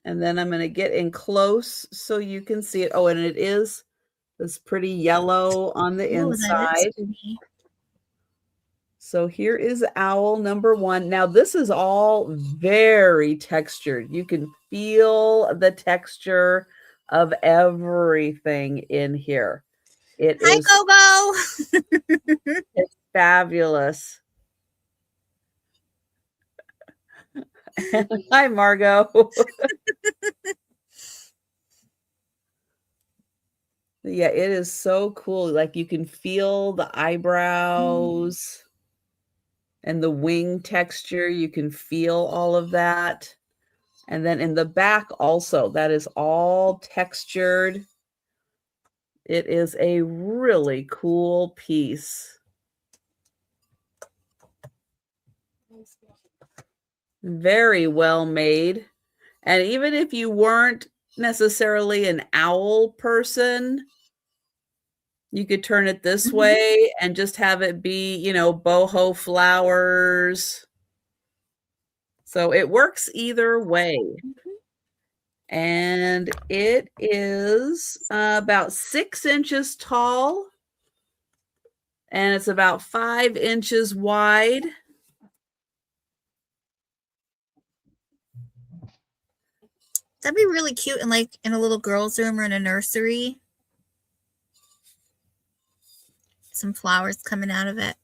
And then I'm going to get in close so you can see it. Oh, and it is this pretty yellow on the inside. So here is owl number 1. Now this is all very textured. You can feel the texture of everything in here. Hi, Gobo. It's fabulous. Hi, Margot. Yeah, it is so cool. Like you can feel the eyebrows and the wing texture. You can feel all of that. And then in the back also, that is all textured. It is a really cool piece. Very well made. And even if you weren't necessarily an owl person, you could turn it this way and just have it be, you know, boho flowers. So it works either way. And it is about 6 inches tall. And it's about 5 inches wide. That'd be really cute in like in a little girl's room or in a nursery. Some flowers coming out of it.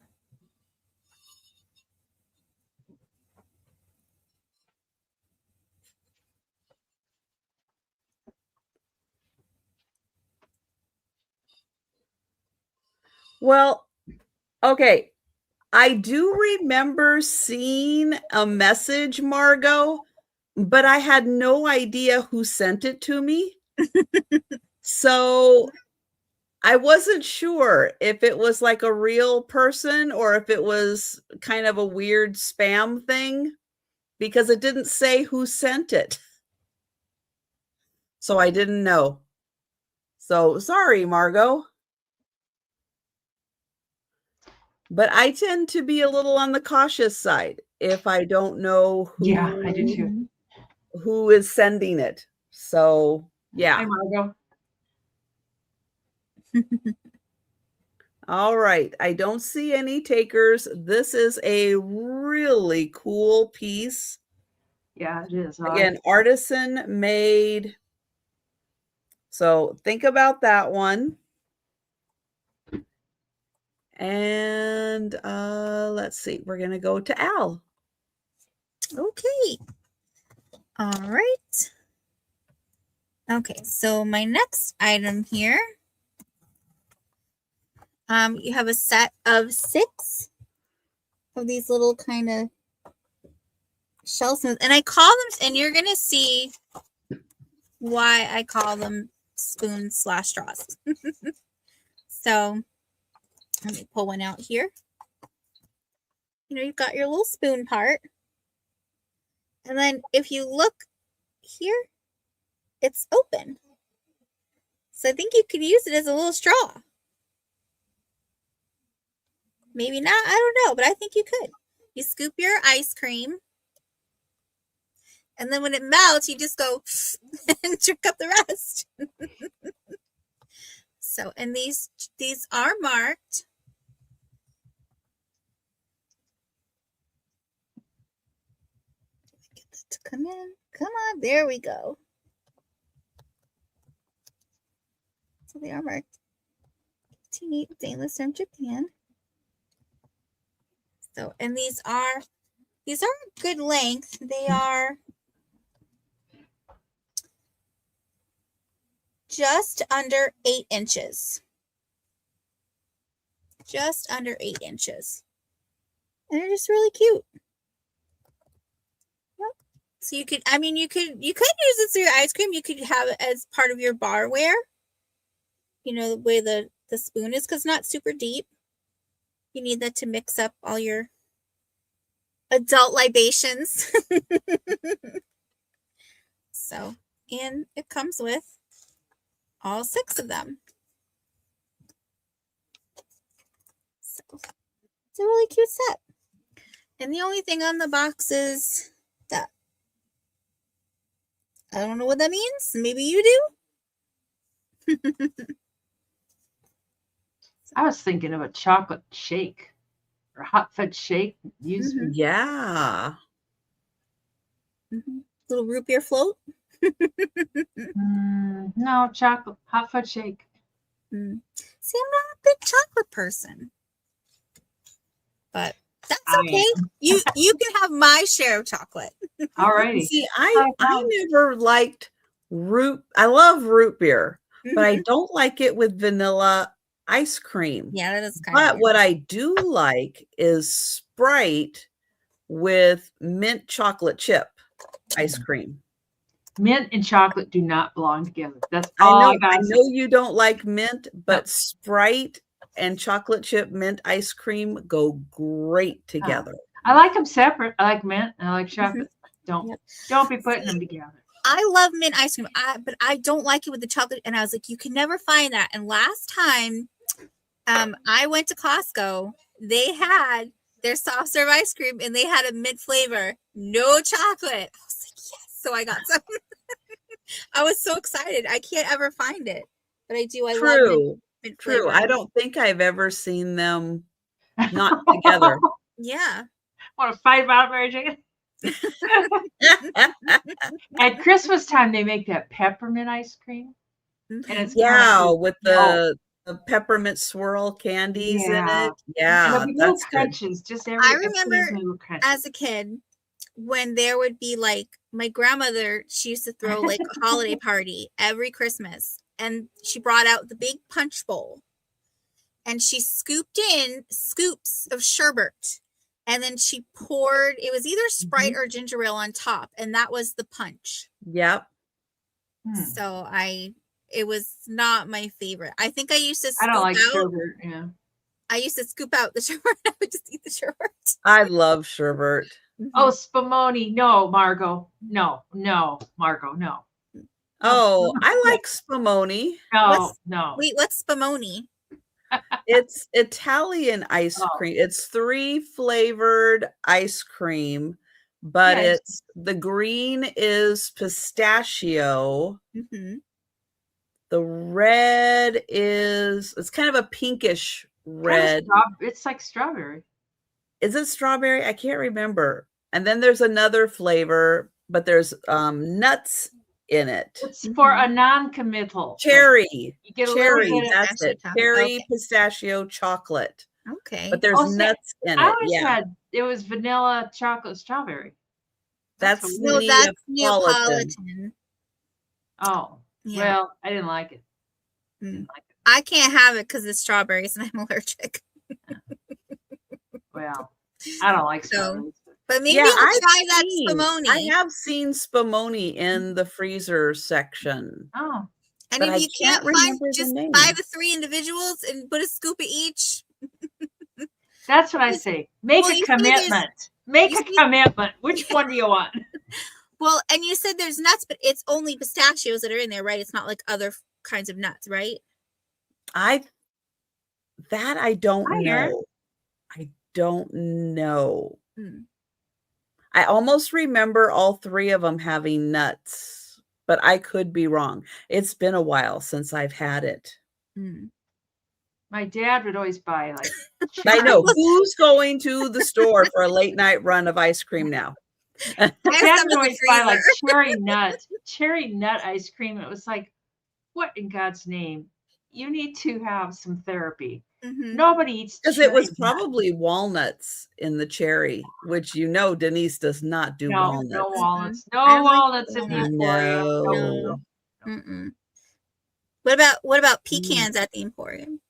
Well, okay. I do remember seeing a message, Margot, but I had no idea who sent it to me. So I wasn't sure if it was like a real person or if it was kind of a weird spam thing because it didn't say who sent it. So I didn't know. So sorry, Margot. But I tend to be a little on the cautious side if I don't know who, Yeah, I do too. Who is sending it. So yeah. Hi, Margot. All right. I don't see any takers. This is a really cool piece. Yeah, it is. Again, artisan made. So think about that one. And let's see. We're going to go to Al. Okay. All right. Okay, so my next item here, you have a set of 6 of these little kind of shell smooth, and I call them, and you're gonna see why I call them spoon/straws. So let me pull one out here. You know, you've got your little spoon part, and then if you look here, it's open. So I think you could use it as a little straw. Maybe not, I don't know, but I think you could. You scoop your ice cream, and then when it melts, you just go and drink up the rest. So, and these are marked. Get that to come in. Come on, there we go. So they are marked 18 stainless from Japan. So, and these are good length. They are just under 8 inches. Just under 8 inches. And they're just really cute. So you could, I mean, you could use this for your ice cream. You could have it as part of your barware. You know, the way the spoon is, because it's not super deep. You need that to mix up all your adult libations. So, and it comes with all 6 of them. So, it's a really cute set. And the only thing on the box is that. I don't know what that means. Maybe you do. I was thinking of a chocolate shake or hot fudge shake. Use Yeah. Little root beer float. no chocolate hot fudge shake. See, I'm not a big chocolate person, but that's okay. You can have my share of chocolate. All righty. See, I never liked I love root beer, but I don't like it with vanilla ice cream. Yeah, that is kind But of what I do like is Sprite with mint chocolate chip ice cream. Mint and chocolate do not belong together. That's all I know you don't like mint, but Sprite and chocolate chip mint ice cream go great together. I like them separate. I like mint and I like chocolate. Don't be putting them together. I love mint ice cream, but I don't like it with the chocolate. And I was like, you can never find that. And last time I went to Costco, they had their soft serve ice cream and they had a mint flavor, no chocolate. I was like, yes. So I got some. I was so excited. I can't ever find it, but I do. I love mint flavor. I don't think I've ever seen them not together. Yeah. Want to fight about Mary Jane? At Christmas time, they make that peppermint ice cream. And it's with the peppermint swirl candies in it. Yeah, that's crunches. Just I remember as a kid when there would be like my grandmother, she used to throw like a holiday party every Christmas, and she brought out the big punch bowl, and she scooped in scoops of sherbet. And then she poured, it was either Sprite or ginger ale on top. And that was the punch. Yep. So it was not my favorite. I think I used to scoop out sherbet, yeah. I used to scoop out the sherbet. I would just eat the sherbet. I love sherbet. Oh, spumoni. No, Margot. No, Margot, no. Oh, I like spumoni. No. Wait, what's spumoni? It's Italian ice cream. It's 3 flavored ice cream, but it's the green is pistachio. The red it's kind of a pinkish red. It's like strawberry. Is it strawberry? I can't remember. And then there's another flavor, but there's nuts in it. It's for a non-committal. Cherry. You get a cherry. Little bit That's it. Cherry pistachio chocolate. Okay. But there's nuts in it. I always had it was vanilla chocolate strawberry. That's Neapolitan. Oh. Yeah. Well, I didn't like it. I can't have it because it's strawberries and I'm allergic. Well, I don't like strawberries. But maybe I'll try that spumoni. I have seen spumoni in the freezer section. Oh. And if you can't find, just buy the 3 individuals and put a scoop of each. That's what I say. Make a commitment. Make a commitment. Which one do you want? Well, and you said there's nuts, but it's only pistachios that are in there, right? It's not like other kinds of nuts, right? I don't know. I don't know. I almost remember all 3 of them having nuts, but I could be wrong. It's been a while since I've had it. My dad would always buy like. I know who's going to the store for a late night run of ice cream now. My dad would always buy like cherry nut ice cream. It was like, what in God's name? You need to have some therapy. Nobody eats because it was probably walnuts in the cherry, which Denise does not do walnuts. No walnuts. No walnuts in the Emporium. No. What about pecans at the Emporium?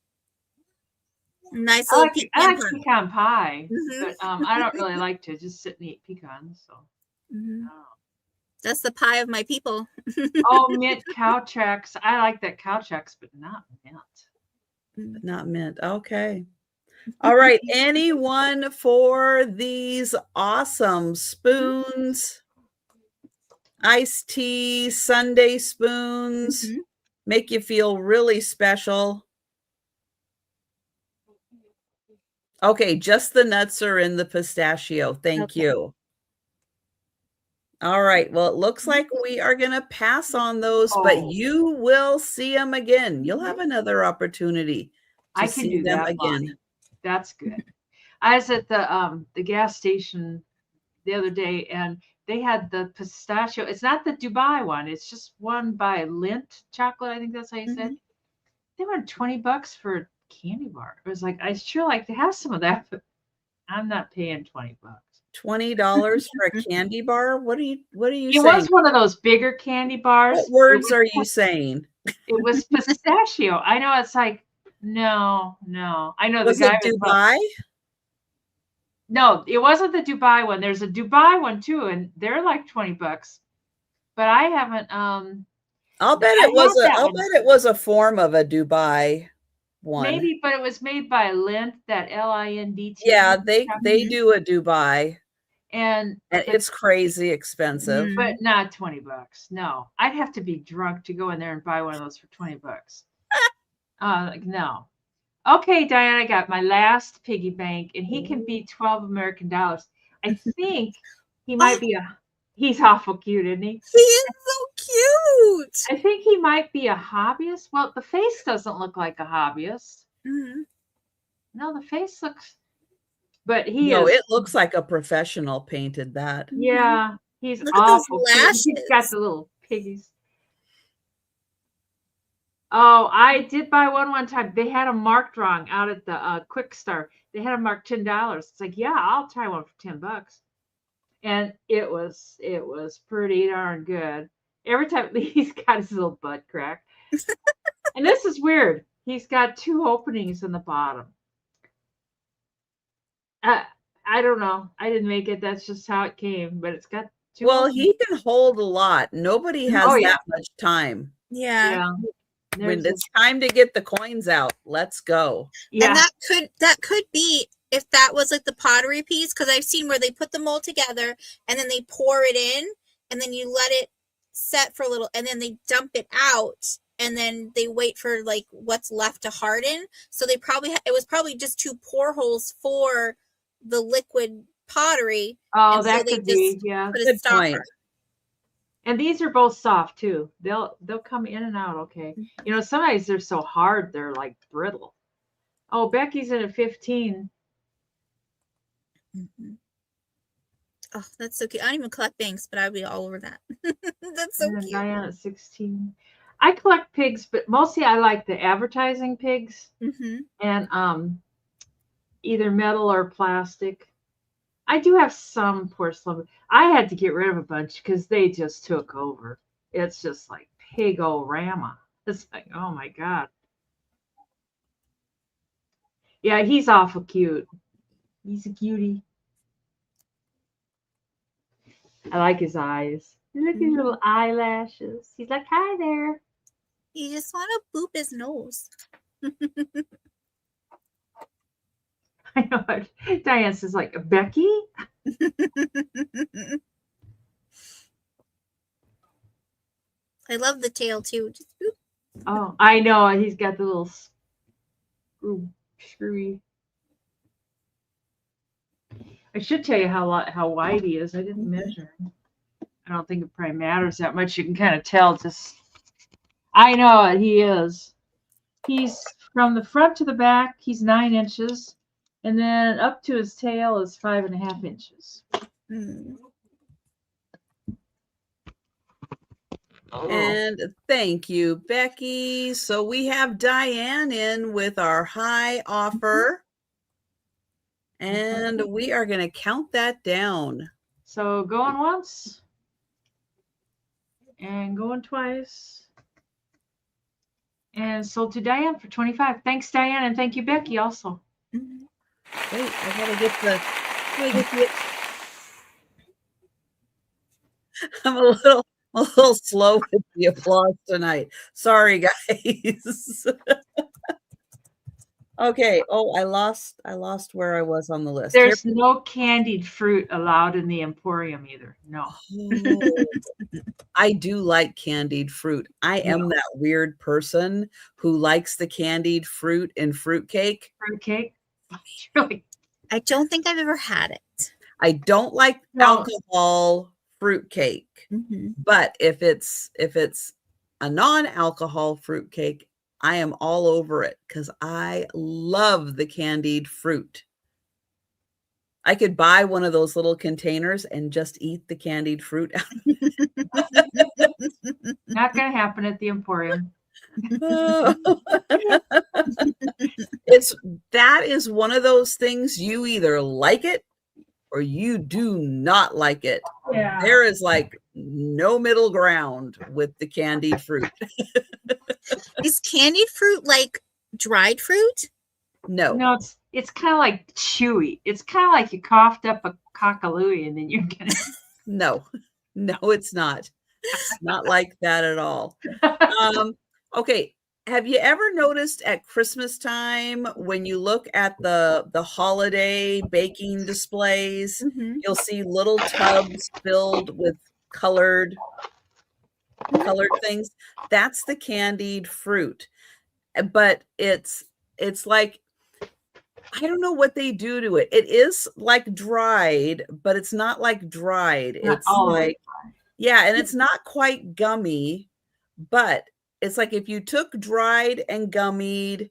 Nice little pecan I like pecan pie, but I don't really like to just sit and eat pecans. So That's the pie of my people. Oh, mint cow tracks. I like that cow tracks, but not mint. Not mint. Okay. All right. Anyone for these awesome spoons? Iced tea, Sunday spoons. Mhm. Make you feel really special. Okay, just the nuts are in the pistachio. Thank Okay. you. All right. Well, it looks like we are going to pass on those, but Oh. you will see them again. You'll have another opportunity to I can see do them that, again. Bonnie. That's good. I was at the gas station the other day, and they had the pistachio. It's not the Dubai one. It's just one by Lindt chocolate. I think that's how you said. They were $20 for a candy bar. It was like, I sure like to have some of that, but I'm not paying $20. $20 for a candy bar? What are you It saying? was one of those bigger candy bars. What words are you saying? It was pistachio. I know, it's like, no. I know Was the guy it Dubai? No, it wasn't the Dubai one. There's a Dubai one too, and they're like $20. But I haven't I'll bet it was a form of a Dubai one. Maybe, but it was made by Lindt, that Lindt. Yeah, they do a Dubai. And it's crazy expensive. But not $20. No. I'd have to be drunk to go in there and buy one of those for $20. No. Okay, Diane, I got my last piggy bank, and he can be 12 American dollars. I think he might be he's awful cute, isn't he? He is so cute. I think he might be a hobbyist. Well, the face doesn't look like a hobbyist. No, the face looks, but it looks like a professional painted that. Yeah, he's Look awful. He's got the little piggies. Oh, I did buy one time. They had them marked wrong out at the Quick Start. They had them marked $10. It's like, yeah, I'll try one for $10. And it was pretty darn good. Every time he's got his little butt crack. And this is weird. He's got 2 openings in the bottom. I don't know. I didn't make it. That's just how it came. But it's got 2 openings. He can hold a lot. Nobody has that much time. Yeah. When it's time to get the coins out, let's go. Yeah. And that could be if that was like the pottery piece, because I've seen where they put the mold together and then they pour it in and then you let it set for a little and then they dump it out and then they wait for like what's left to harden. So they probably it was probably just 2 pour holes for the liquid pottery. Oh, that could be, yeah. Good point. And these are both soft too. They'll come in and out okay. You know, sometimes they're so hard they're like brittle. Oh, Becky's in at 15. Oh, that's so cute. I don't even collect banks, but I'd be all over that. That's so cute. Diane at 16. I collect pigs, but mostly I like the advertising pigs. And either metal or plastic. I do have some porcelain. I had to get rid of a bunch because they just took over. It's just like pig-o-rama. It's like, oh my God. Yeah, he's awful cute. He's a cutie. I like his eyes. Look at his little eyelashes. He's like, hi there. You just want to boop his nose. I know it. Diane says, like, Becky? I love the tail too. Just boop. Oh, I know. He's got the little screwy. I should tell you how wide he is. I didn't measure. I don't think it probably matters that much. You can kind of tell. I know it. He is. He's from the front to the back. He's 9 inches. And then up to his tail is 5.5 inches. And thank you, Becky. So we have Diane in with our high offer. And we are going to count that down. So going once. And going twice. And sold to Diane for 25. Thanks, Diane. And thank you, Becky, also. Wait, I gotta get the I'm a little slow with the applause tonight. Sorry, guys. Okay. Oh, I lost where I was on the list. Here. There's no candied fruit allowed in the Emporium either. No. Oh, I do like candied fruit. I am that weird person who likes the candied fruit in fruitcake. Fruitcake? Really? I don't think I've ever had it. I don't like alcohol fruitcake, but if it's a non-alcohol fruitcake, I am all over it because I love the candied fruit. I could buy one of those little containers and just eat the candied fruit. Not going to happen at the Emporium. That is one of those things you either like it or you do not like it. Yeah. There is like no middle ground with the candied fruit. Is candied fruit like dried fruit? No. No, it's kind of like chewy. It's kind of like you coughed up a cockalooey and then you're gonna. No, it's not. It's not like that at all. Okay. Have you ever noticed at Christmas time when you look at the holiday baking displays, you'll see little tubs filled with colored things? That's the candied fruit. But it's like, I don't know what they do to it. It is like dried, but it's not like dried. It's like, yeah, and it's not quite gummy, but it's like if you took dried and gummied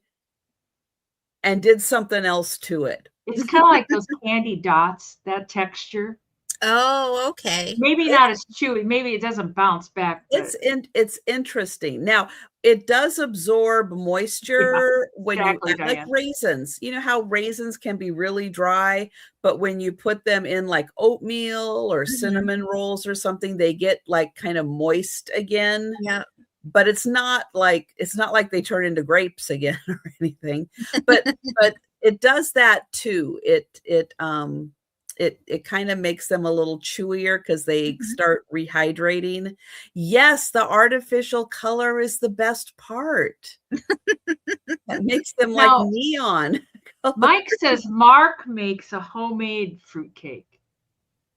and did something else to it. It's kind of like those candy dots, that texture. Oh, okay. Maybe not as chewy. Maybe it doesn't bounce back. It's interesting. Now, it does absorb moisture when you like raisins. You know how raisins can be really dry, but when you put them in like oatmeal or cinnamon rolls or something, they get like kind of moist again. Yeah. But it's not like they turn into grapes again or anything. But it does that too. It kind of makes them a little chewier because they start rehydrating. Yes, the artificial color is the best part. That makes them like neon. Mike says Mark makes a homemade fruitcake,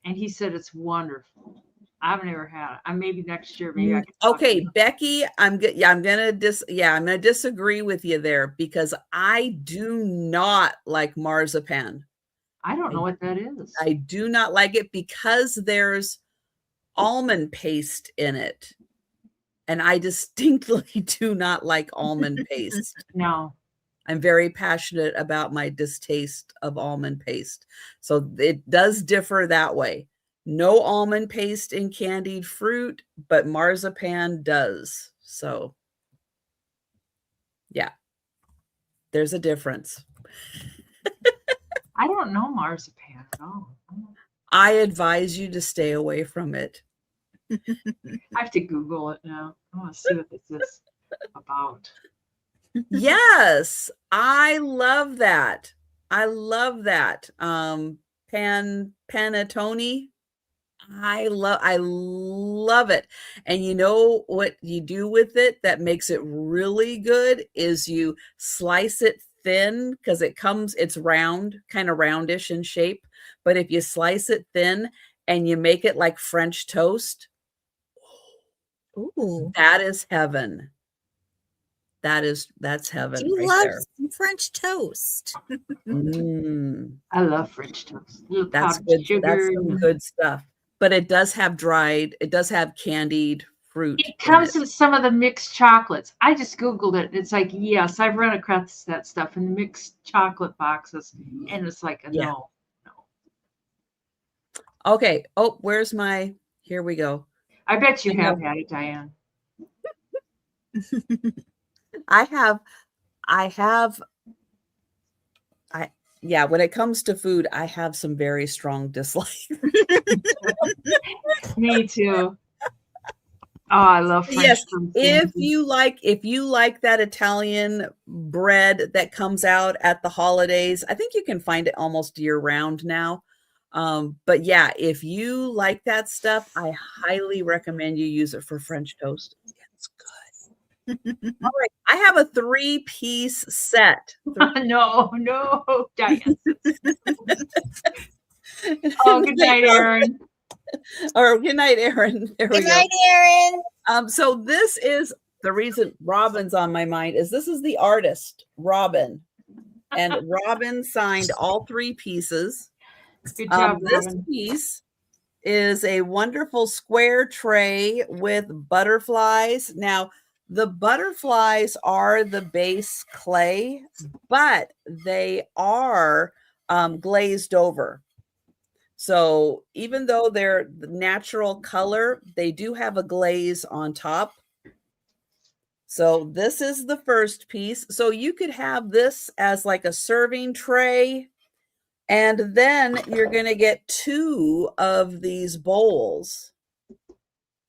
and he said it's wonderful. I've never had it. Maybe next year. Maybe I can. Okay, Becky, I'm gonna disagree with you there because I do not like marzipan. I don't know what that is. I do not like it because there's almond paste in it. And I distinctly do not like almond paste. No. I'm very passionate about my distaste of almond paste. So it does differ that way. No almond paste in candied fruit, but marzipan does. So, yeah, there's a difference. I don't know marzipan at all. I advise you to stay away from it. I have to Google it now. I want to see what this is about. Yes, I love that. I love that. Panettone. I love it. And you know what you do with it that makes it really good is you slice it thin because it's round, kind of roundish in shape. But if you slice it thin and you make it like French toast, ooh, that is heaven. That's heaven. You love French toast. I love French toast. That's good. Sugar. That's some good stuff. But it does have candied fruit. It comes in some of the mixed chocolates. I just Googled it. It's like, yes, I've run across that stuff in the mixed chocolate boxes. And it's like, no. Okay. Oh, here we go. I bet you have had it, Diane. When it comes to food, I have some very strong dislikes. Me too. Oh, I love French food. If you like that Italian bread that comes out at the holidays, I think you can find it almost year round now. But yeah, if you like that stuff, I highly recommend you use it for French toast. It's good. All right, I have a 3-piece set. No, Diane. Oh, good night, Erin. Or good night, Erin. There we Good night, Erin. So this is the reason Robin's on my mind is this is the artist, Robin. And Robin signed all 3 pieces. Good job, this Robin. piece is a wonderful square tray with butterflies. Now, the butterflies are the base clay, but they are glazed over. So even though they're the natural color, they do have a glaze on top. So this is the first piece. So you could have this as like a serving tray. And then you're going to get 2 of these bowls.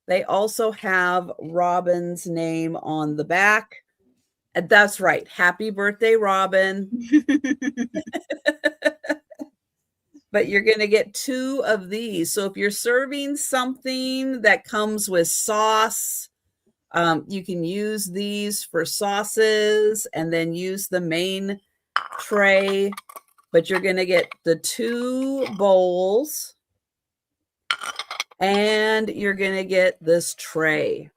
They also have Robin's name on the back. And that's right. Happy birthday, Robin. But you're going to get 2 of these. So if you're serving something that comes with sauce, you can use these for sauces and then use the main tray. But you're going to get the 2 bowls and you're going to get this tray.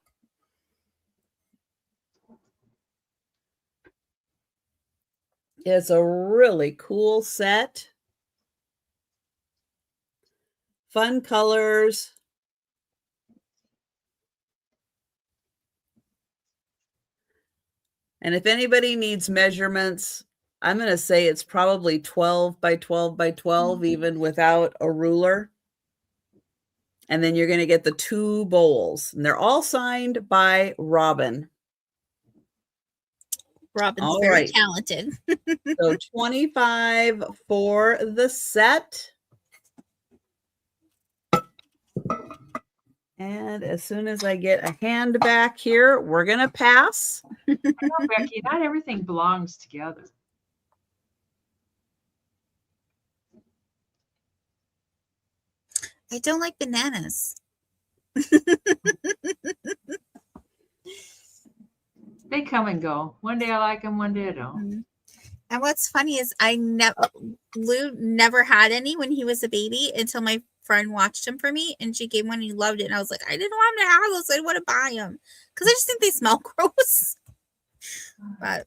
It's a really cool set. Fun colors. And if anybody needs measurements, I'm going to say it's probably 12 by 12 by 12, even without a ruler. And then you're going to get the 2 bowls. And they're all signed by Robin. Robin's all very talented. So $25 for the set. And as soon as I get a hand back here, we're going to pass. I know, Becky, not everything belongs together. I don't like bananas. They come and go. One day I like them, one day I don't. And what's funny is Lou never had any when he was a baby until my friend watched him for me and she gave one and he loved it. And I was like, I didn't want him to have those. I didn't want to buy them because I just think they smell gross. But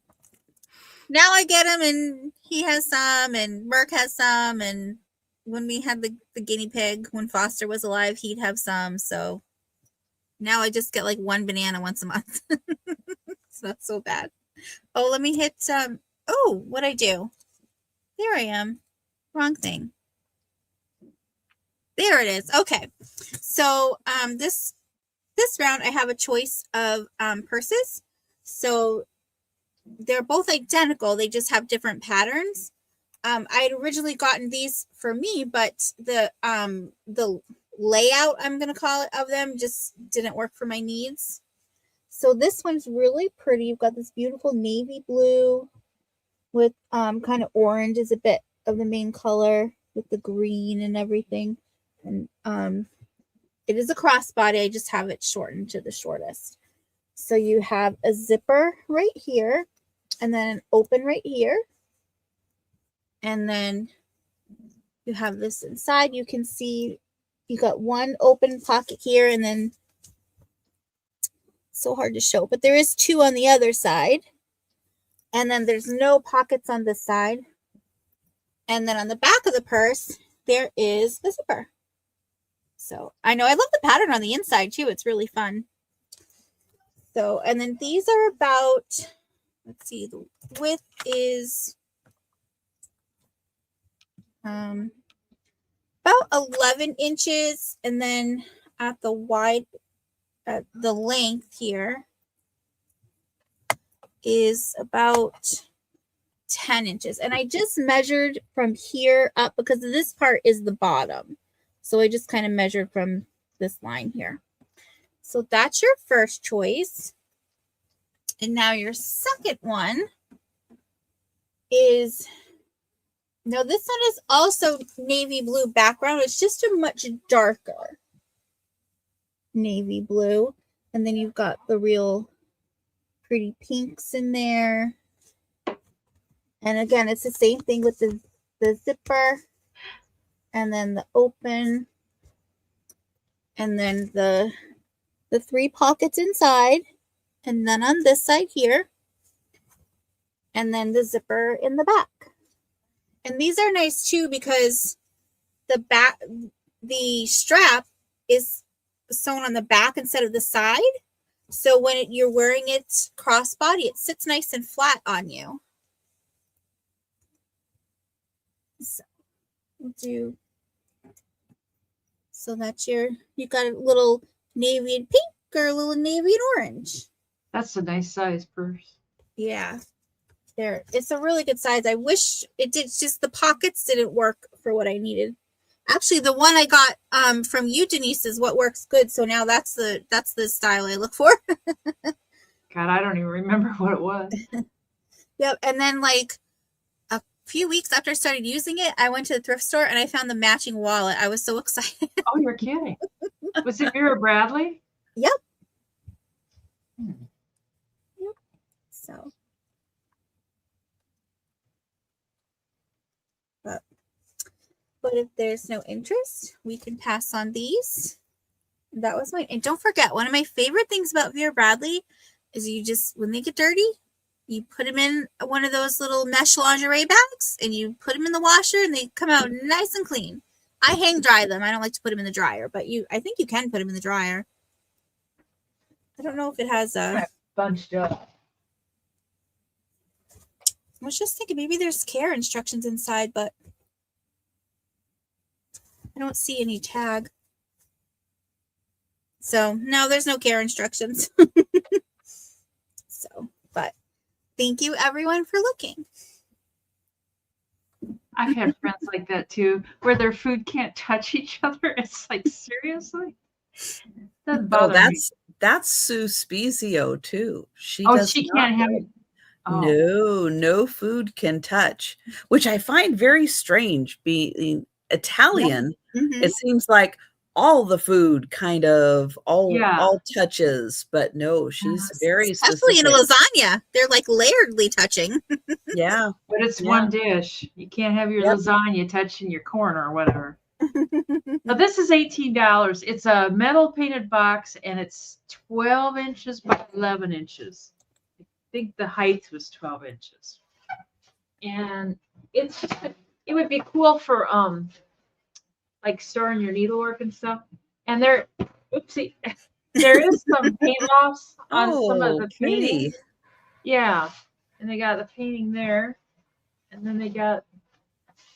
now I get him and he has some and Merc has some. And when we had the guinea pig, when Foster was alive, he'd have some. So now I just get like 1 banana once a month. It's not so bad. Oh, let me hit oh, what'd I do? There I am. Wrong thing. There it is. Okay. So this round I have a choice of purses. So they're both identical. They just have different patterns. I had originally gotten these for me, but the layout, I'm going to call it, of them just didn't work for my needs. So this one's really pretty. You've got this beautiful navy blue with kind of orange is a bit of the main color with the green and everything. And it is a crossbody. I just have it shortened to the shortest. So you have a zipper right here and then an open right here. And then you have this inside. You can see you got 1 open pocket here and then so hard to show, but there is 2 on the other side. And then there's no pockets on this side. And then on the back of the purse, there is the zipper. So I know I love the pattern on the inside too. It's really fun. So, and then these are about, let's see, the width is about 11 inches. And then at the wide, at the length here is about 10 inches. And I just measured from here up because this part is the bottom. So I just kind of measured from this line here. So that's your first choice. And now your second one is Now this one is also navy blue background. It's just a much darker navy blue. And then you've got the real pretty pinks in there. And again, it's the same thing with the zipper. And then the open. And then the 3 pockets inside. And then on this side here. And then the zipper in the back. And these are nice too because the strap is sewn on the back instead of the side. So when you're wearing it crossbody, it sits nice and flat on you. So we'll do. So that's you got a little navy and pink or a little navy and orange. That's a nice size purse. Yeah. There, it's a really good size. I wish it did, just the pockets didn't work for what I needed. Actually, the one I got from you, Denise, is what works good. So now that's the style I look for. God, I don't even remember what it was. Yep. And then like a few weeks after I started using it, I went to the thrift store and I found the matching wallet. I was so excited. Oh, you're kidding. Was it Vera Bradley? Yep. Yep. So. But if there's no interest, we can pass on these. That was mine. And don't forget, one of my favorite things about Vera Bradley is you just, when they get dirty, you put them in one of those little mesh lingerie bags and you put them in the washer and they come out nice and clean. I hang dry them. I don't like to put them in the dryer, but I think you can put them in the dryer. I don't know if it has a bunched up. I was just thinking maybe there's care instructions inside, but I don't see any tag. So no, there's no care instructions. So, but thank you everyone for looking. I've had friends like that too, where their food can't touch each other. It's like, seriously? Doesn't bother me. That's Sue Spezio too. She can't have it. Oh. No food can touch, which I find very strange. Being Italian, it seems like all the food kind of all touches, but no, she's very especially specific. In a lasagna. They're like layeredly touching. Yeah, but it's one dish. You can't have your lasagna touching your corner or whatever. Now this is $18. It's a metal painted box and it's 12 inches by 11 inches. I think the height was 12 inches. And it would be cool for like storing your needlework and stuff. And there is some paint offs on some of the painting. Yeah. And they got a painting there. And then they got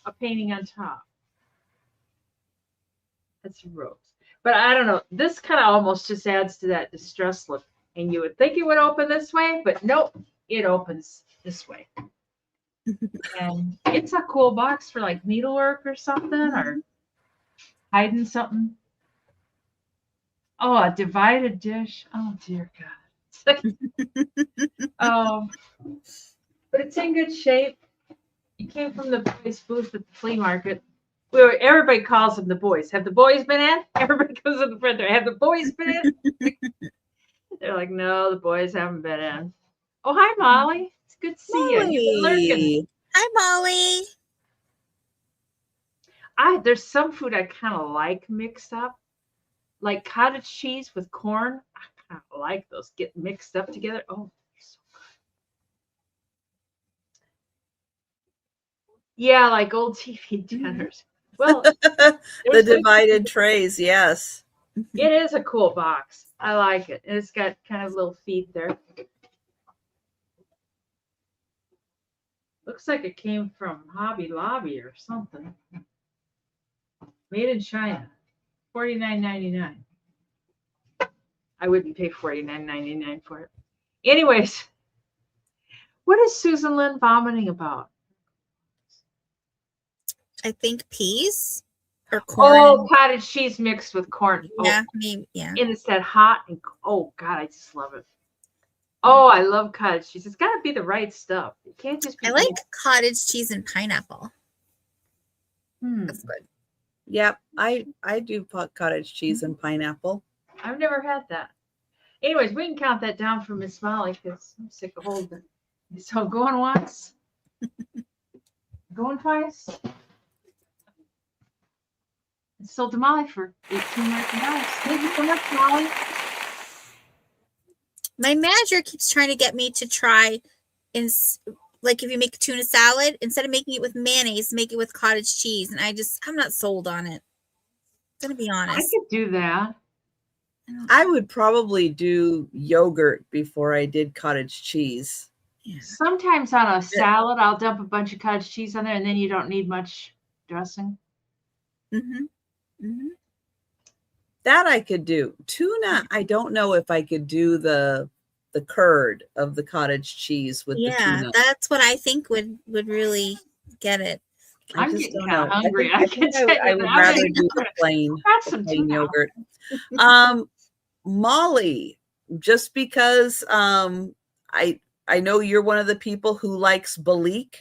a painting on top. That's a rose. But I don't know. This kind of almost just adds to that distressed look. And you would think it would open this way, but nope, it opens this way. And it's a cool box for like needlework or something, or hiding something. Oh, a divided dish. Oh dear God. But it's in good shape. It came from the boys' booth at the flea market. Everybody calls them the boys. Have the boys been in? Everybody goes to the front there. Have the boys been in? They're like, no, the boys haven't been in. Oh, hi, Molly. It's good to see you. You've been lurking. Hi, Molly. There's some food I kind of like mixed up, like cottage cheese with corn. I kind of like those get mixed up together. Oh, so good. Yeah, like old TV dinners. Well, the divided trays, yes. It is a cool box. I like it. And it's got kind of little feet there. Looks like it came from Hobby Lobby or something. Made in China. $49.99. I wouldn't pay $49.99 for it. Anyways, what is Susan Lynn vomiting about? I think peas or corn. Oh, cottage cheese mixed with corn. Yeah, maybe, yeah. And it's that hot and oh God, I just love it. Oh, I love cottage cheese. It's got to be the right stuff. It can't just be. I like cottage cheese and pineapple. That's good. Yep, I do cottage cheese and pineapple. I've never had that. Anyways, we can count that down for Miss Molly because I'm sick of holding it. So going once, going twice. It's sold to Molly for $18. Thank you so much, Molly. My manager keeps trying to get me to try, like if you make a tuna salad, instead of making it with mayonnaise, make it with cottage cheese. And I'm not sold on it. I'm going to be I honest. could do that. I would probably do yogurt before I did cottage cheese. Yeah. Sometimes on a salad, I'll dump a bunch of cottage cheese on there, and then you don't need much dressing. That I could do. Tuna, I don't know if I could do the curd of the cottage cheese with the tuna. That's what I think would really get it. I'm just getting don't kind of know. hungry. I think I would rather do the plain yogurt. Molly, just because I know you're one of the people who likes Balik.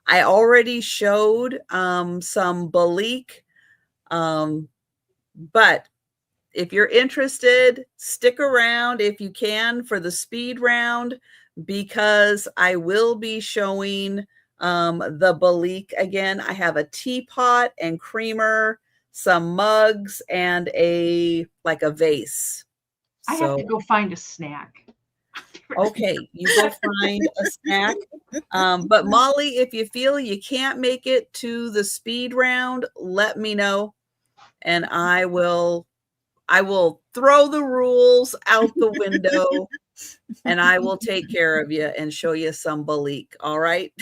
I already showed some Balik, but if you're interested, stick around if you can for the speed round, because I will be showing the Balik again. I have a teapot and creamer, some mugs, and a vase. I have to go find a snack. Okay, you go find a snack. But Molly, if you feel you can't make it to the speed round, let me know, and I will throw the rules out the window, and I will take care of you and show you some Balik. All right.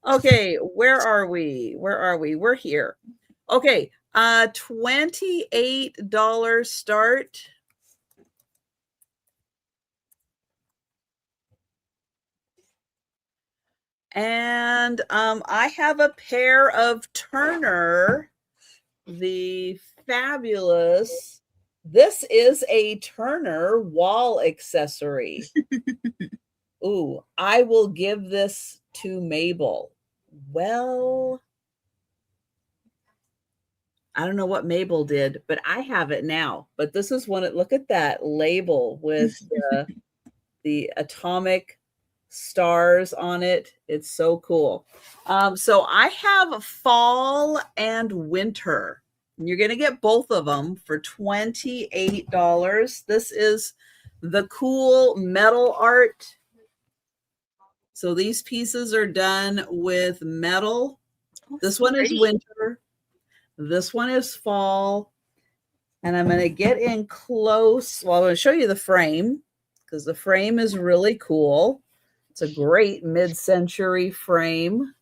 Okay, where are we? We're here. Okay, $28 start. And I have a pair of Turner, the fabulous. This is a Turner wall accessory. Ooh, I will give this to Mabel. Well, I don't know what Mabel did, but I have it now. But this is one. Look at that label with the atomic stars on it. It's so cool. So I have fall and winter. And you're going to get both of them for $28. This is the cool metal art. So these pieces are done with metal. This one is winter. This one is fall. And I'm going to get in close. Well, I'm going to show you the frame because the frame is really cool. It's a great mid-century frame.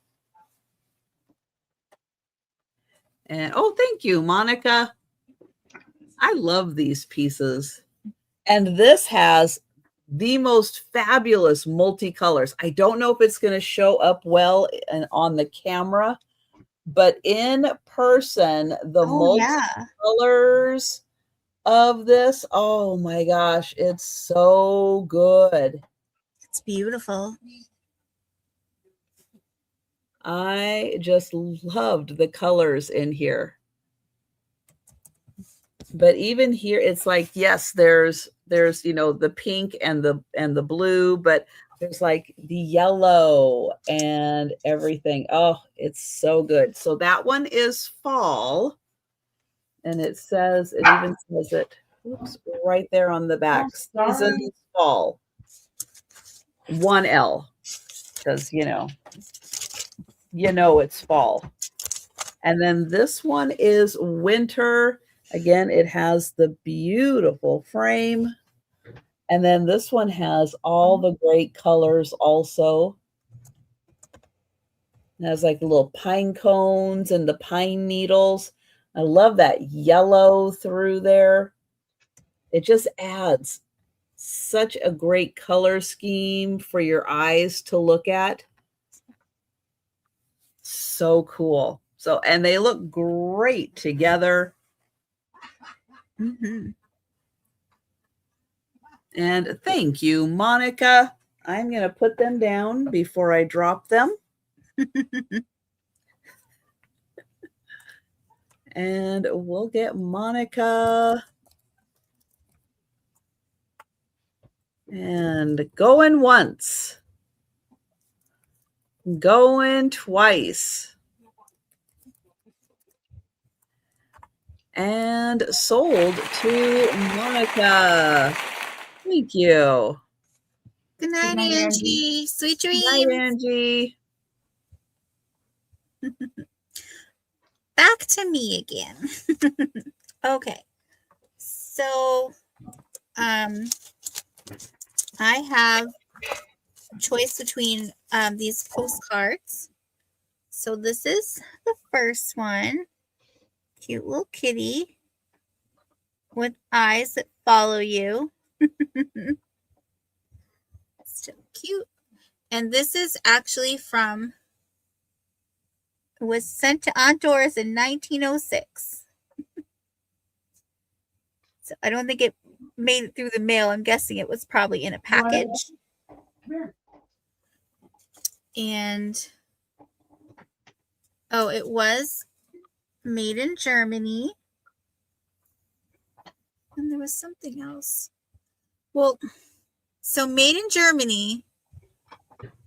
And oh, thank you, Monica. I love these pieces. And this has the most fabulous multicolors. I don't know if it's going to show up well on the camera, but in person, the multicolors of this, oh my gosh, it's so good. It's beautiful. I just loved the colors in here. But even here, it's like, yes, there's the pink and the blue, but there's like the yellow and everything. Oh, it's so good. So that one is fall, and it even says it right there on the back. Season is fall. 1L, because it's fall. And then this one is winter. Again, it has the beautiful frame. And then this one has all the great colors also. It has like little pine cones and the pine needles. I love that yellow through there. It just adds such a great color scheme for your eyes to look at. So cool. So, and they look great together. And thank you, Monica. I'm going to put them down before I drop them. And we'll get Monica. And going once. Going twice. And sold to Monica. Thank you. Good night, night, Angie. Sweet dreams. Bye, Angie. Back to me again. Okay. So, I have a choice between these postcards. So this is the first one. Cute little kitty with eyes that follow you. So cute. And this is actually from, it was sent to Aunt Doris in 1906. So I don't think it made it through the mail. I'm guessing it was probably in a package. And oh, it was made in Germany. And there was something else. Well, so made in Germany,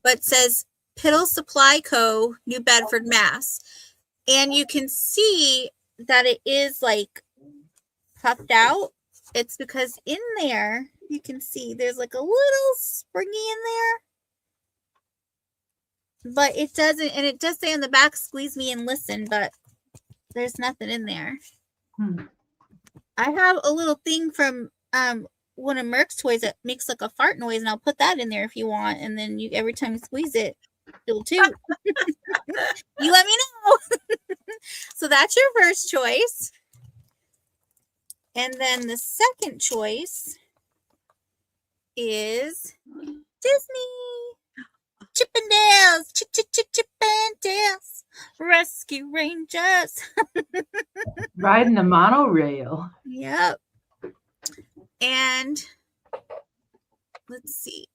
but says Piddle Supply Co., New Bedford, Mass. And you can see that it is like puffed out. It's because in there, you can see there's like a little springy in there. But it doesn't, and it does say on the back, squeeze me and listen, but there's nothing in there. I have a little thing from one of Merck's toys that makes like a fart noise, and I'll put that in there if you want. And then you, every time you squeeze it, it'll toot. You let me know. So that's your first choice. And then the second choice is Disney. Chippendales. Chippendales. Rescue Rangers. Riding the monorail. Yep. And let's see.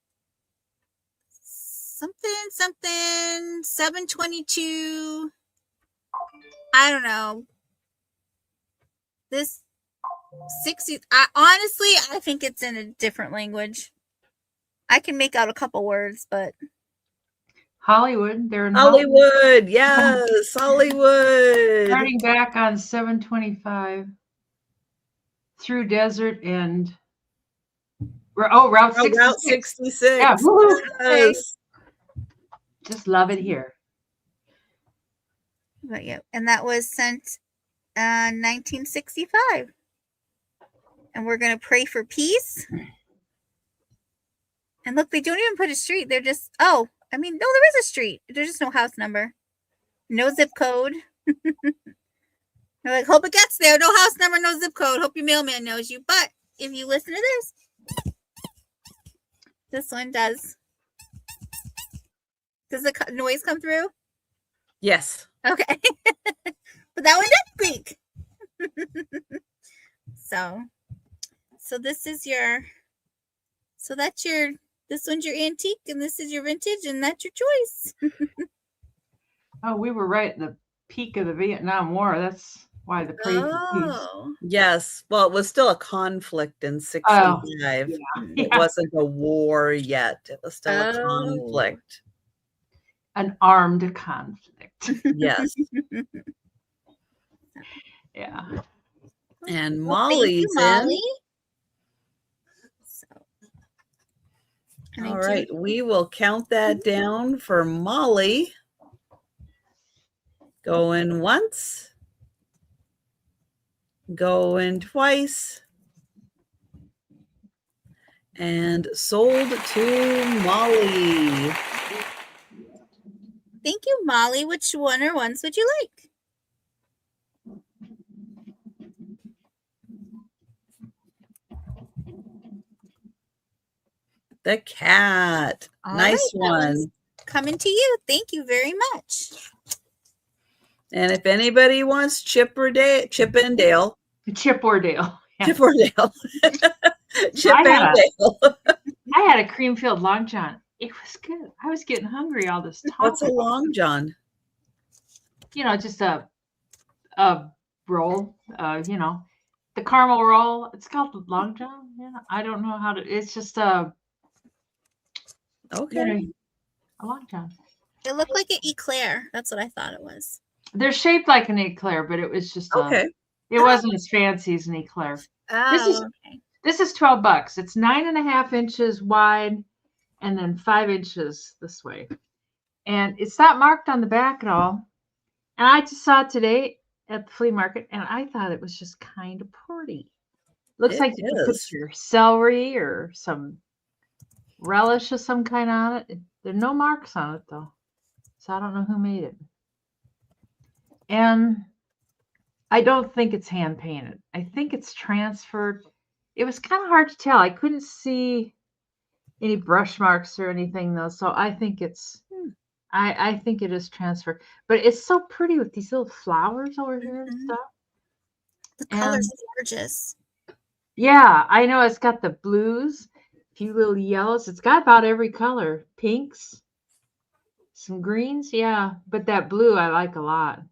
Something 722. I don't know. This 60. I think it's in a different language. I can make out a couple words, but Hollywood. They're in Hollywood. Yes, Hollywood. Starting back on 725 through desert and Route 66. Route 66. Yeah. Yes. Just love it here. But yeah, and that was sent 1965. And we're gonna pray for peace. And look, they don't even put a street. They're just no, there is a street. There's just no house number, no zip code. They're like, hope it gets there. No house number, no zip code. Hope your mailman knows you. But if you listen to this one does. Does the noise come through? Yes. Okay. But that one does squeak. So this is your, this one's your antique and this is your vintage and that's your choice. Oh, we were right at the peak of the Vietnam War. That's why the praise for peace. Yes. Well, it was still a conflict in 65. Yeah. It wasn't a war yet. It was still a conflict. An armed conflict. Yes. Yeah. And Well, thank you, Molly's Molly. in. All right. We will count that down for Molly. Going once. Going twice. And sold to Molly. Thank you, Molly. Which one or ones would you like? The cat. All Nice right, that one. one's coming to you. Thank you very much. And if anybody wants Chippendale. Chip Ordale. Yeah. Chip Ordale. Chippendale. I had a cream filled Long John. It was good. I was getting hungry all this time. What's a Long John? Just a roll, the caramel roll. It's called Long John. Yeah, I don't know how to. It's just Okay. a Long John. It looked like an eclair. That's what I thought it was. They're shaped like an eclair, but it was just Okay. it wasn't as fancy as an eclair. Oh, okay. This is $12. It's 9.5 inches wide, and then 5 inches this way, and it's not marked on the back at all. And I just saw it today at the flea market, and I thought it was just kind of pretty. Looks It like you could put is. your celery or some relish of some kind on it. There are no marks on it though, so I don't know who made it. And I don't think it's hand painted. I think it's transferred. It was kind of hard to tell. I couldn't see any brush marks or anything though, so I think it's I think it is transferred. But it's so pretty with these little flowers over here and stuff. The color's gorgeous. Yeah, I know it's got the blues, a few little yellows. It's got about every color. Pinks, some greens, yeah. But that blue I like a lot.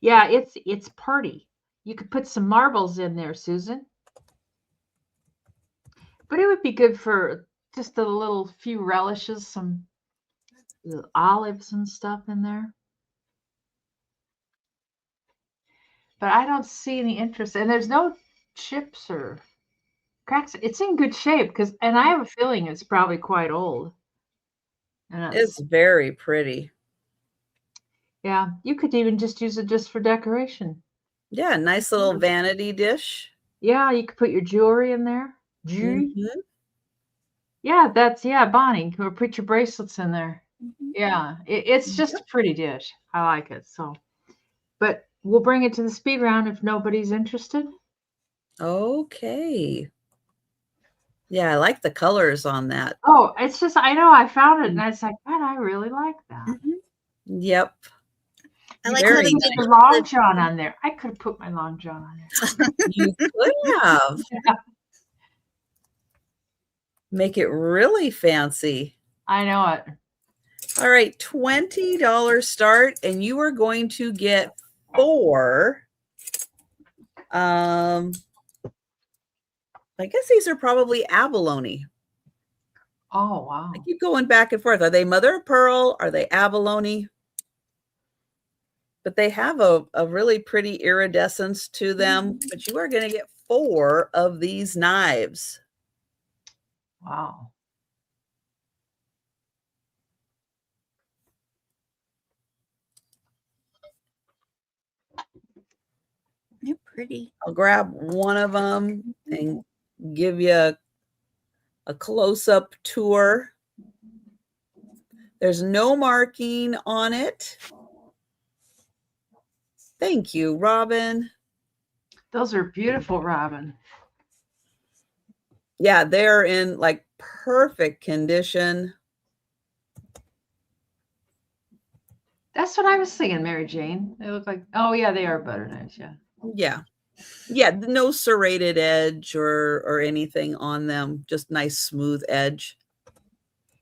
Yeah, it's pretty. You could put some marbles in there, Susan. But it would be good for just a little few relishes, some olives and stuff in there. But I don't see any interest, and there's no chips or cracks. It's in good shape and I have a feeling it's probably quite old. And It's very pretty. yeah, you could even just use it just for decoration. Yeah, nice little vanity dish. Yeah, you could put your jewelry in there. Jewelry. Mm-hmm. Yeah, Bonnie, or put your bracelets in there. Mm-hmm. Yeah, it's just a pretty dish. I like it. So, but we'll bring it to the speed round if nobody's interested. Okay. Yeah, I like the colors on that. Oh, it's just, I know, I found it and I was like, God, I really like that. Mm-hmm. Yep. I like how they did the long john on there. I could have put my long john on there. You could have. Yeah. Make it really fancy. I know it. All right, $20 start, and you are going to get 4. I guess these are probably abalone. Oh, wow. I keep going back and forth. Are they mother of pearl? Are they abalone? But they have a really pretty iridescence to them. But you are going to get 4 of these knives. Wow. They're pretty. I'll grab one of them and give you a close-up tour. There's no marking on it. Thank you, Robin. Those are beautiful, Robin. Yeah, they're in like perfect condition. That's what I was thinking, Mary Jane. They look like, oh yeah, they are butter knives, yeah. Yeah. Yeah, no serrated edge or anything on them. Just nice smooth edge.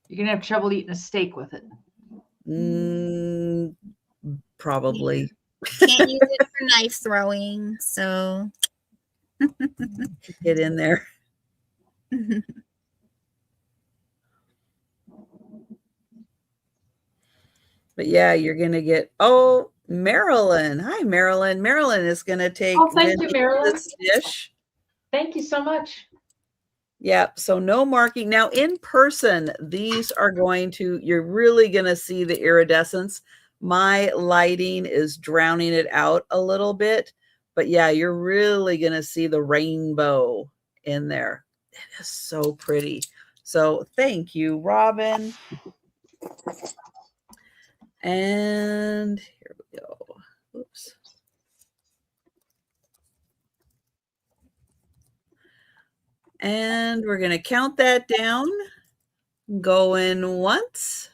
You're going to have trouble eating a steak with it. Probably. Can't use it for knife throwing, so Get in there. But yeah, you're going to get, Marilyn. Hi, Marilyn. Marilyn is going to take thank you, Marilyn. this dish. Thank you so much. Yeah, so no marking. Now in person, these are you're really going to see the iridescence. My lighting is drowning it out a little bit, but yeah, you're really going to see the rainbow in there. It is so pretty. So thank you, Robin. And here we go. Oops. And we're going to count that down. Going once.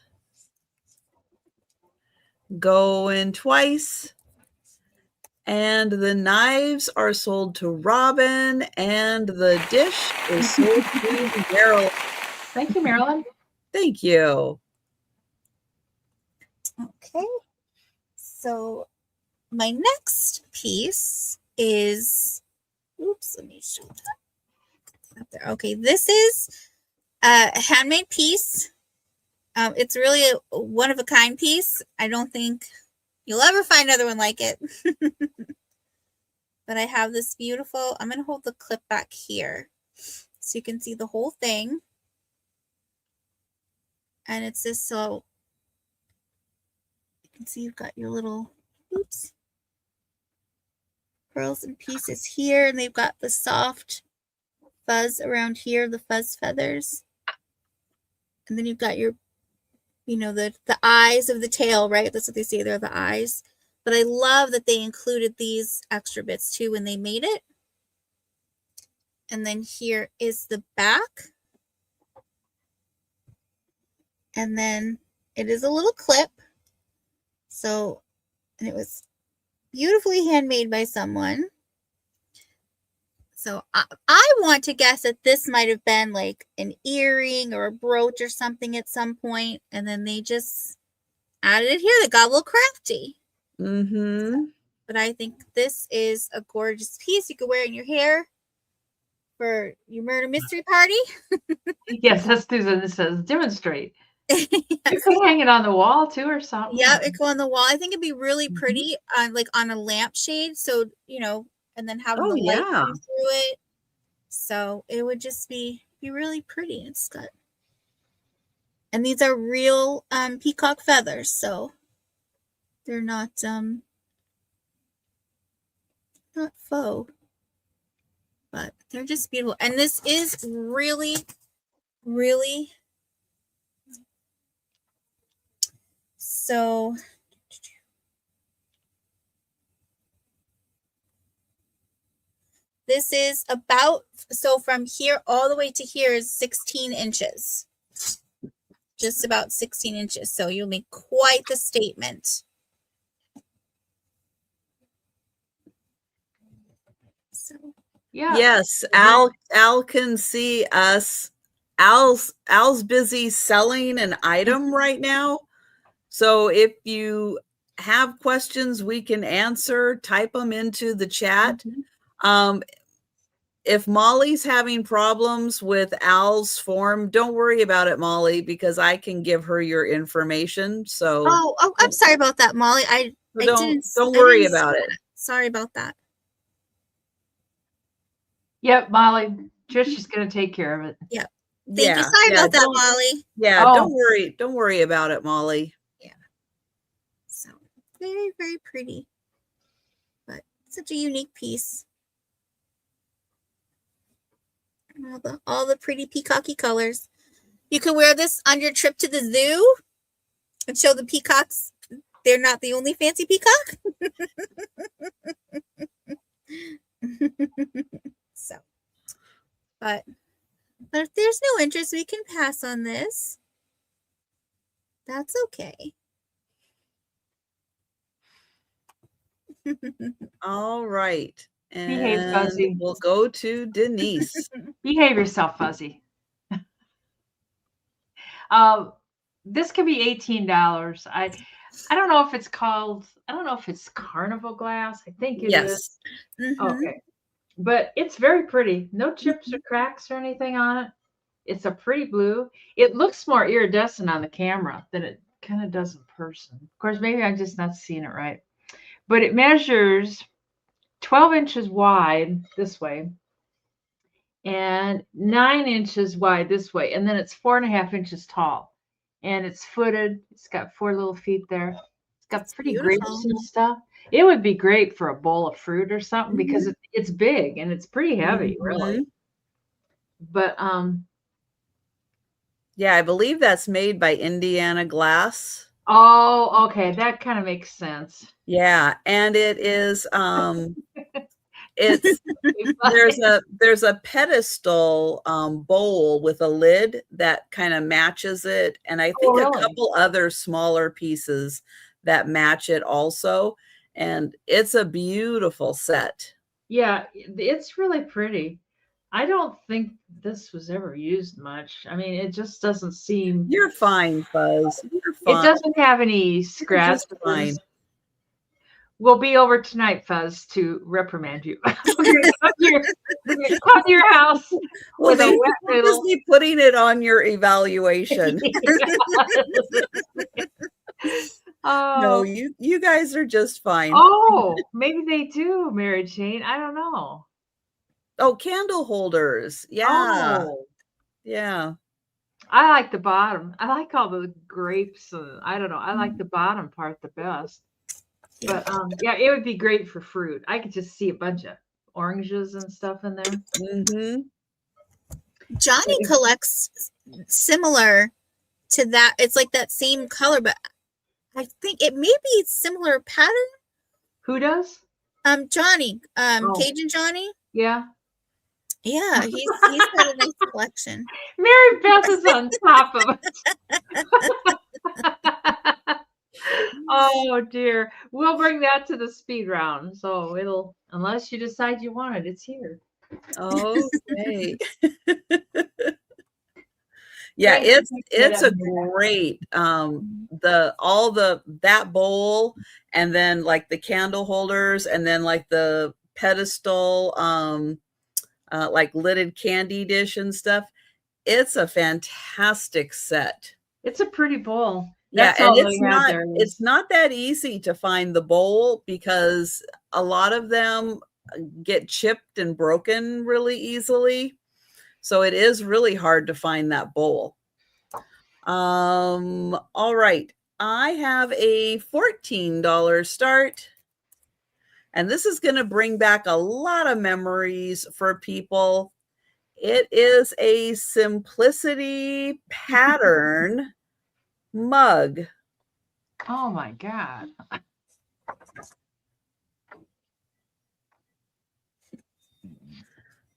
Going twice. And the knives are sold to Robin, and the dish is sold to Marilyn. Thank you, Marilyn. Thank you. okay. So my next piece is, oops, let me show that up there. Okay, this is a handmade piece. It's really a one of a kind piece. I don't think you'll ever find another one like it. But I have this beautiful, I'm going to hold the clip back here so you can see the whole thing. And it's just so, you can see you've got your little, oops, pearls and pieces here. And they've got the soft fuzz around here, the fuzz feathers. And then you've got your, you know, the eyes of the tail, right? That's what they say, they're the eyes. But I love that they included these extra bits too when they made it. And then here is the back. And then it is a little clip. So, and it was beautifully handmade by someone. So I want to guess that this might have been like an earring or a brooch or something at some point. And then they just added it here. They got a little crafty. Mm-hmm. But I think this is a gorgeous piece. You could wear it in your hair for your murder mystery party. Yes, that's Susan. It says demonstrate. Yes. You could hang it on the wall too or something. Yeah, it go on the wall. I think it'd be really pretty on like on a lampshade. So, you know, and then having the light come through it. So it would just be really pretty. It's got, and these are real peacock feathers, so they're not faux, but they're just beautiful. And this is really, really, so this is about, so from here all the way to here is 16 inches. Just about 16 inches. So you'll make quite the statement. So Yeah. Yes, Al can see us. Al's busy selling an item right now. So if you have questions we can answer, type them into the chat. If Molly's having problems with Al's form, don't worry about it, Molly, because I can give her your information. So oh, I'm sorry about that, Molly. don't worry about it. Sorry about that. Yep, Molly. Trisha's gonna take care of it. Yep. Thank you. Sorry about that, Molly. Yeah, don't worry about it, Molly. Yeah. So very, very pretty. But such a unique piece. All the pretty peacocky colors. You can wear this on your trip to the zoo and show the peacocks they're not the only fancy peacock. So, but if there's no interest, we can pass on this. That's okay. All right. Behave, And Fuzzy. we'll go to Denise. Behave yourself, Fuzzy. This could be $18. I don't know if it's called, I don't know if it's carnival glass. I think it is. Okay. But it's very pretty. No chips or cracks or anything on it. It's a pretty blue. It looks more iridescent on the camera than it kind of does in person. Of course, maybe I'm just not seeing it right. But it measures 12 inches wide this way and 9 inches wide this way. And then it's 4.5 inches tall. And it's footed. It's got 4 little feet there. It's got pretty grapes and stuff. It would be great for a bowl of fruit or something because it's big and it's pretty heavy, really. But yeah, I believe that's made by Indiana Glass. Oh, okay, that kind of makes sense. Yeah, and it is it's there's a pedestal bowl with a lid that kind of matches it, and I think a couple other smaller pieces that match it also, and it's a beautiful set. Yeah, it's really pretty. I don't think this was ever used much. I mean, it just doesn't seem. You're fine, Fuzz. You're fine. It doesn't have any scratches. We'll be over tonight, Fuzz, to reprimand you. We're gonna come to your house Well, with a they wet will noodle. just be putting it on your evaluation. No, Oh, you guys are just fine. oh, maybe they do, Mary Jane. I don't know. Oh, candle holders. Yeah. Oh, Yeah. I like the bottom. I like all the grapes. I don't know. I like the bottom part the best. Yeah. But yeah, it would be great for fruit. I could just see a bunch of oranges and stuff in there. Mm-hmm. Johnny collects similar to that. It's like that same color, but I think it may be similar pattern. Who does? Johnny, Oh. Cajun Johnny. Yeah. Yeah, he's got a nice collection. Mary Beth is on top of it. Oh dear. We'll bring that to the speed round. So it'll, unless you decide you want it, it's here. Okay. Yeah, Thank you. it's a great that bowl, and then like the candle holders, and then like the pedestal like lidded candy dish and stuff. It's a fantastic set. It's a pretty bowl. Yeah, That's and all they have there. it's not that easy to find the bowl because a lot of them get chipped and broken really easily. So it is really hard to find that bowl. All right. I have a $14 start. And this is going to bring back a lot of memories for people. It is a simplicity pattern mug. Oh my God.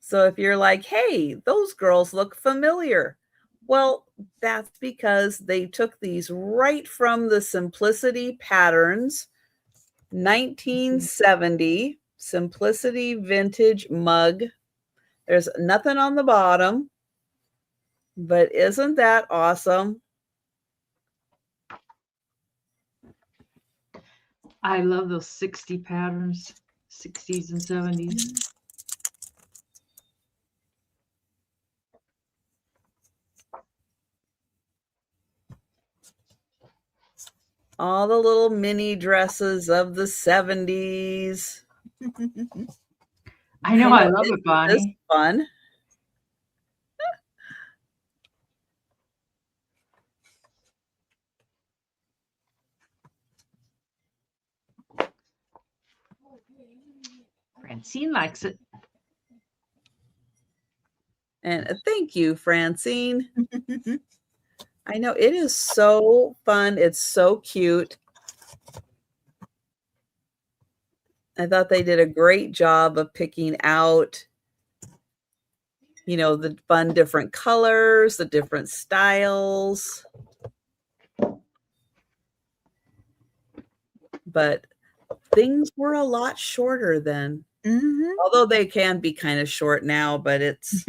So if you're like, hey, those girls look familiar. Well, that's because they took these right from the Simplicity Patterns 1970 Simplicity Vintage Mug. There's nothing on the bottom, but isn't that awesome? I love those 60 patterns, 60s and 70s. All the little mini dresses of the 70s. I know, I love it, Bonnie. It's fun. Francine likes it. And thank you, Francine. I know it is so fun. It's so cute. I thought they did a great job of picking out, you know, the fun different colors, the different styles. But things were a lot shorter then. Mm-hmm. Although they can be kind of short now, but it's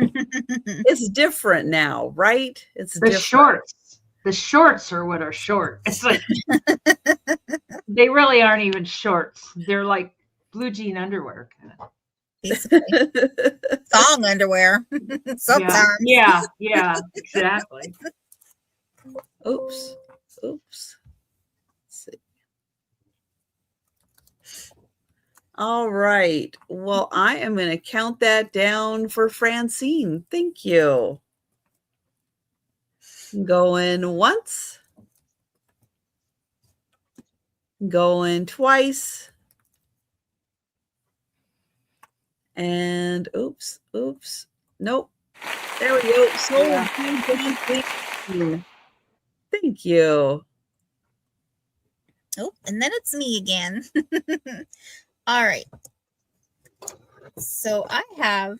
different now, right? It's the different. Shorts. The shorts are what are short. It's like they really aren't even shorts. They're like blue jean underwear. Basically. Thong underwear. Sometimes. Yeah, exactly. Oops. Let's see. All right. Well, I am going to count that down for Francine. Thank you. Going once. Going twice. And oops. Nope. There we go. So thank you. Oh, and then it's me again. All right. So I have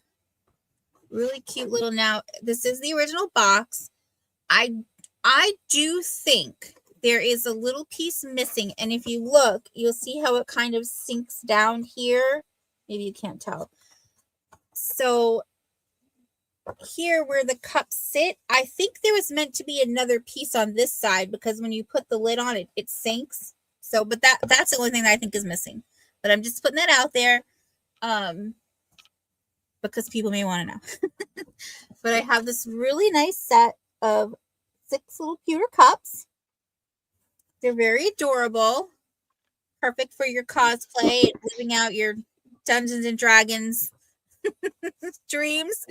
really cute little, now this is the original box. I do think there is a little piece missing, and if you look, you'll see how it kind of sinks down here. Maybe you can't tell. So here where the cups sit, I think there was meant to be another piece on this side, because when you put the lid on it, it sinks. So, but that's the only thing that I think is missing. But I'm just putting that out there because people may want to know. But I have this really nice set of 6 little pewter cups. They're very adorable. Perfect for your cosplay and living out your Dungeons and Dragons dreams.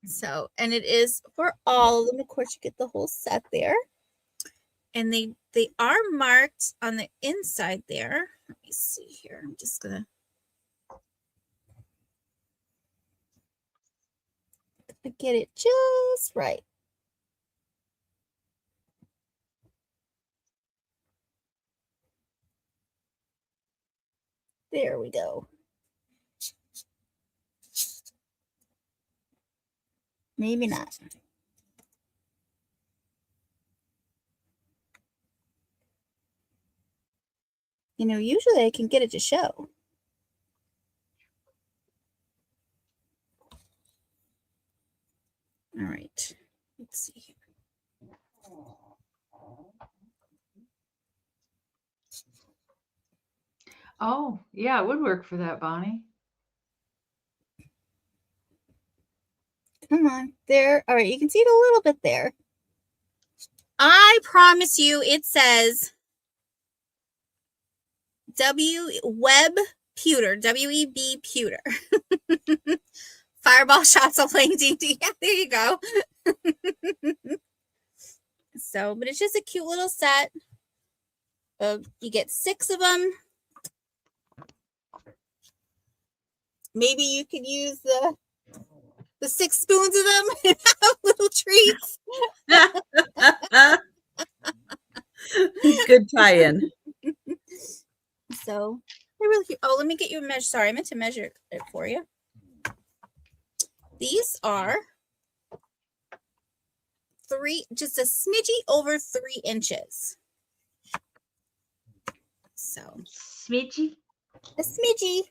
So, and it is for all of them. Of course, you get the whole set there. And they are marked on the inside there. Let me see here. I'm just gonna get it just right. There we go. Maybe not. You know, usually I can get it to show. All right. Let's see here. Oh, yeah, it would work for that, Bonnie. Come on. There. All right. You can see it a little bit there. I promise you it says Web Pewter. W-E-B Pewter. Fireball shots of playing D&D. Yeah, there you go. So, but it's just a cute little set. You get 6 of them. Maybe you could use the 6 spoons of them and have little treats. Good tie-in. So they're really cute. Oh, let me get you a measure. Sorry, I meant to measure it for you. These are just a smidgy over 3 inches. So Smidgy. a smidgy.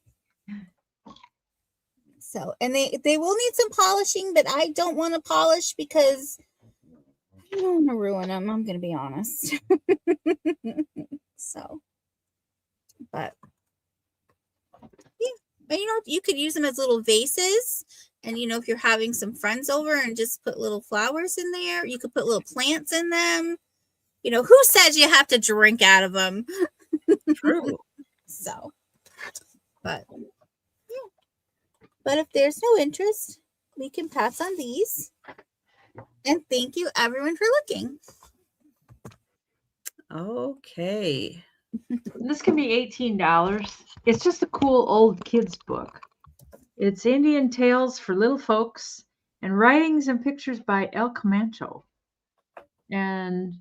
So, and they will need some polishing, but I don't want to polish because I don't want to ruin them. I'm going to be honest. So, but yeah, but you know, you could use them as little vases. And you know, if you're having some friends over and just put little flowers in there, you could put little plants in them. You know, who says you have to drink out of them? True. So, but yeah. But if there's no interest, we can pass on these. And thank you everyone for looking. Okay. This can be $18. It's just a cool old kids book. It's Indian Tales for Little Folks and writings and pictures by El Comancho. And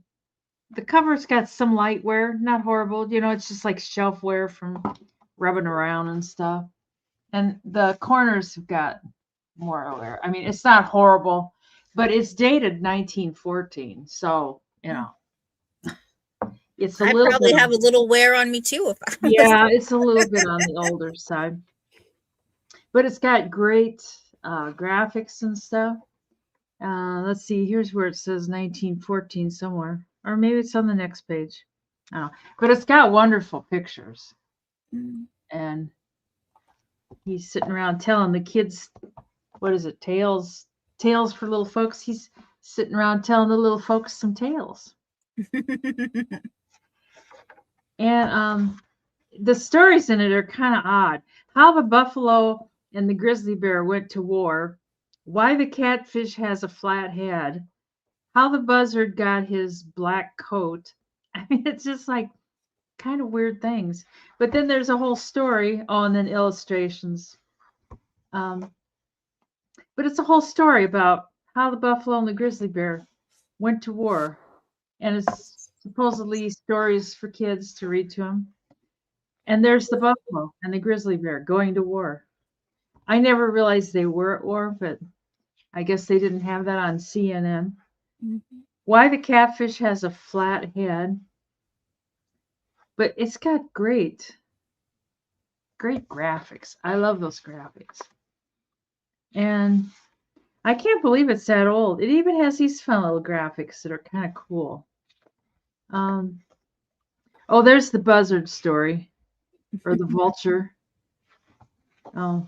the cover's got some lightware, not horrible. You know, it's just like shelfware from rubbing around and stuff. And the corners have got more wear. I mean, it's not horrible, but it's dated 1914. So, you know, it's a I little probably bit have a little wear on me too. If I yeah, it's a little bit on the older side. But it's got great graphics and stuff. Let's see, here's where it says 1914 somewhere. Or maybe it's on the next page. I don't know. But it's got wonderful pictures. And he's sitting around telling the kids, what is it, tales for little folks. He's sitting around telling the little folks some tales. And the stories in it are kind of odd. How the buffalo and the grizzly bear went to war, why the catfish has a flat head, how the buzzard got his black coat. I mean, it's just like kind of weird things. But then there's a whole story. Oh, and then illustrations. But it's a whole story about how the buffalo and the grizzly bear went to war. And it's supposedly stories for kids to read to them. And there's the buffalo and the grizzly bear going to war. I never realized they were at war, but I guess they didn't have that on CNN. Mm-hmm. Why the catfish has a flat head. But it's got great graphics. I love those graphics. And I can't believe it's that old. It even has these fun little graphics that are kind of cool. Oh, there's the buzzard story, or the vulture. Oh.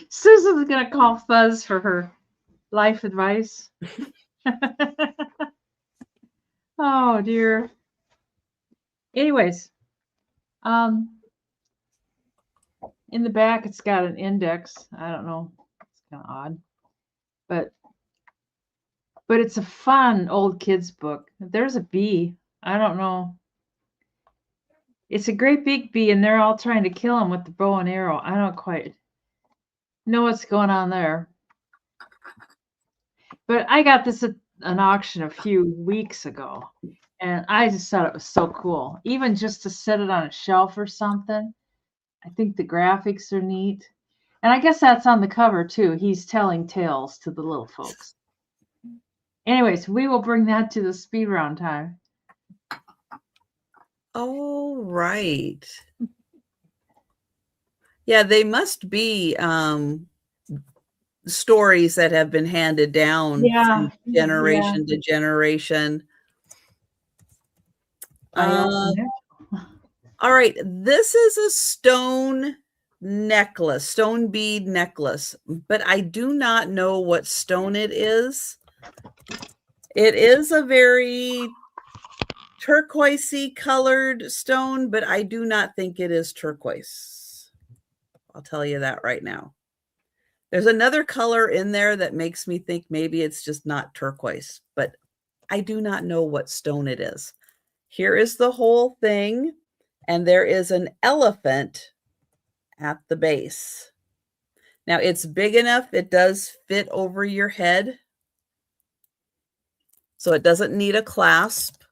Susan's gonna call Fuzz for her life advice. Oh dear. Anyways, in the back it's got an index. I don't know. It's kind of odd. But it's a fun old kids book. There's a bee. I don't know. It's a great big bee, and they're all trying to kill him with the bow and arrow. I don't quite know what's going on there. But I got this at an auction a few weeks ago, and I just thought it was so cool. Even just to set it on a shelf or something. I think the graphics are neat. And I guess that's on the cover too. He's telling tales to the little folks. Anyways, we will bring that to the speed round time. Oh, right. Yeah, they must be stories that have been handed down from generation to generation. All right, this is a stone necklace, stone bead necklace, but I do not know what stone it is. It is a very turquoisey colored stone, but I do not think it is turquoise. I'll tell you that right now. There's another color in there that makes me think maybe it's just not turquoise, but I do not know what stone it is. Here is the whole thing, and there is an elephant at the base. Now it's big enough, it does fit over your head, so it doesn't need a clasp.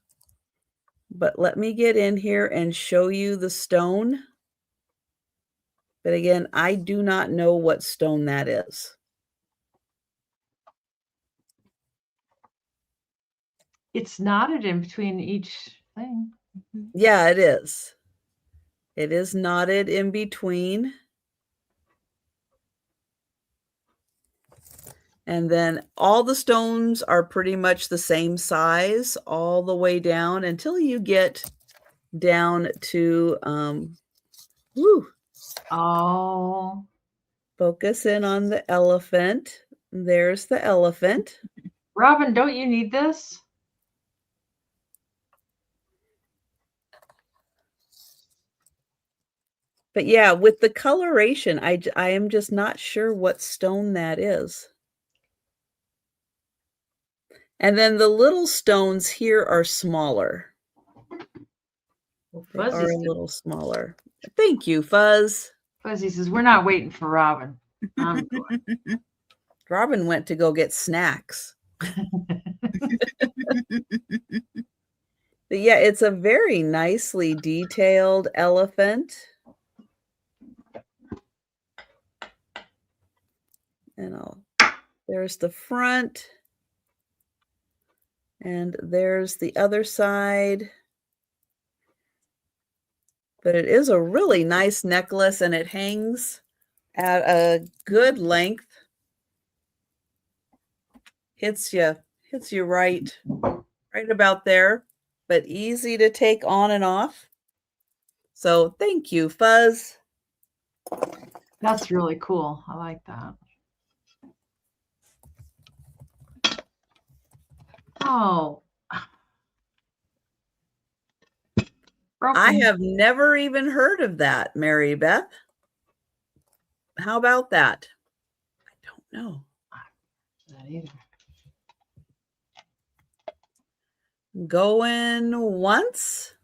But let me get in here and show you the stone. But again, I do not know what stone that is. It's knotted in between each thing. Yeah, it is. It is knotted in between. And then all the stones are pretty much the same size all the way down until you get down to, Oh. Focus in on the elephant. There's the elephant. Robin, don't you need this? But yeah, with the coloration, I am just not sure what stone that is. And then the little stones here are smaller. They are a little smaller. Thank you, Fuzz. Fuzzy says, we're not waiting for Robin. Robin went to go get snacks. But yeah, it's a very nicely detailed elephant. And there's the front. And there's the other side. But it is a really nice necklace, and it hangs at a good length. Hits you right about there, but easy to take on and off. So thank you, Fuzz. That's really cool. I like that. Oh. Broken. I have never even heard of that, Mary Beth. How about that? I don't know. Not either. Going once.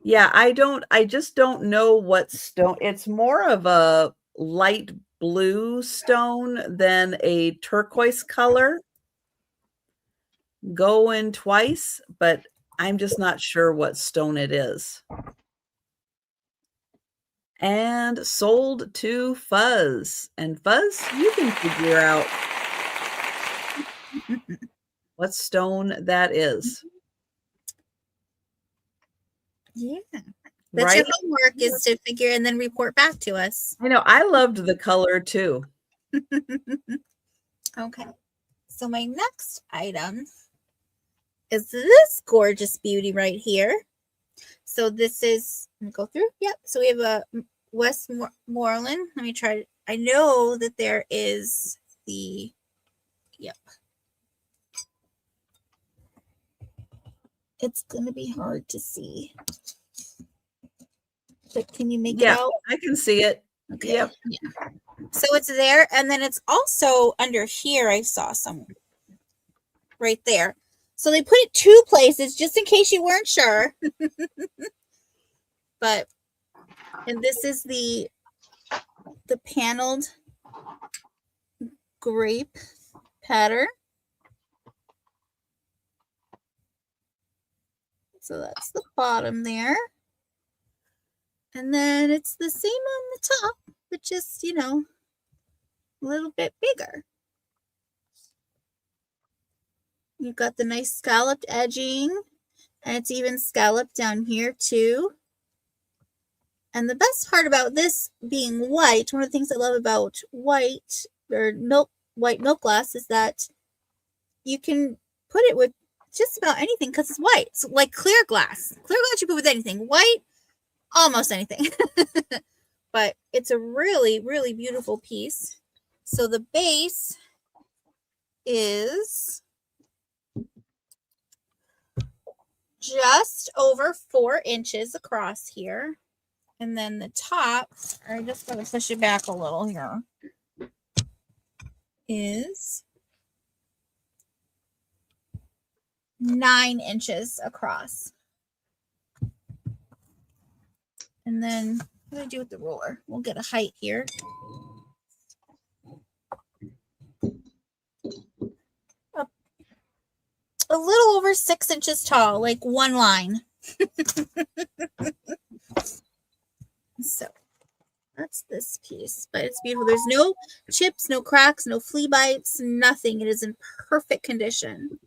Yeah, I just don't know what stone. It's more of a light blue stone than a turquoise color. Going twice, but I'm just not sure what stone it is. And sold to Fuzz. And Fuzz, you can figure out what stone that is. Yeah. That's your homework, is to figure and then report back to us. I know. I loved the color too. Okay. So my next item is this gorgeous beauty right here. So this is, let me go through. Yep. So we have a Westmoreland. Let me try. I know that there is the, yep. It's going to be hard to see. But can you make it out? I can see it. Okay. Yep. Yeah. So it's there. And then it's also under here. I saw some right there. So they put it 2 places just in case you weren't sure. But, and this is the paneled grape pattern. So that's the bottom there. And then it's the same on the top, but just, you know, a little bit bigger. You've got the nice scalloped edging, and it's even scalloped down here too. And the best part about this being white, one of the things I love about white or white milk glass is that you can put it with just about anything because it's white. It's like clear glass. Clear glass you put with anything. White, almost anything. But it's a really, really beautiful piece. So the base is just over 4 inches across here. And then the top, I just gotta push it back a little here, is 9 inches across. And then what do I do with the ruler? We'll get a height here. A little over 6 inches tall, like one line. So that's this piece, but it's beautiful. There's no chips, no cracks, no flea bites, nothing. It is in perfect condition.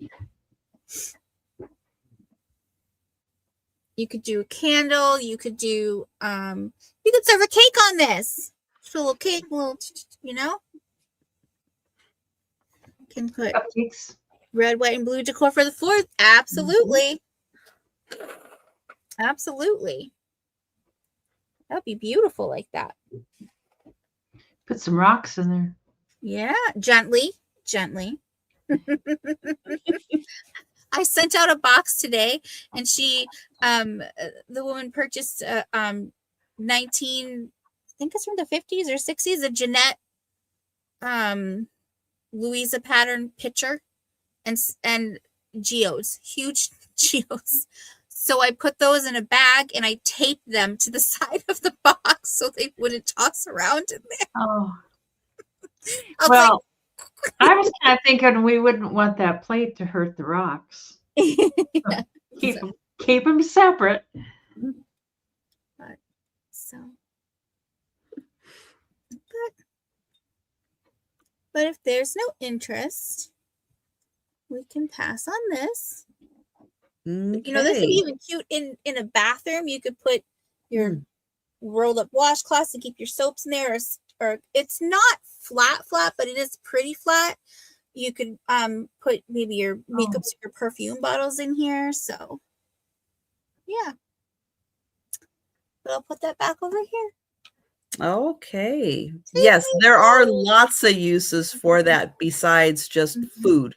You could do a candle. You could do, you could serve a cake on this. Just a little cake, a little, you know. Can put Cupcakes. red, white, and blue decor for the floor. Absolutely. Absolutely. That'd be beautiful like that. Put some rocks in there. Yeah, gently, gently. I sent out a box today, and she, the woman purchased 19, I think it's from the 50s or 60s, a Jeanette, Louisa pattern picture, and geodes, huge geodes. So I put those in a bag and I taped them to the side of the box so they wouldn't toss around in there. Oh, Well, I was kind of thinking we wouldn't want that plate to hurt the rocks. yeah. Keep them separate. But if there's no interest, we can pass on this. Okay. You know, this would be even cute in a bathroom. You could put your rolled up washcloths and keep your soaps in there, or it's not flat, but it is pretty flat. You could put maybe your makeups, your perfume bottles in here. So yeah. But I'll put that back over here. Okay. Yes, there are lots of uses for that besides just food.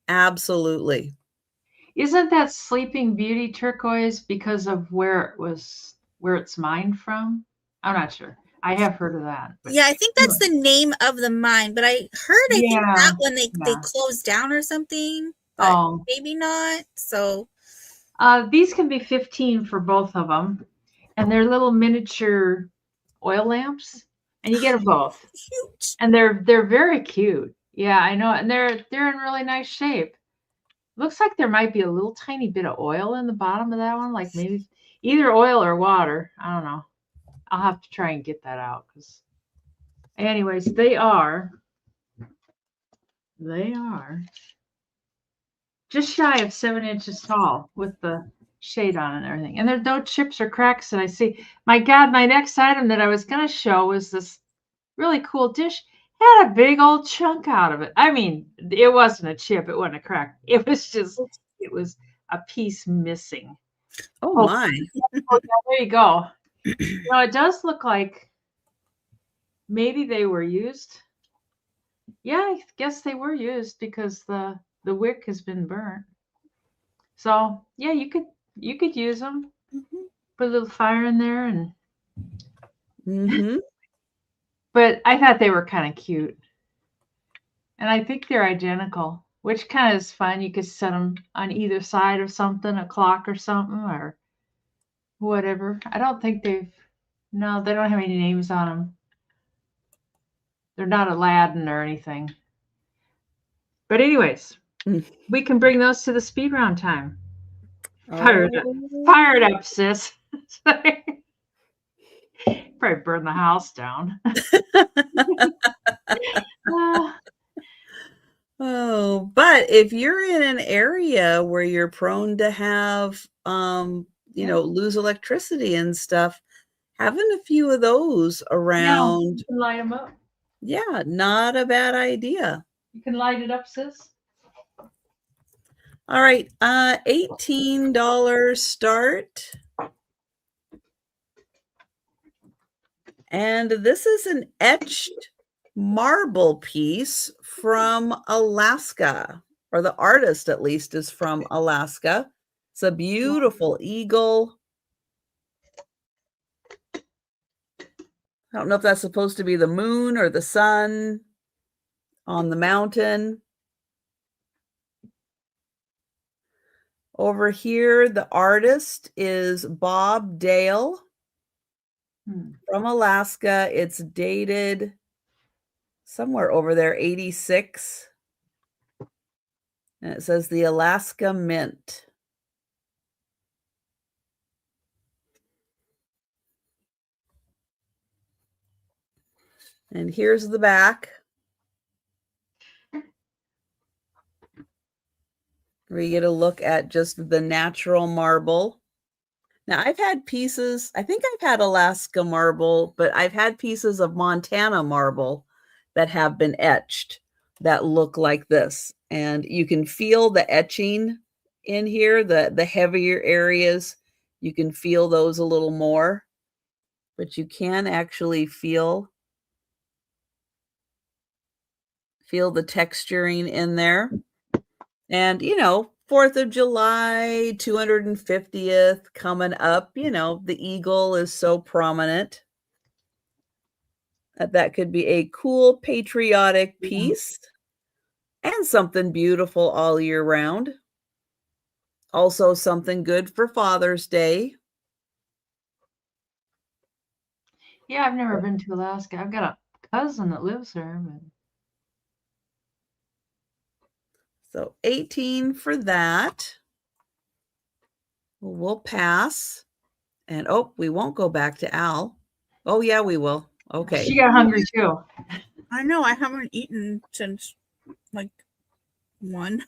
Absolutely. Isn't that Sleeping Beauty turquoise because of where it's mined from? I'm not sure. I have heard of that. Yeah, I think that's the name of the mine, but I heard think that one they closed down or something. But maybe not. So these can be $15 for both of them, and they're little miniature oil lamps, and you get them both. Cute. And they're very cute. Yeah, I know, and they're in really nice shape. Looks like there might be a little tiny bit of oil in the bottom of that one, like maybe either oil or water. I don't know. I'll have to try and get that out. Anyways, they are just shy of 7 inches tall with the shade on and everything. And there's no chips or cracks that I see. My God, my next item that I was going to show was this really cool dish. had a big old chunk out of it. I mean, it wasn't a chip, it wasn't a crack. It was just, it was a piece missing. Oh Oh, my. oh, yeah, there you go. Now it does look like maybe they were used. Yeah, I guess they were used because the wick has been burnt. So yeah, you could use them. Put a little fire in there, and Mm-hmm. but I thought they were kind of cute, and I think they're identical, which kind of is fun. You could set them on either side of something, a clock or something, or whatever. I don't think no, they don't have any names on them. They're not Aladdin or anything. But anyways, we can bring those to the speed round time. Fire it up, sis. Probably burn the house down. Oh, but if you're in an area where you're prone to have, lose electricity and stuff, having a few of those around, you can light them up. yeah, not a bad idea. You can light it up, sis. All right, $18 start. And this is an etched marble piece from Alaska, or the artist at least is from Alaska. It's a beautiful eagle. I don't know if that's supposed to be the moon or the sun on the mountain. Over here, the artist is Bob Dale from Alaska. It's dated somewhere over there, 86. And it says the Alaska Mint. And here's the back, where you get a look at just the natural marble. Now, I've had pieces, I think I've had Alaska marble, but I've had pieces of Montana marble that have been etched that look like this. And you can feel the etching in here, the heavier areas. You can feel those a little more, but you can actually feel the texturing in there. And, 4th of July, 250th coming up, the eagle is so prominent that could be a cool patriotic piece and something beautiful all year round. Also something good for Father's Day. Yeah, I've never been to Alaska. I've got a cousin that lives there. But... So 18 for that. We'll pass. And we won't go back to Al. Oh, yeah, we will. Okay. She got hungry too. I know. I haven't eaten since like 1.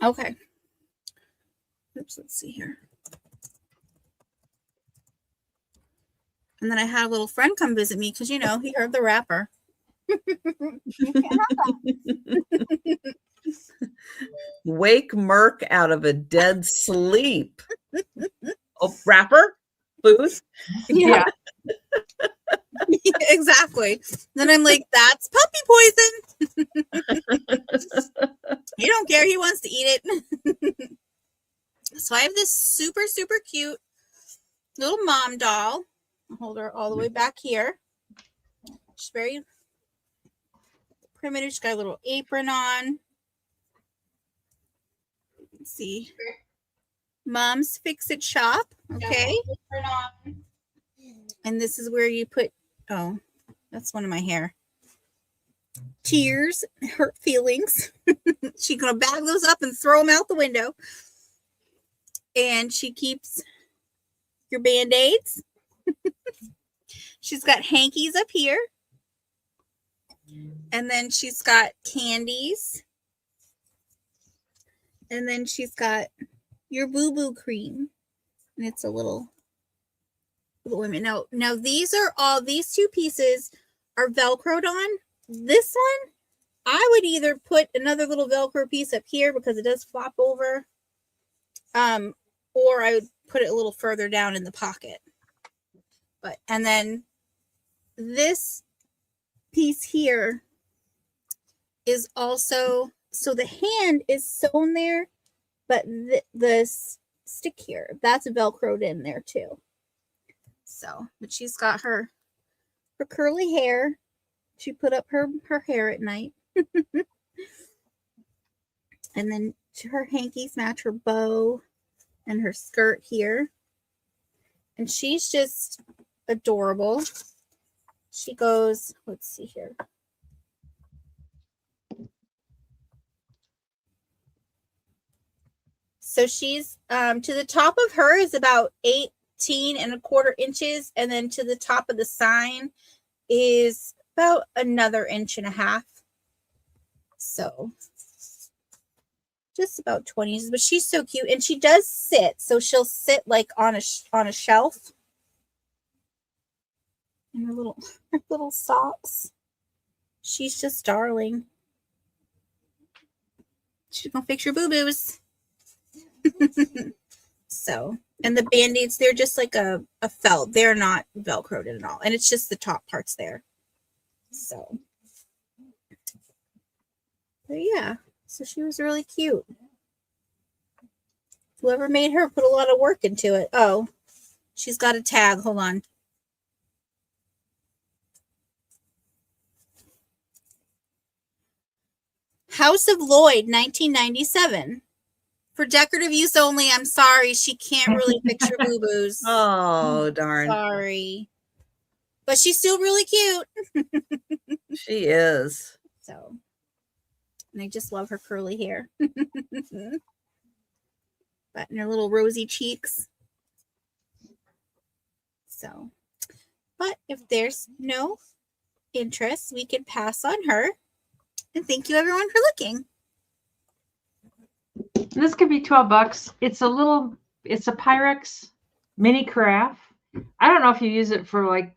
Okay. Oops, let's see here. And then I had a little friend come visit me because, he heard the rapper. Wake Merc out of a dead sleep. Oh, rapper? Booth? Yeah. Exactly. Then I'm like, that's puppy poison. You don't care. He wants to eat it. So I have this super, super cute little mom doll. I'll hold her all the way back here. She's very primitive. She's got a little apron on. Let's see. Mom's Fix-It Shop. Okay. And this is where you put, that's one of my hair. Tears, hurt feelings. She's going to bag those up and throw them out the window. And she keeps your Band-Aids. She's got hankies up here. And then she's got candies. And then she's got your boo-boo cream. And it's a little women. Now these 2 pieces are Velcroed on. This one, I would either put another little Velcro piece up here because it does flop over, or I would put it a little further down in the pocket. And then this piece here is also, so the hand is sewn there, but the stick here, that's Velcroed in there too. So, but she's got her curly hair. She put up her hair at night. And then her hankies match her bow and her skirt here. And she's just adorable. She goes, let's see here. So she's to the top of her is about 18¼ inches, and then to the top of the sign is about another 1.5 inches. So just about 20 inches, but she's so cute, and she does sit. So she'll sit like on a shelf. And her little socks. She's just darling. She's gonna fix your boo-boos. So, and the band-aids, they're just like a felt. They're not Velcroed at all. And it's just the top parts there. So, but yeah. So she was really cute. Whoever made her put a lot of work into it. Oh, she's got a tag. Hold on. House of Lloyd, 1997. For decorative use only. I'm sorry. She can't really fix your boo-boos. Oh, darn. Sorry. But she's still really cute. She is. So, and I just love her curly hair. But and her little rosy cheeks. So, but if there's no interest, we can pass on her. And thank you everyone for looking. This could be $12. It's a Pyrex mini carafe. I don't know if you use it for like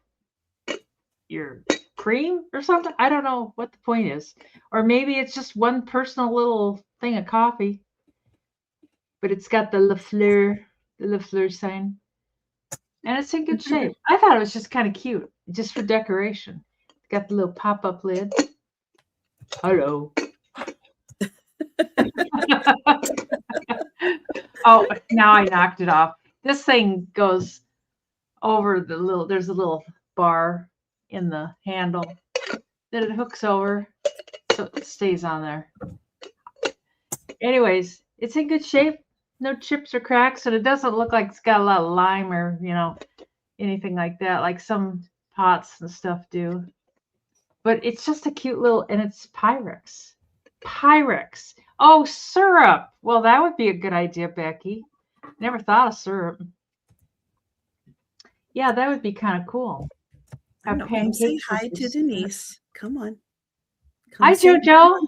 your cream or something. I don't know what the point is. Or maybe it's just one personal little thing of coffee. But it's got the Le Fleur sign. And it's in good shape. I thought it was just kind of cute, just for decoration. It's got the little pop-up lid. Hello. Oh, now I knocked it off. This thing goes over there's a little bar in the handle that it hooks over so it stays on there. Anyways, it's in good shape. No chips or cracks, and it doesn't look like it's got a lot of lime or, anything like that, like some pots and stuff do. But it's just a cute little, and it's Pyrex. Pyrex. Oh, syrup. Well, that would be a good idea, Becky. Never thought of syrup. Yeah, that would be kind of cool. Come say hi to Denise. Come on. Hi, JoJo.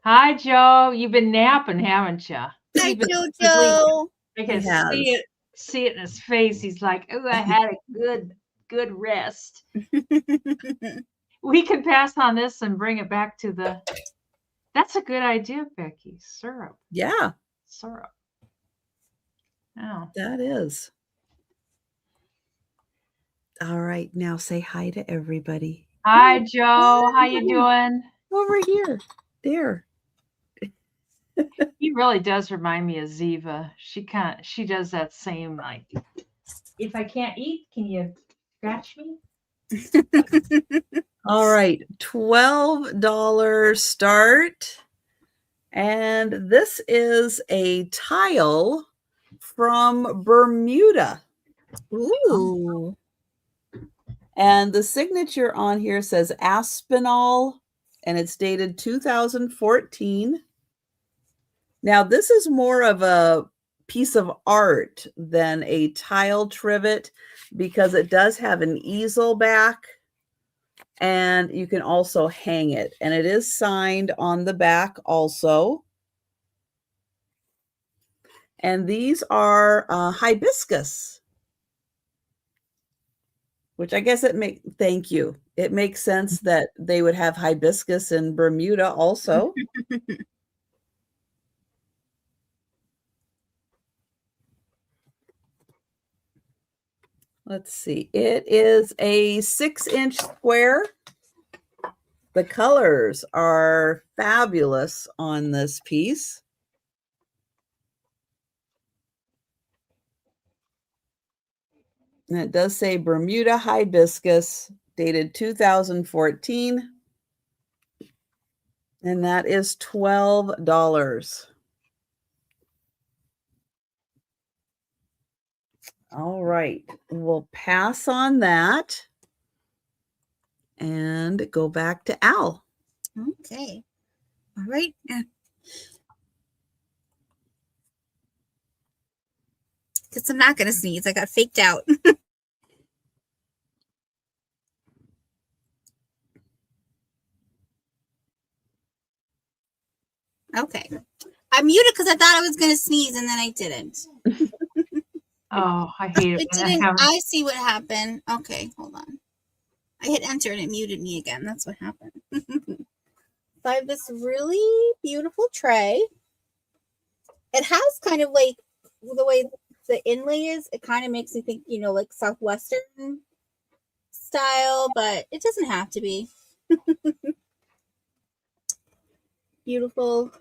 Hi, Joe. You've been napping, haven't you? Hi, JoJo. I can see it in his face. He's like, oh, I had a good rest. We can pass on this and bring it back to the. That's a good idea, Becky. Syrup. Yeah. Syrup. Oh. That is. All right. Now say hi to everybody. Hi, Joe. How you doing? Over here. There. He really does remind me of Ziva. She does that same, like, if I can't eat, can you scratch me? All right, $12 start. And this is a tile from Bermuda. Ooh. And the signature on here says Aspinall, and it's dated 2014. Now, this is more of a piece of art than a tile trivet because it does have an easel back, and you can also hang it. And it is signed on the back also. And these are hibiscus. Which I guess thank you. It makes sense that they would have hibiscus in Bermuda also. Let's see. It is a 6-inch square. The colors are fabulous on this piece. And it does say Bermuda hibiscus, dated 2014. And that is $12. All right, we'll pass on that and go back to Al. Okay. All right. Because I'm not going to sneeze. I got faked out. Okay. I muted because I thought I was going to sneeze and then I didn't. Oh, I hate it. It didn't. I see what happened. Okay, hold on. I hit enter and it muted me again. That's what happened. So I have this really beautiful tray. It has kind of like the way the inlay is. It kind of makes me think, you know, like Southwestern style, but it doesn't have to be. Beautiful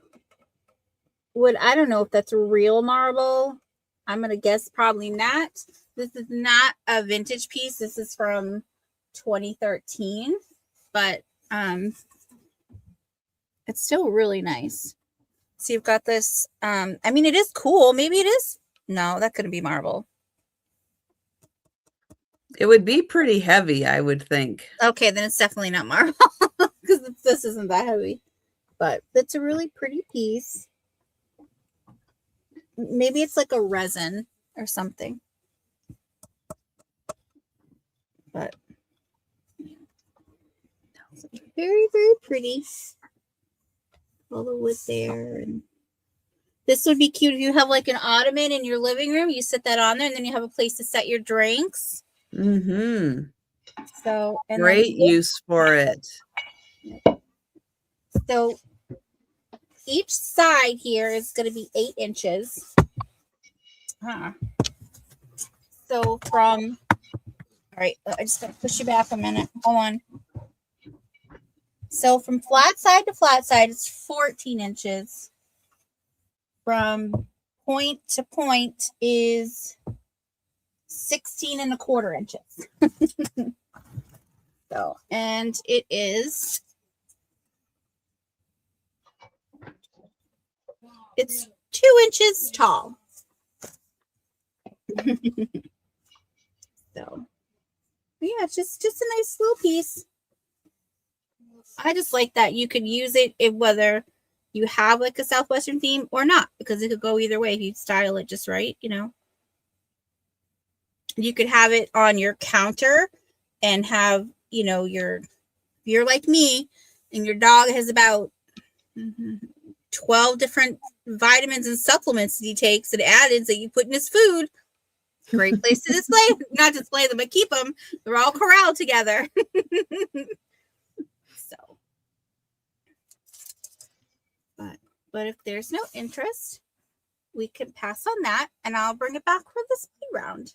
wood. I don't know if that's real marble. I'm going to guess probably not. This is not a vintage piece. This is from 2013, but it's still really nice. So you've got this. I mean, it is cool. Maybe it is. No, that couldn't be marble. It would be pretty heavy, I would think. Okay, then it's definitely not marble because this isn't that heavy. But it's a really pretty piece. Maybe it's like a resin or something. But very, very pretty. All the wood there. And this would be cute if you have like an ottoman in your living room. You sit that on there and then you have a place to set your drinks. Mm-hmm. So and great use for it. So each side here is going to be 8 inches. So from, all right, I just got to push you back a minute. Hold on. So from flat side to flat side, it's 14 inches. From point to point is 16.25 inches. So, and it is, it's 2 inches tall. So, yeah, it's just a nice little piece. I just like that you could use it if whether you have like a Southwestern theme or not, because it could go either way if you style it just right, you know. You could have it on your counter and have, you know, you're like me and your dog has about 12 different vitamins and supplements that he takes and added that you put in his food. Great place to display, not display them, but keep them. They're all corralled together. So, but if there's no interest, we can pass on that and I'll bring it back for the speed round.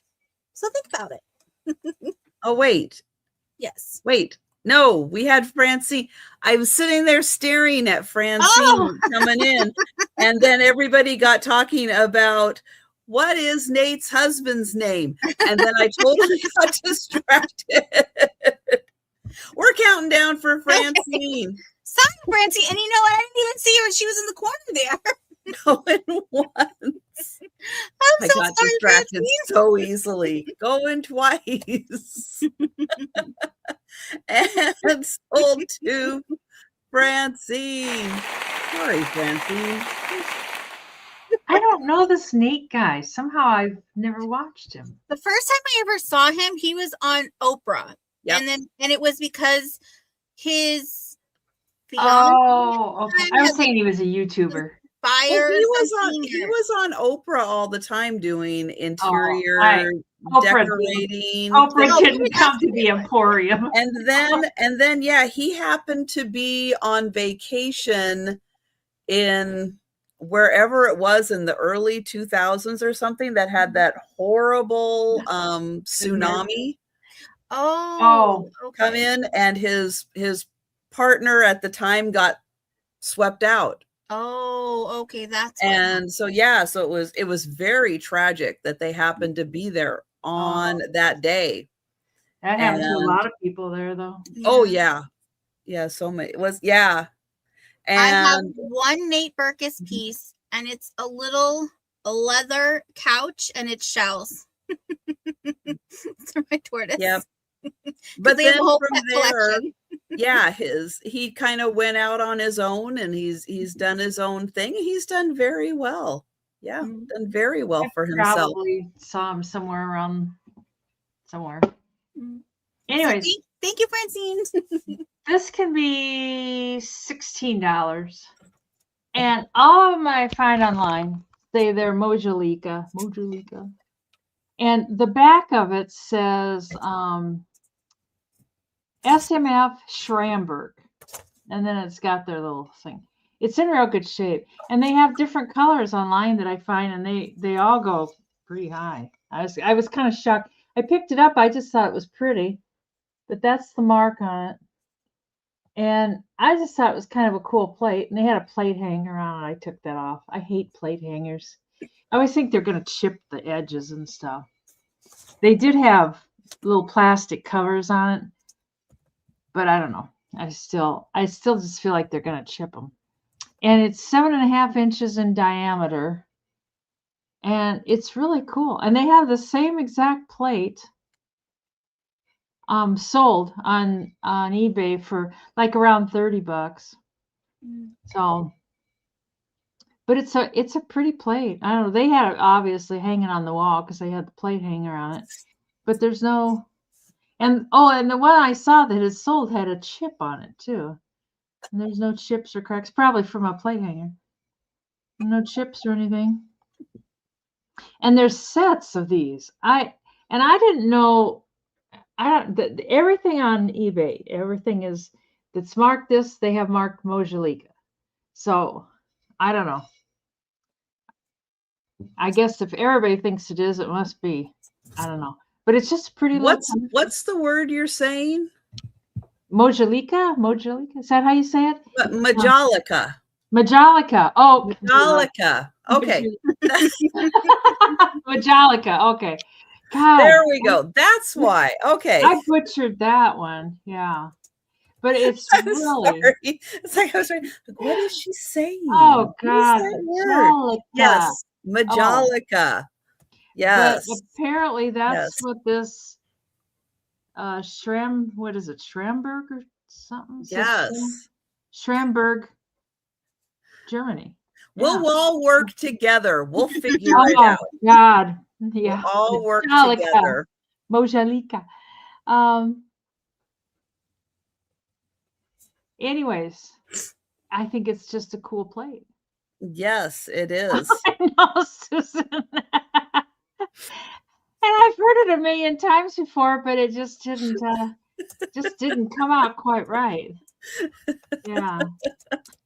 So think about it. Oh, wait. Yes. Wait. No, we had Francine. I was sitting there staring at Francine coming in, and then everybody got talking about what is Nate's husband's name, and then I totally got distracted. We're counting down for Francine. Sorry, Francine. And you know what? I didn't even see her when she was in the corner there. Going once. I so got sorry, distracted Francine. so easily. Going twice. And sold to Francine. Sorry, Francine. I don't know this Nate guy. Somehow I've never watched him. The first time I ever saw him, he was on Oprah. Yep. And it was because his Oh, okay. I was thinking he was a YouTuber. fire. He was on Oprah all the time doing interior Oprah decorating. didn't come to the Emporium. And then yeah, he happened to be on vacation in wherever it was in the early 2000s or something that had that horrible tsunami come in, and his partner at the time got swept out. Oh, okay, that's and so yeah, so it was very tragic that they happened to be there on that day. That happened to a lot of people there, though. Oh yeah, so many. It was And I have one Nate Berkus piece, and it's a little leather couch, and it's shells. It's for my tortoise. Yep. But they then have a whole from pet there, collection. yeah, he kind of went out on his own, and he's done his own thing. He's done very well. Yeah, done very well for himself. Probably saw him somewhere. Anyways, so thank you, Francine. This can be $16, and all of them I find online say they're Mojalika, and the back of it says SMF Schramberg, and then it's got their little thing. It's in real good shape, and they have different colors online that I find, and they all go pretty high. I was kind of shocked. I picked it up. I just thought it was pretty, but that's the mark on it. And I just thought it was kind of a cool plate. And they had a plate hanger on it. I took that off. I hate plate hangers. I always think they're going to chip the edges and stuff. They did have little plastic covers on it, but I don't know. I still just feel like they're going to chip them. And it's 7.5 inches in diameter. And it's really cool. And they have the same exact plate sold on eBay for like around $30. So, but it's a pretty plate. I don't know. They had it obviously hanging on the wall because they had the plate hanger on it. But there's no, and the one I saw that is sold had a chip on it too. And there's no chips or cracks, probably from a plate hanger. No chips or anything. And there's sets of these. I didn't know. Everything on eBay, everything that's marked this, they have marked Mojalika. So I don't know. I guess if everybody thinks it is, it must be. I don't know. But it's just pretty. What's the word you're saying? Mojalika? Is that how you say it? Majolica. Majolica. Oh, Majolica. Okay. Majolica. Okay. God, there we go. That's why. Okay. I butchered that one. Yeah. But it's really. Sorry. It's like I was like, what is she saying? Oh, God. Majolica. Yes. Majolica. Yes. But apparently that's what this what is it? Schramberg or something? Yes. Schramberg, Germany. We'll all work together. We'll figure it out. God. Yeah. We'll all work together. Mojalika. Anyways, I think it's just a cool plate. Yes, it is. I know, Susan. And I've heard it a million times before, but it just didn't come out quite right. Yeah.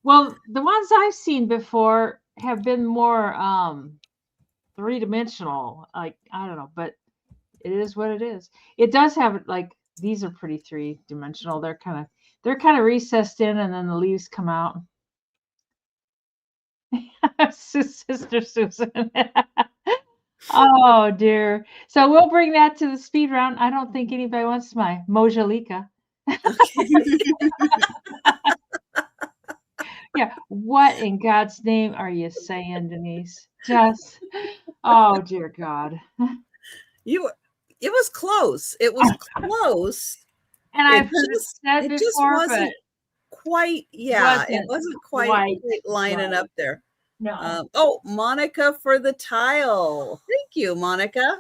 Well, the ones I've seen before have been more three-dimensional. Like, I don't know, but it is what it is. It does have like these are pretty three-dimensional. They're kind of recessed in, and then the leaves come out. Sister Susan. Oh dear. So we'll bring that to the speed round. I don't think anybody wants my Mojalika. Yeah. What in God's name are you saying, Denise? Just, oh dear God. It was close. It was close. And I've said before, just wasn't quite. Yeah, it wasn't quite lining up there. No. Monica for the tile. Thank you, Monica.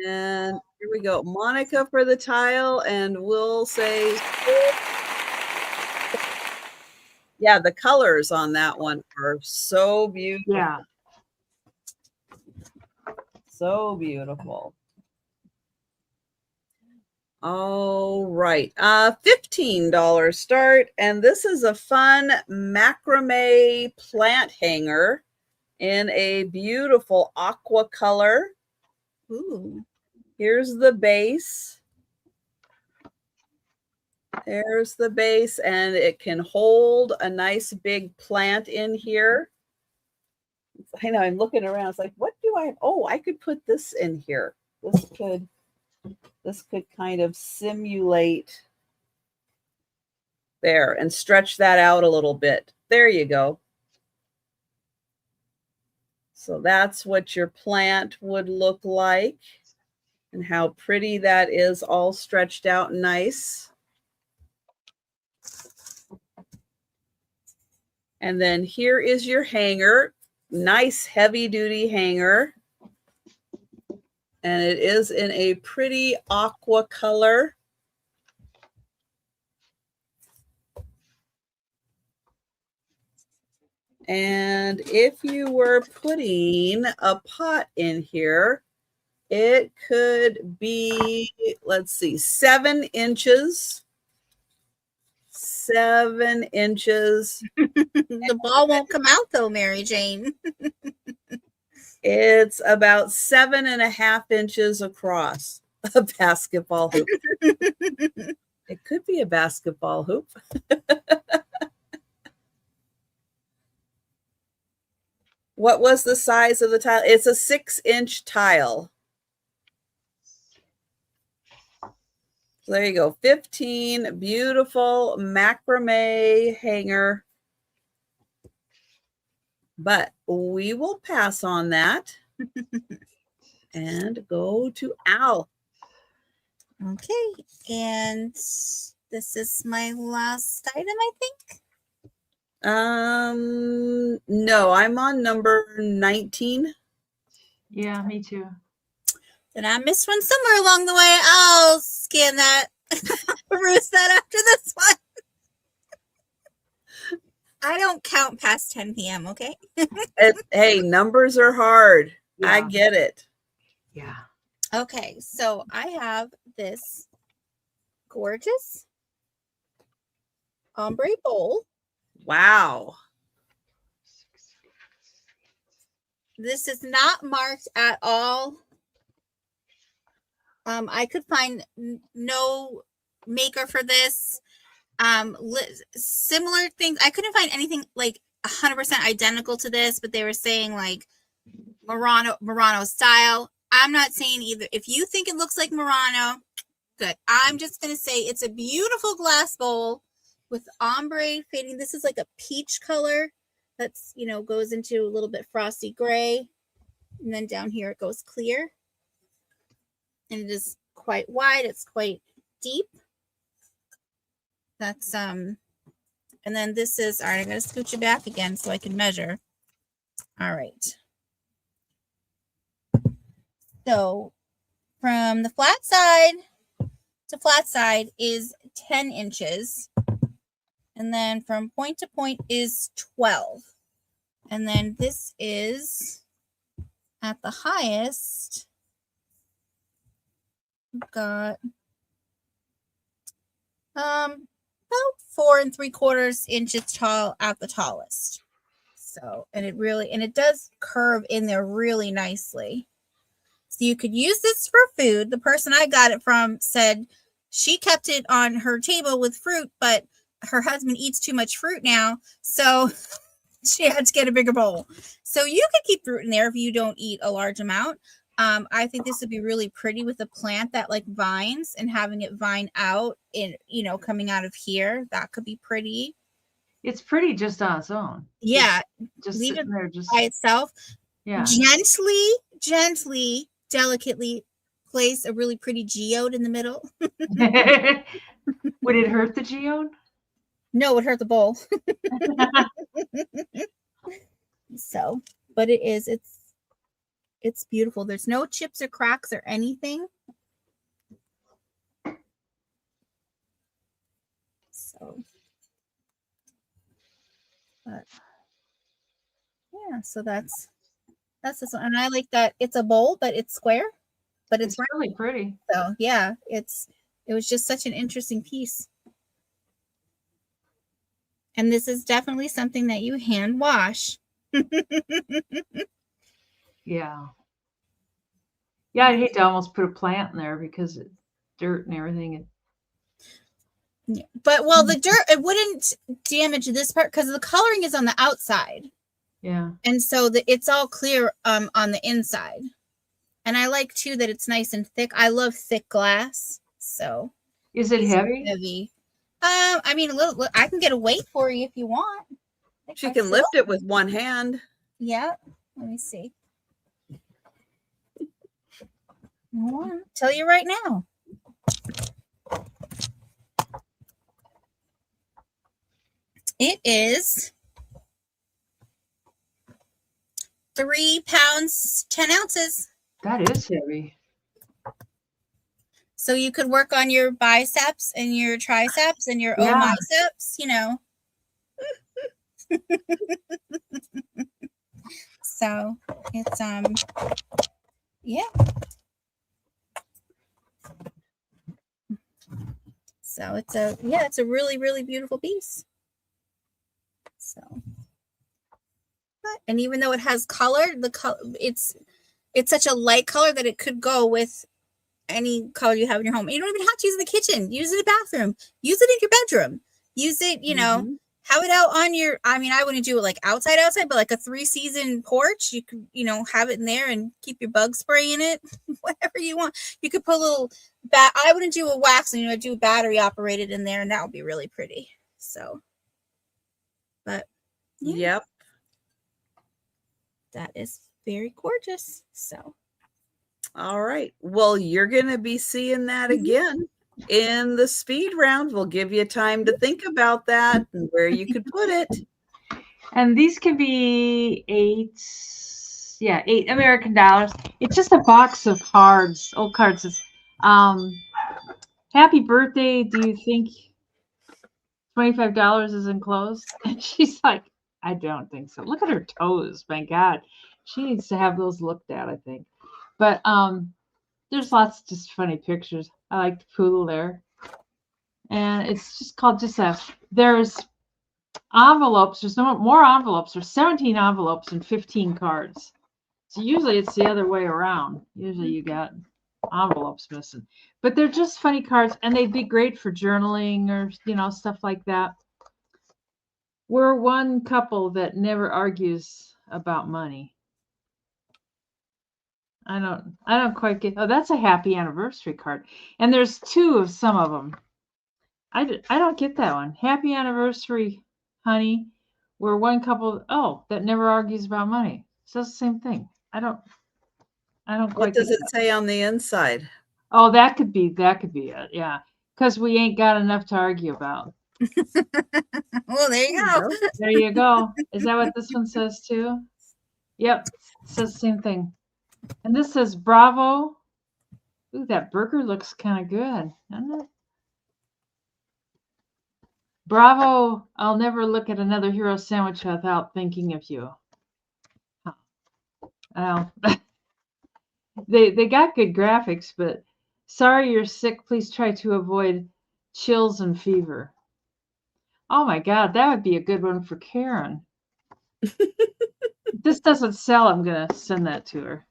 And here we go. Monica for the tile, and we'll say Yeah, the colors on that one are so beautiful. Yeah. So beautiful. All right. $15 start. And this is a fun macrame plant hanger in a beautiful aqua color. Ooh. Here's the base. There's the base, and it can hold a nice big plant in here. I know, I'm looking around. It's like, what do I have? Oh, I could put this in here. This could kind of simulate there and stretch that out a little bit. There you go. So that's what your plant would look like and how pretty that is, all stretched out nice. And then here is your hanger. Nice heavy duty hanger. And it is in a pretty aqua color. And if you were putting a pot in here, it could be, let's see, 7 inches. 7 inches. The ball won't come out though, Mary Jane. It's about 7.5 inches across. A basketball hoop. It could be a basketball hoop. What was the size of the tile? It's a 6-inch tile. So there you go. 15 beautiful macrame hanger. But we will pass on that and go to Al. Okay, and this is my last item, I think. No, I'm on number 19. Yeah, me too. Then I missed one somewhere along the way. I'll scan that, peruse that after this one. I don't count past 10 p.m., okay? Hey, numbers are hard. Yeah. I get it. Yeah. Okay, so I have this gorgeous ombre bowl. Wow. This is not marked at all. I could find no maker for this. Similar things. I couldn't find anything like 100% identical to this, but they were saying like Murano style. I'm not saying either. If you think it looks like Murano, good. I'm just going to say it's a beautiful glass bowl with ombre fading. This is like a peach color that's, goes into a little bit frosty gray. And then down here it goes clear. And it is quite wide. It's quite deep. That's, and then this is, all right, I'm going to scooch it back again so I can measure. All right. So from the flat side to flat side is 10 inches. And then from point to point is 12. And then this is at the highest. We've got about 4 3/4 inches tall at the tallest. So, and it does curve in there really nicely. So you could use this for food. The person I got it from said she kept it on her table with fruit, but her husband eats too much fruit now, so she had to get a bigger bowl. So you could keep fruit in there if you don't eat a large amount. I think this would be really pretty with a plant that like vines and having it vine out in, coming out of here. That could be pretty. It's pretty just on its own. Yeah. Just leave it there, just by itself. yeah. Gently, delicately place a really pretty geode in the middle. Would it hurt the geode? No, it would hurt the bowl. So, but it's beautiful. There's no chips or cracks or anything. So Yeah, so that's this one. And I like that it's a bowl, but it's square, but it's round. really pretty. So yeah, it was just such an interesting piece. And this is definitely something that you hand wash. Yeah. Yeah, I'd hate to almost put a plant in there because it's dirt and everything. Yeah. But well, the dirt, it wouldn't damage this part because the coloring is on the outside. Yeah. And so it's all clear on the inside. And I like too that it's nice and thick. I love thick glass. So Is it heavy? Heavy. I mean, a little. I can get a weight for you if you want. She can lift it with one hand. Yeah. Let me see. I'll tell you right now. It is 3 pounds, 10 ounces. That is heavy. So you could work on your biceps and your triceps and your omiceps, you know. So it's yeah. So it's a really, really beautiful piece. So, and even though it has color, it's such a light color that it could go with any color you have in your home. You don't even have to use it in the kitchen. Use it in the bathroom. Use it in your bedroom. Use it, you know, have it out on your, I mean, I wouldn't do it like outside, but like a 3-season porch, you could, you know, have it in there and keep your bug spray in it, whatever you want. You could put a little, I wouldn't do a wax, and you would do battery operated in there, and that would be really pretty. So, but yeah. Yep. That is very gorgeous. So. All right. Well, you're going to be seeing that again in the speed round. We'll give you time to think about that and where you could put it. And these can be $8 American dollars. It's just a box of cards, old cards. It's, happy birthday. Do you think $25 is enclosed? And she's like, I don't think so. Look at her toes. My God. She needs to have those looked at, I think. But there's lots of just funny pictures. I like the poodle there. And it's just called there's envelopes. There's no more envelopes. There's 17 envelopes and 15 cards. So usually it's the other way around. Usually you got envelopes missing. But they're just funny cards, and they'd be great for journaling or, you know, stuff like that. We're one couple that never argues about money. I don't quite get. Oh, that's a happy anniversary card, and there's 2 of some of them. I don't get that one. Happy anniversary, honey. We're one couple. Oh, that never argues about money. So it's the same thing. I don't quite. What does it say on the inside? Oh, that could be it. Yeah, because we ain't got enough to argue about. Well, there you go. There you go. Is that what this one says too? Yep, it says the same thing. And this says Bravo. Ooh, that burger looks kind of good, doesn't it? Bravo, I'll never look at another hero sandwich without thinking of you. Oh. They got good graphics, but sorry you're sick. Please try to avoid chills and fever. Oh my God, that would be a good one for Karen. If this doesn't sell, I'm going to send that to her.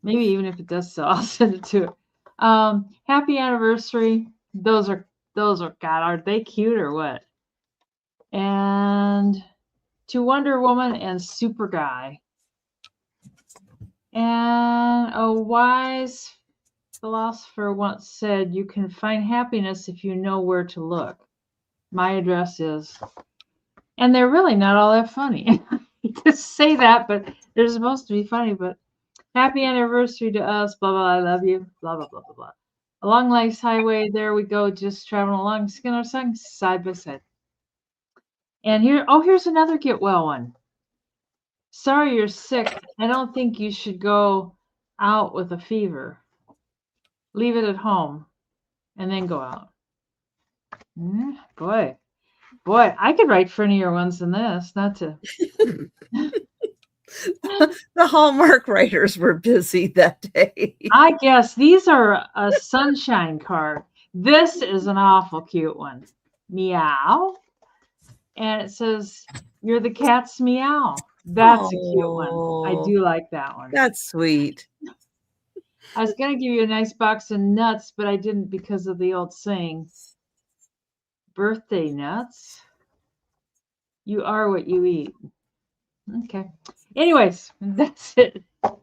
Maybe even if it does sell, I'll send it to her. Happy anniversary. Those are God, are they cute or what? And to Wonder Woman and Super Guy. And a wise philosopher once said, you can find happiness if you know where to look. My address is. And they're really not all that funny. Just say that, but they're supposed to be funny. But happy anniversary to us, blah, blah, I love you, blah, blah, blah, blah, blah. Along life's highway, there we go, just traveling along, skin our song, side by side. And here's another get well one. Sorry you're sick. I don't think you should go out with a fever. Leave it at home and then go out. Boy, I could write funnier ones than this, not to. The Hallmark writers were busy that day. I guess these are a sunshine card. This is an awful cute one. Meow. And it says, "You're the cat's meow." That's a cute one. I Oh, do like that one. that's sweet. I was going to give you a nice box of nuts, but I didn't because of the old saying, birthday nuts. You are what you eat. Okay. Anyways, that's it. And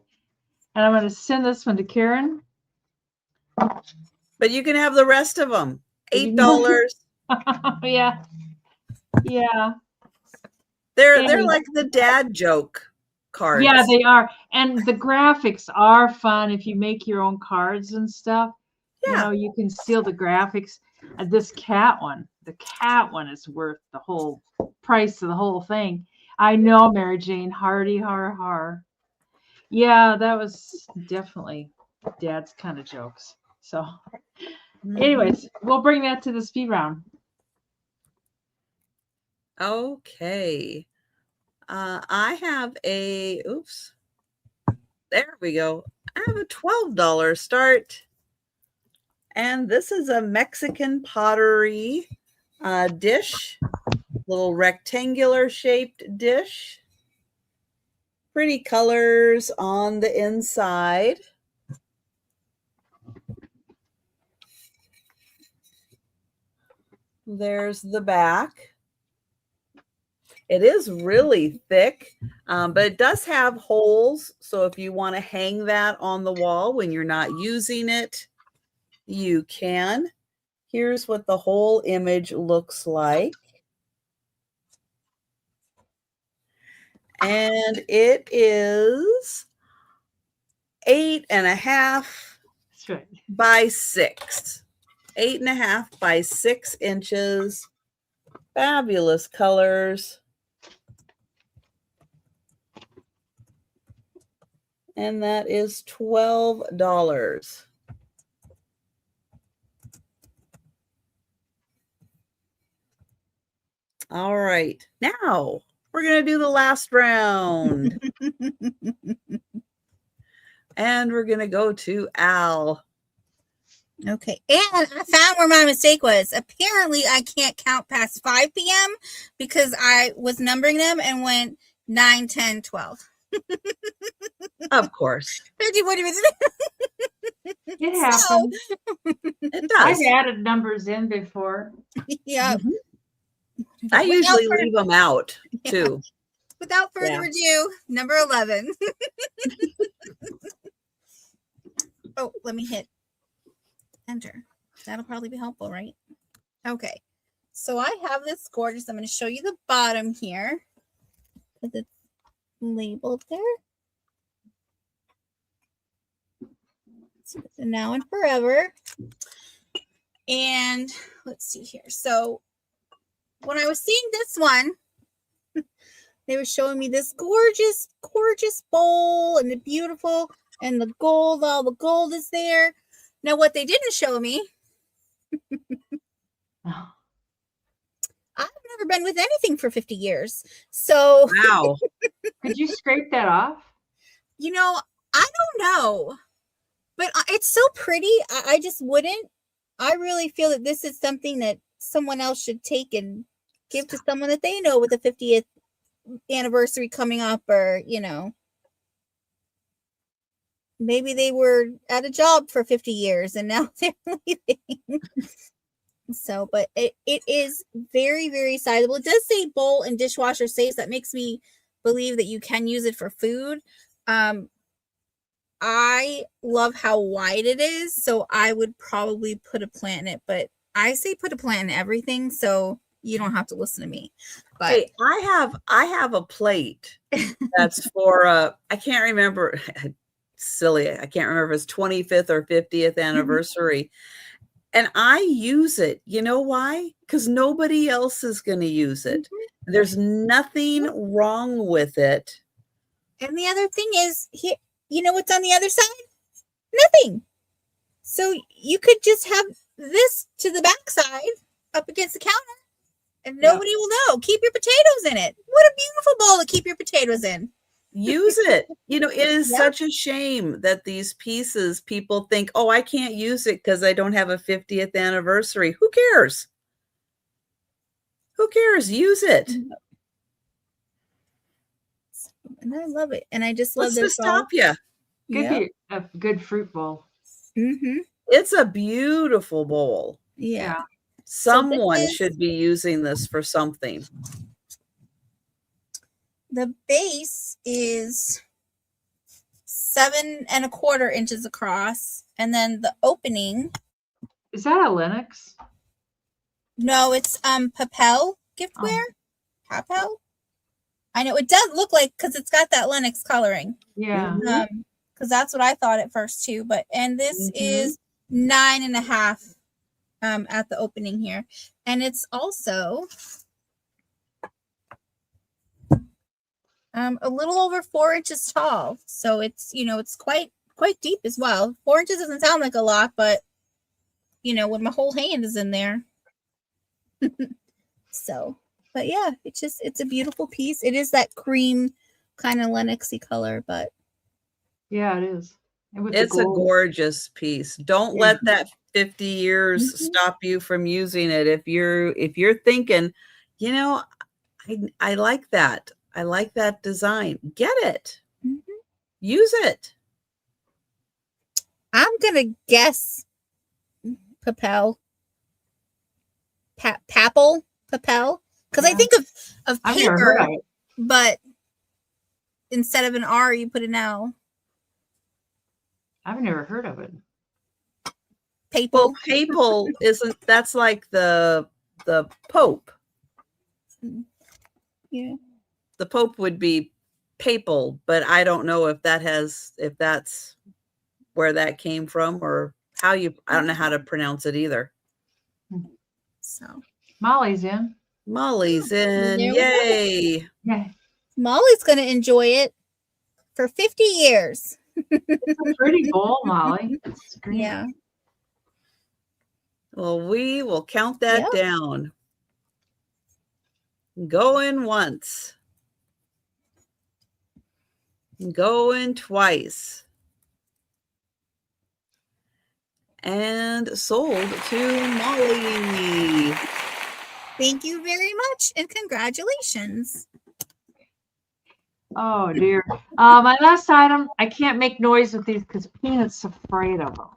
I'm going to send this one to Karen. But you can have the rest of them. $8. Yeah. Yeah. They're like the dad joke cards. Yeah, they are. And the graphics are fun if you make your own cards and stuff. Yeah. You know, you can steal the graphics. This cat one, the cat one is worth the whole price of the whole thing. I know, Mary Jane, hardy har har. Yeah, that was definitely Dad's kind of jokes. So, anyways, we'll bring that to the speed round. Okay. I have a, oops, there we go. I have a $12 start. And this is a Mexican pottery dish, little rectangular shaped dish. Pretty colors on the inside. There's the back. It is really thick, but it does have holes. So if you want to hang that on the wall when you're not using it, you can. Here's what the whole image looks like. And it is 8.5 That's right. by 6. 8.5 by 6 inches. Fabulous colors. And that is $12. All right. Now we're going to do the last round. And we're going to go to Al. Okay. And I found where my mistake was. Apparently, I can't count past 5 p.m. because I was numbering them and went 9, 10, 12. Of course. 30, 40 minutes. It happens. It does. I've added numbers in before. Yeah. I usually leave them out too. Without further ado, number 11. Oh, let me hit enter. That'll probably be helpful, right? Okay. So I have this gorgeous. I'm going to show you the bottom here because it's labeled there. So it's a now and forever. And let's see here. So when I was seeing this one, they were showing me this gorgeous, gorgeous bowl and the beautiful and the gold. All the gold is there. Now, what they didn't show me, I've never been with anything for 50 years. So, wow. Could you scrape that off? You know, I don't know, but it's so pretty. I just wouldn't. I really feel that this is something that someone else should take and give to someone that they know with the 50th anniversary coming up, or, you know, maybe they were at a job for 50 years and now they're leaving. So, but it is very, very sizable. It does say bowl and dishwasher safe. That makes me believe that you can use it for food. I love how wide it is, so I would probably put a plant in it, but I say put a plant in everything, so you don't have to listen to me. But hey, I have a plate that's for I can't remember. Silly, I can't remember if it's 25th or 50th anniversary. And I use it. You know why? Because nobody else is going to use it. There's nothing wrong with it. And the other thing is, here, you know what's on the other side? Nothing. So you could just have this to the back side up against the counter and nobody will know. Keep your potatoes in it. What a beautiful bowl to keep your potatoes in. Use it. You know, it is Yeah. such a shame that these pieces, people think, oh, I can't use it because I don't have a 50th anniversary. Who cares? Who cares? Use it. And I love it. And I just love What's to this stop you? Could Yeah. be a good fruit bowl. Mm-hmm. It's a beautiful bowl. Yeah. Someone is- should be using this for something. The base is 7 1/4 inches across, and then the opening. Is that a Linux? No, it's Papel giftware. Papel. I know it does look like, because it's got that Lennox coloring. Yeah. Because that's what I thought at first too. But and this is 9 1/2 at the opening here, and it's also a little over 4 inches tall. So it's, you know, it's quite deep as well. 4 inches doesn't sound like a lot, but you know, when my whole hand is in there. So, but yeah, it's a beautiful piece. It is that cream kind of Lennoxy color, but Yeah, it is. And with the It's a gold. gorgeous piece. Don't Yeah. let that 50 years stop you from using it. If you're thinking, you know, I like that. I like that design. Get it. Use it. I'm gonna guess Papel. Papel, because I think of I've never heard paper, of it. but instead of an R, you put an L. I've never heard of it. Papal. Well, papal isn't, that's like the Pope. Yeah. The Pope would be papal, but I don't know if that's where that came from or I don't know how to pronounce it either. So Molly's in. Molly's in. There we go. Yay. Yeah. Molly's gonna enjoy it for 50 years. It's a pretty bowl, Molly. It's green. Yeah. Well, we will count that Yep. down. Going once. Going twice. And sold to Molly. Thank you very much and congratulations. Oh dear. My last item, I can't make noise with these because Peanut's afraid of them.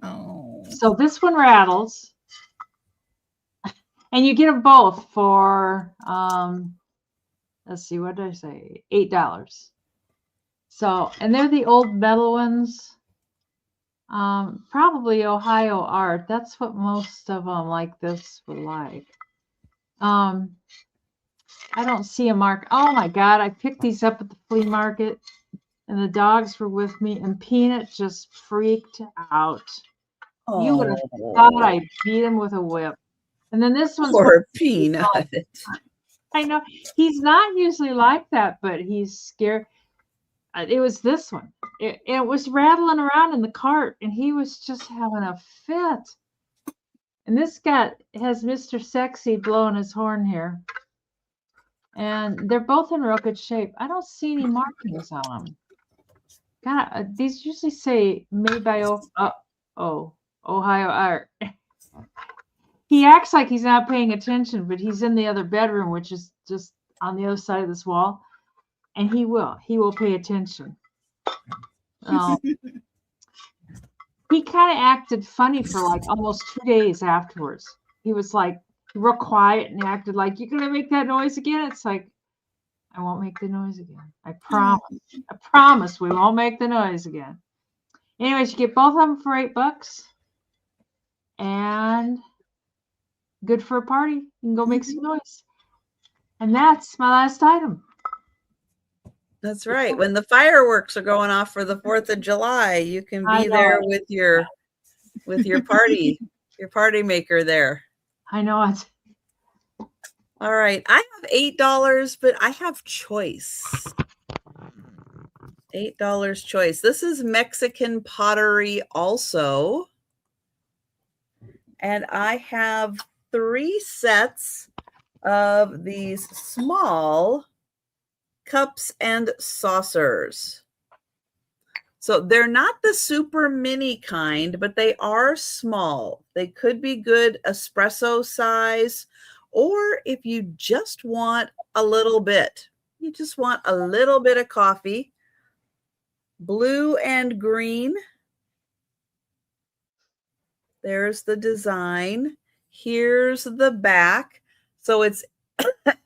Oh. So this one rattles. And you get them both for let's see, what did I say? $8. So, and they're the old metal ones. Probably Ohio art. That's what most of them like this would like. I don't see a mark. Oh my God, I picked these up at the flea market and the dogs were with me and Peanut just freaked out. You would have thought I beat him with a whip. And then this one's Poor Peanut. I know he's not usually like that, but he's scared. It was this one. It was rattling around in the cart, and he was just having a fit. And this guy has Mr. Sexy blowing his horn here. And they're both in real good shape. I don't see any markings on them. God, these usually say made by Ohio art. He acts like he's not paying attention, but he's in the other bedroom, which is just on the other side of this wall. And he will pay attention. He kind of acted funny for like almost 2 days afterwards. He was like real quiet and acted like, you're going to make that noise again? It's like, I won't make the noise again. I promise. I promise we won't make the noise again. Anyways, you get both of them for $8. And good for a party. You can go make some noise. And that's my last item. That's right. When the fireworks are going off for the 4th of July, you can be there with your party, your party maker there. I know it. All right. I have $8, but I have choice. $8 choice. This is Mexican pottery also. And I have 3 sets of these small cups and saucers. So they're not the super mini kind, but they are small. They could be good espresso size, or if you just want a little bit, you just want a little bit of coffee. Blue and green. There's the design. Here's the back. So it's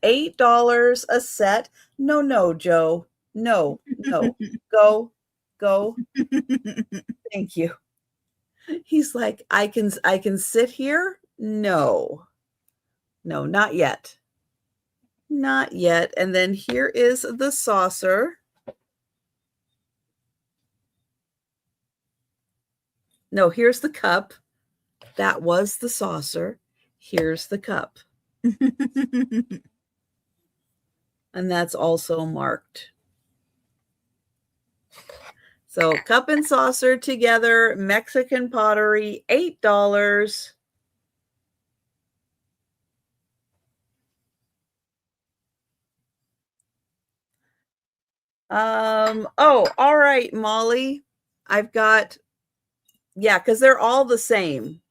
$8 a set. No, Joe. No. Go. Thank you. He's like, I can sit here? No, not yet. Not yet. And then here is the saucer. No, here's the cup. That was the saucer. Here's the cup. And that's also marked. So cup and saucer together, Mexican pottery, $8. Oh, all right, Molly. I've got, yeah, because they're all the same.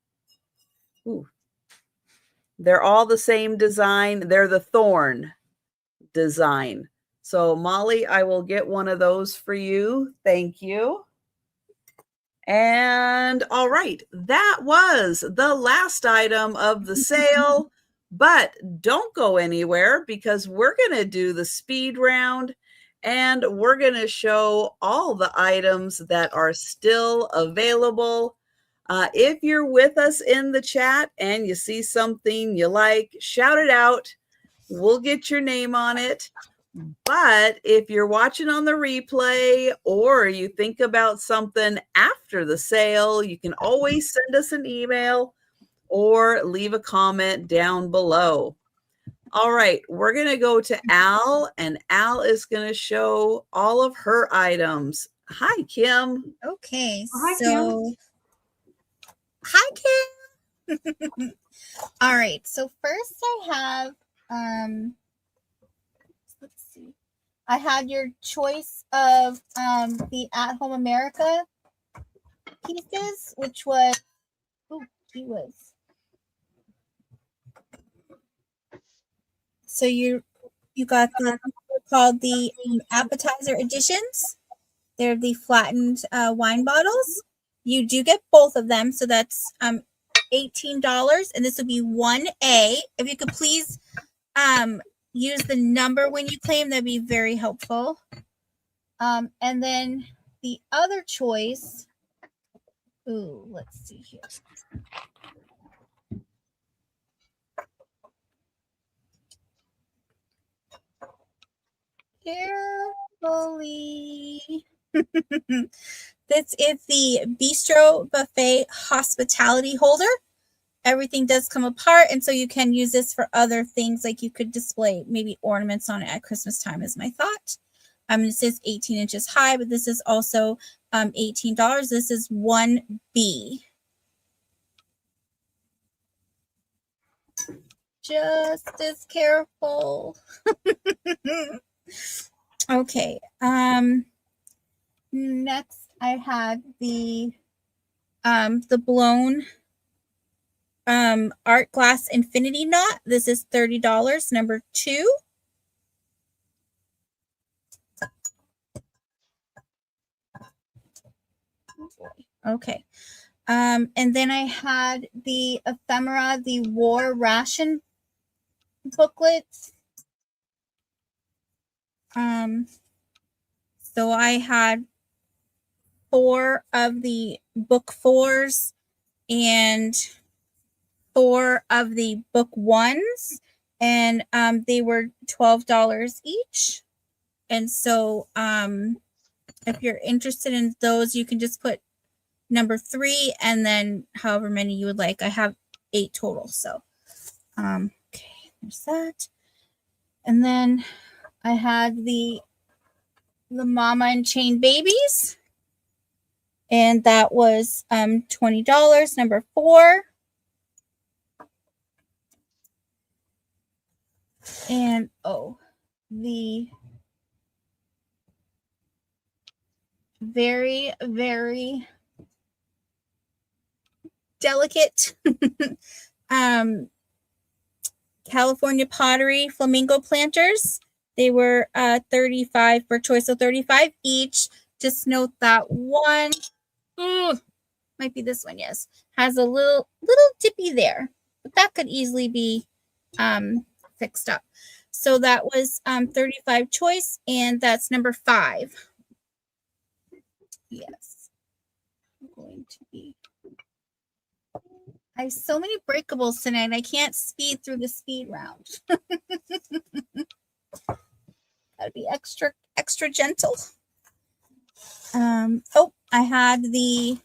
Ooh. They're all the same design. They're the thorn design. So Molly, I will get one of those for you. Thank you. And all right, that was the last item of the sale, but don't go anywhere because we're going to do the speed round and we're going to show all the items that are still available. If you're with us in the chat and you see something you like, shout it out. We'll get your name on it. But if you're watching on the replay or you think about something after the sale, you can always send us an email or leave a comment down below. All right, we're going to go to Al, and Al is going to show all of her items. Hi, Kim. Okay, Hi, so Kim. Hi, Kim. All right, so first I have let's see. I had your choice of the At Home America pieces, which was so you got the called the appetizer editions. They're the flattened wine bottles. You do get both of them, so that's $18, and this would be 1A. If you could please use the number when you claim, that'd be very helpful. And then the other choice, let's see here. Carefully. This is the Bistro Buffet Hospitality Holder. Everything does come apart, and so you can use this for other things, like you could display maybe ornaments on it at Christmas time is my thought. It says 18 inches high, but this is also $18. This is 1B. Just as careful. Okay. Next I had the blown art glass infinity knot. This is $30, number 2. Okay. And then I had the ephemera, the war ration booklets. So I had 4 of the book 4s and 4 of the book 1s, and they were $12 each. And so if you're interested in those, you can just put number 3 and then however many you would like. I have 8 total. So okay, there's that. And then I had the mama and chain babies, and that was $20, number 4. And the very, very delicate California pottery flamingo planters. They were 35 per choice, so 35 each. Just note that one, might be this one, yes, has a little dippy there, but that could easily be fixed up. So that was 35 choice, and that's number 5. Yes, I'm going to be. I have so many breakables tonight. I can't speed through the speed round. Gotta be extra gentle. Oh, I had the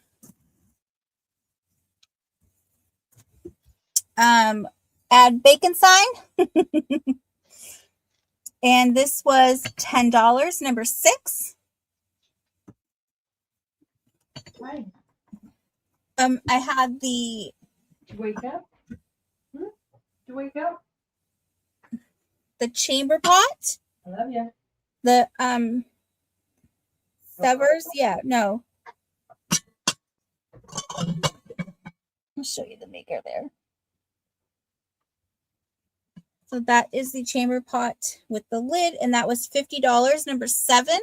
add bacon sign. And this was $10, number 6. Hi. I had the Did you wake up? Did you wake up? the chamber pot. I love you. The severs. Yeah, no. I'll show you the maker there. So that is the chamber pot with the lid, and that was $50, number 7.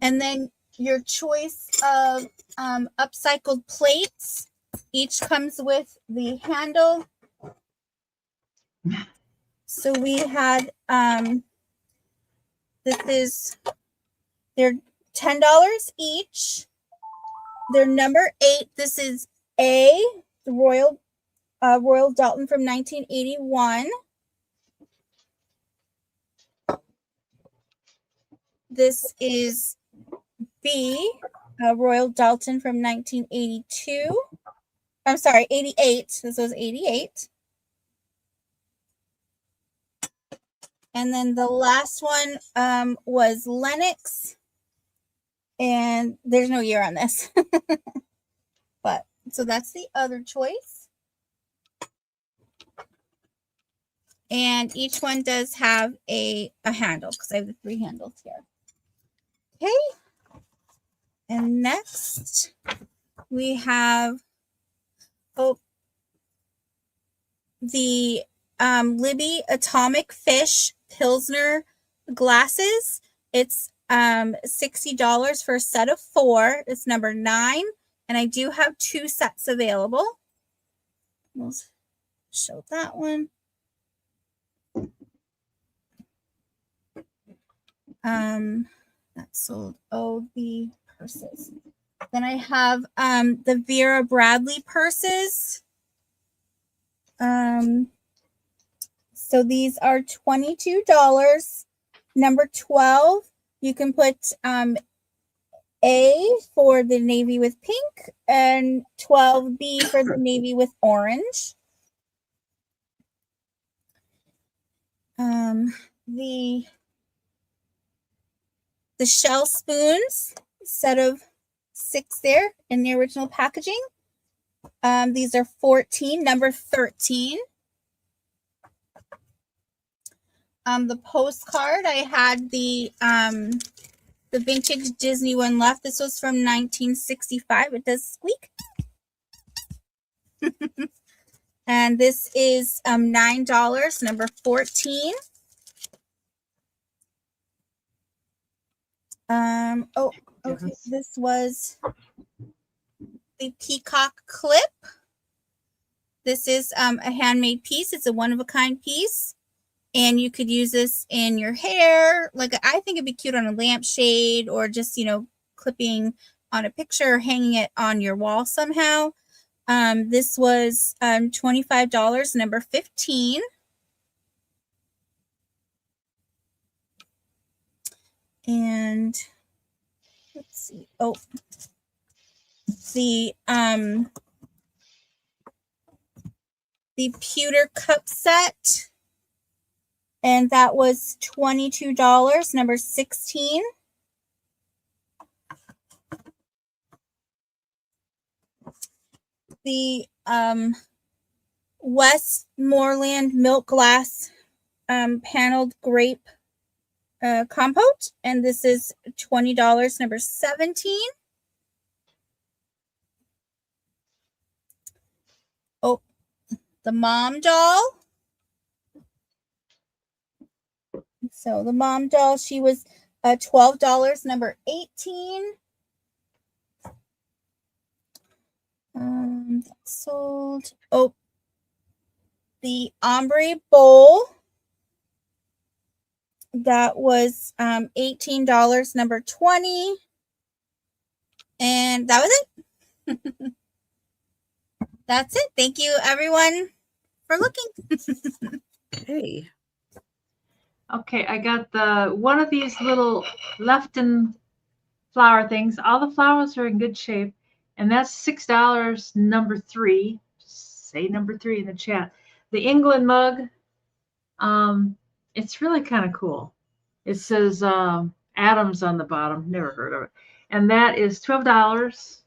And then your choice of upcycled plates. Each comes with the handle. So we had they're $10 each. They're number 8. This is the Royal Dalton from 1981. This is B, Royal Dalton from 1982. I'm sorry, 88. This was 88. And then the last one was Lennox. And there's no year on this. But so that's the other choice. And each one does have a handle because I have the 3 handles here. Okay. And next we have the Libby Atomic Fish Pilsner glasses. It's $60 for a set of 4. It's number 9, and I do have 2 sets available. We'll show that one. That sold the purses. Then I have the Vera Bradley purses. So these are $22. Number 12, you can put A for the navy with pink and 12B for the navy with orange. The shell spoons, set of 6 there in the original packaging. These are 14, number 13. The postcard, I had the vintage Disney one left. This was from 1965. It does squeak. And this is $9, number 14. Okay. This was the peacock clip. This is a handmade piece. It's a one-of-a-kind piece. And you could use this in your hair. Like, I think it'd be cute on a lampshade or just, clipping on a picture or hanging it on your wall somehow. This was $25, number 15. And let's see. The pewter cup set. And that was $22, number 16. The Westmoreland milk glass paneled grape compote, and this is $20, number 17. Oh, the mom doll. So the mom doll, she was $12, number 18. Sold. Oh, the ombre bowl. That was $18, number 20. And that was it. That's it. Thank you, everyone, for looking. Okay. Okay, I got the one of these little Lefton flower things. All the flowers are in good shape, and that's $6, number 3. Just say number 3 in the chat. The England mug, it's really kind of cool. It says Adams on the bottom. Never heard of it. And that is $12.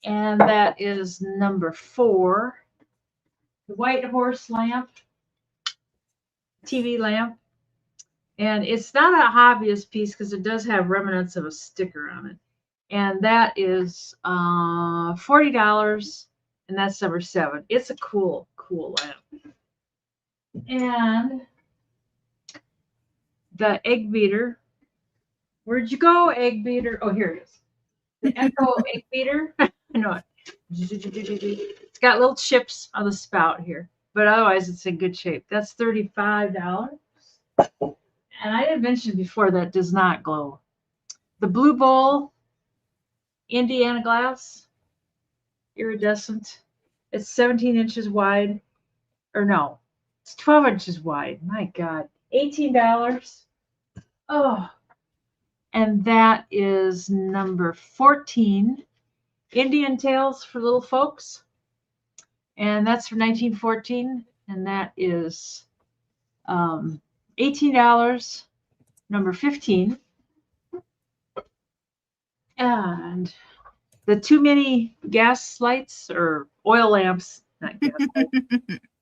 And that is number 4. The White Horse lamp, TV lamp. And it's not a hobbyist piece because it does have remnants of a sticker on it. And that is $40. And that's number 7. It's a cool lamp. And the egg beater. Where'd you go, egg beater? Oh, here it is. The Echo egg beater. I know it. It's got little chips on the spout here, but otherwise it's in good shape. That's $35. And I didn't mention before that does not glow. The blue bowl, Indiana glass, iridescent. It's 17 inches wide. Or no, it's 12 inches wide. My God. $18. Oh. And that is number 14. Indian Tales for Little Folks. And that's from 1914. And that is $18, number 15. And the Too Many gas lights or oil lamps, not gas lights.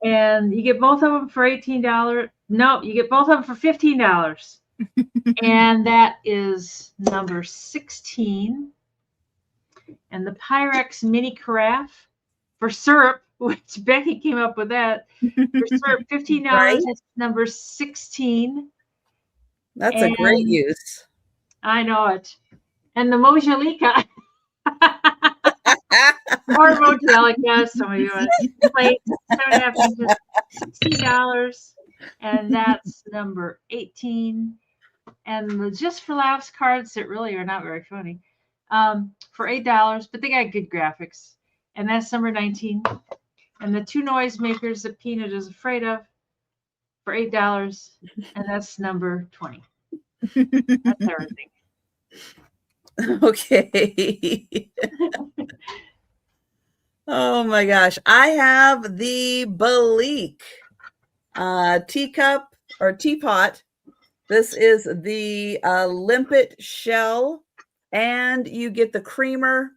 And you get both of them for $18. No, you get both of them for $15. And that is number 16. And the Pyrex mini carafe for syrup, which Becky came up with that. For syrup, $15. Right? That's number 16. That's a great use. I know it. And the Mojalika. Or Mojalica, some of you plate, 7.5 inches, $16. And that's number 18. And the Just for Laughs cards that really are not very funny. For $8, but they got good graphics. And that's number 19. And the 2 noise makers that Peanut is afraid of for $8. And that's number 20. That's everything. Okay. Oh my gosh. I have the Balik teacup or teapot. This is the limpet shell, and you get the creamer.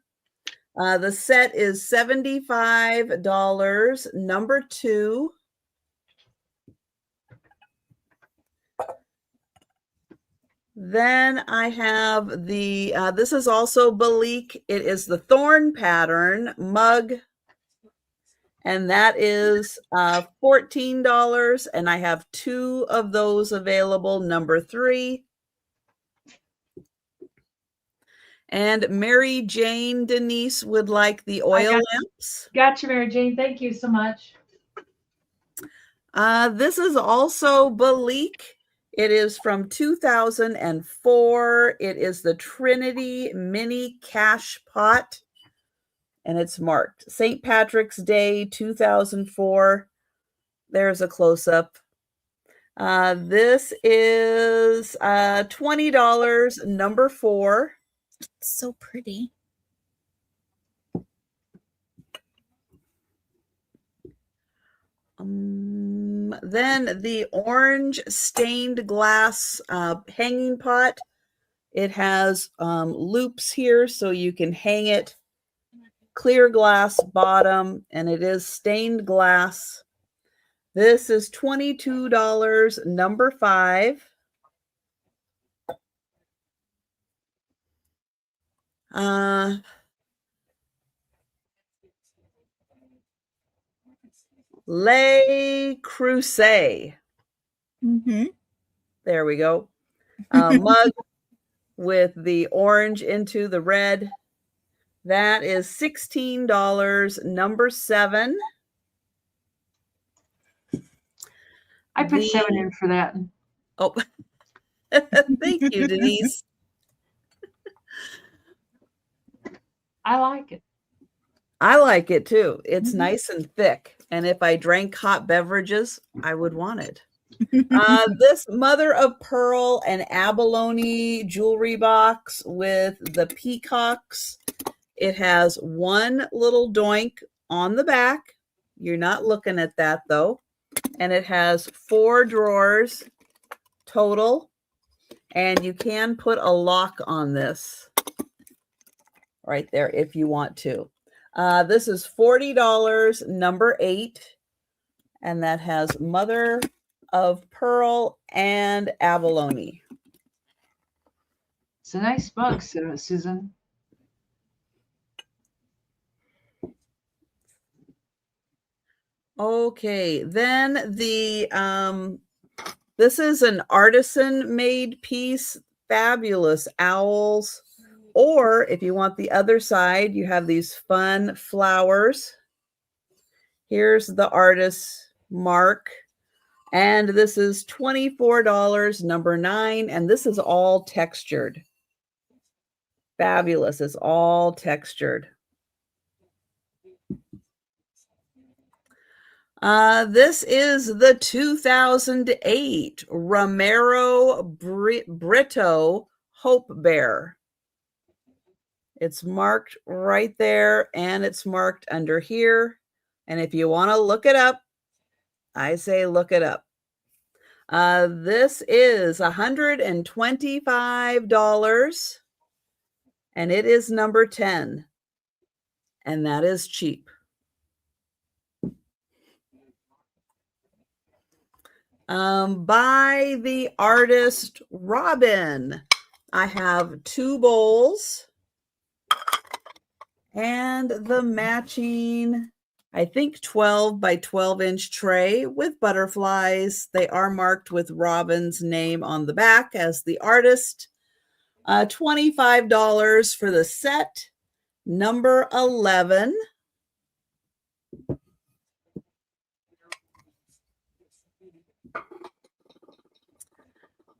The set is $75, number 2. Then I have the, this is also Balik. It is the thorn pattern mug. And that is $14. And I have 2 of those available, number 3. And Mary Jane Denise would like the oil lamps. Gotcha, Mary Jane. Thank you so much. This is also Balik. It is from 2004. It is the Trinity Mini Cash Pot. And it's marked St. Patrick's Day 2004. There's a close-up. This is $20, number 4. So pretty. Then the orange stained glass hanging pot. It has loops here so you can hang it. Clear glass bottom, and it is stained glass. This is $22, number 5. Le Creuset. Mm-hmm. There we go. Mug with the orange into the red. That is $16, number 7. I put 7 in for that. Oh, thank you, Denise. I like it. I like it too. It's nice and thick. And if I drank hot beverages, I would want it. This mother of pearl and abalone jewelry box with the peacocks. It has one little doink on the back. You're not looking at that though. And it has 4 drawers total. And you can put a lock on this right there if you want to. This is $40, number 8. And that has mother of pearl and abalone. It's a nice mug, Susan. Okay, then this is an artisan made piece, fabulous owls. Or if you want the other side, you have these fun flowers. Here's the artist's mark. And this is $24, number 9. And this is all textured. Fabulous. It's all textured. This is the 2008 Romero Brito Hope Bear. It's marked right there, and it's marked under here. And if you want to look it up, I say look it up. This is $125, and it is number 10. And that is cheap. By the artist Robin. I have 2 bowls and the matching, I think 12 by 12 inch tray with butterflies. They are marked with Robin's name on the back as the artist. $25 for the set, number 11.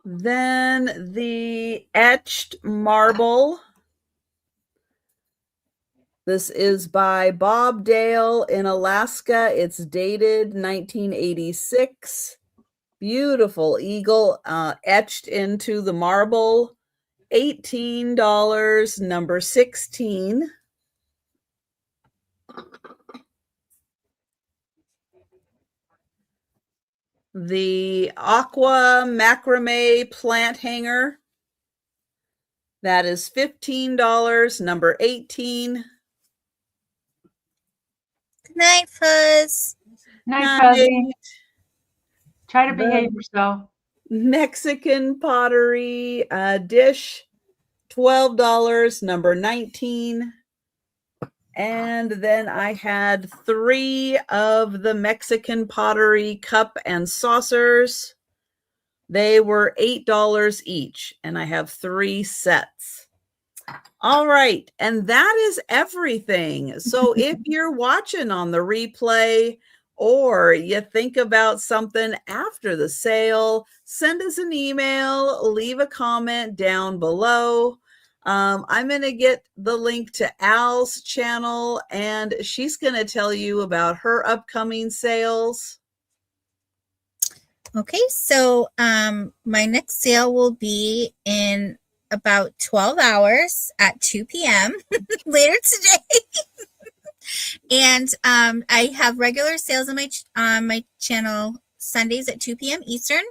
Then the etched marble. This is by Bob Dale in Alaska. It's dated 1986. Beautiful eagle etched into the marble. $18, number 16. The aqua macrame plant hanger. That is $15, number 18. Good night, Fuzz. Night, Fuzzy. Try to behave yourself. Mexican pottery dish, $12, number 19. And then I had 3 of the Mexican pottery cup and saucers. They were $8 each, and I have 3 sets. All right, and that is everything. So if you're watching on the replay or you think about something after the sale, send us an email, leave a comment down below. I'm going to get the link to Al's channel, and she's going to tell you about her upcoming sales. Okay, so my next sale will be in about 12 hours at 2 p.m. later today. And I have regular sales on my channel Sundays at 2 p.m. Eastern,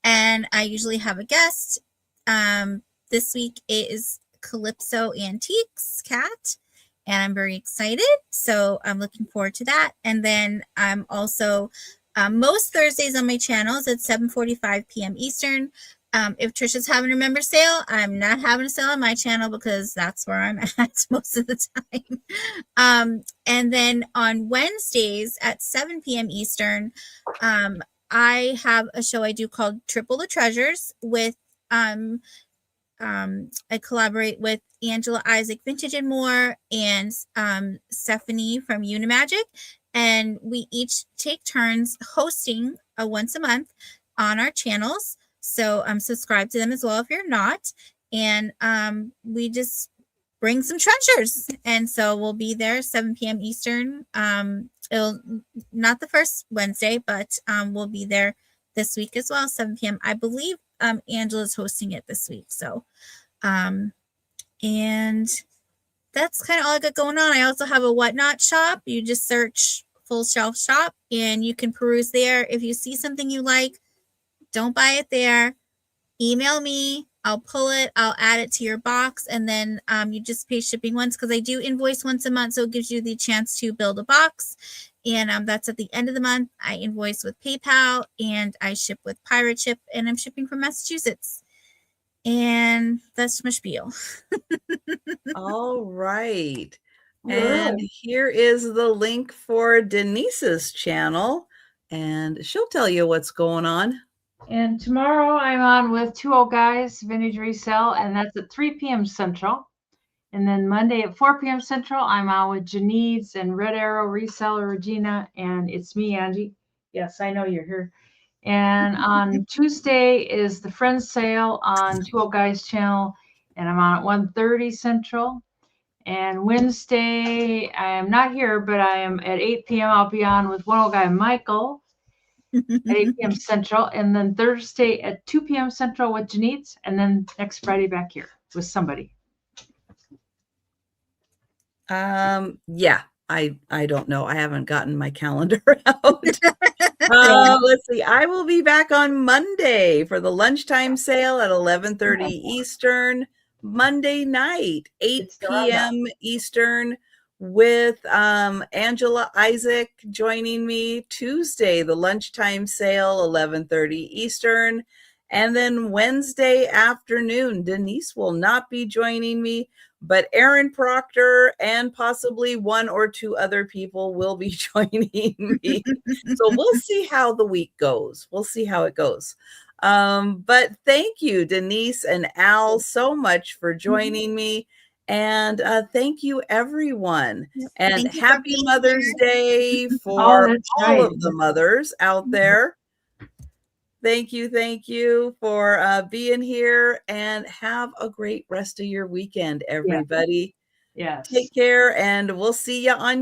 and I usually have a guest. This week it is Calypso Antiques Cat, and I'm very excited, so I'm looking forward to that. And then I'm also most Thursdays on my channels at 7:45 p.m. Eastern. If Trisha's having a member sale, I'm not having a sale on my channel because that's where I'm at most of the time. And then on Wednesdays at 7 p.m. Eastern, I have a show I do called Triple the Treasures with I collaborate with Angela Isaac Vintage and More and Stephanie from Unimagic, and we each take turns hosting once a month on our channels. So subscribe to them as well if you're not, and we just bring some treasures. And so we'll be there 7 p.m. Eastern. It'll not the first Wednesday, but we'll be there this week as well, 7 p.m. I believe Angela's hosting it this week. So and that's kind of all I got going on. I also have a whatnot shop. You just search Full Shelf Shop and you can peruse there. If you see something you like, don't buy it there. Email me. I'll pull it. I'll add it to your box. And then you just pay shipping once, because I do invoice once a month. So it gives you the chance to build a box. And that's at the end of the month. I invoice with PayPal and I ship with Pirate Ship, and I'm shipping from Massachusetts. And that's my spiel. All right. Good. And here is the link for Denise's channel, and she'll tell you what's going on. And tomorrow I'm on with Two Old Guys Vintage Resell, and that's at 3 p.m. Central. And then Monday at 4 p.m. Central, I'm on with Janice and Red Arrow Reseller Regina, and it's me, Angie. Yes, I know you're here. And on Tuesday is the Friends Sale on Two Old Guys channel, and I'm on at 1:30 Central. And Wednesday, I am not here, but I am at 8 p.m. I'll be on with One Old Guy Michael at 8 p.m. Central. And then Thursday at 2 p.m. Central with Janice, and then next Friday back here with somebody. Yeah, I don't know. I haven't gotten my calendar out. Let's see. I will be back on Monday for the lunchtime sale at 11:30 Eastern, Monday night, 8 p.m. Eastern, with Angela Isaac joining me. Tuesday, the lunchtime sale, 11:30 Eastern. And then Wednesday afternoon, Denise will not be joining me, but Aaron Proctor and possibly one or two other people will be joining me. So we'll see how the week goes. We'll see how it goes. But thank you, Denise and Al, so much for joining me. And thank you, everyone. And happy Mother's Day for all of the mothers out there. Thank you for being here, and have a great rest of your weekend, everybody. Yes. Take care, and we'll see you on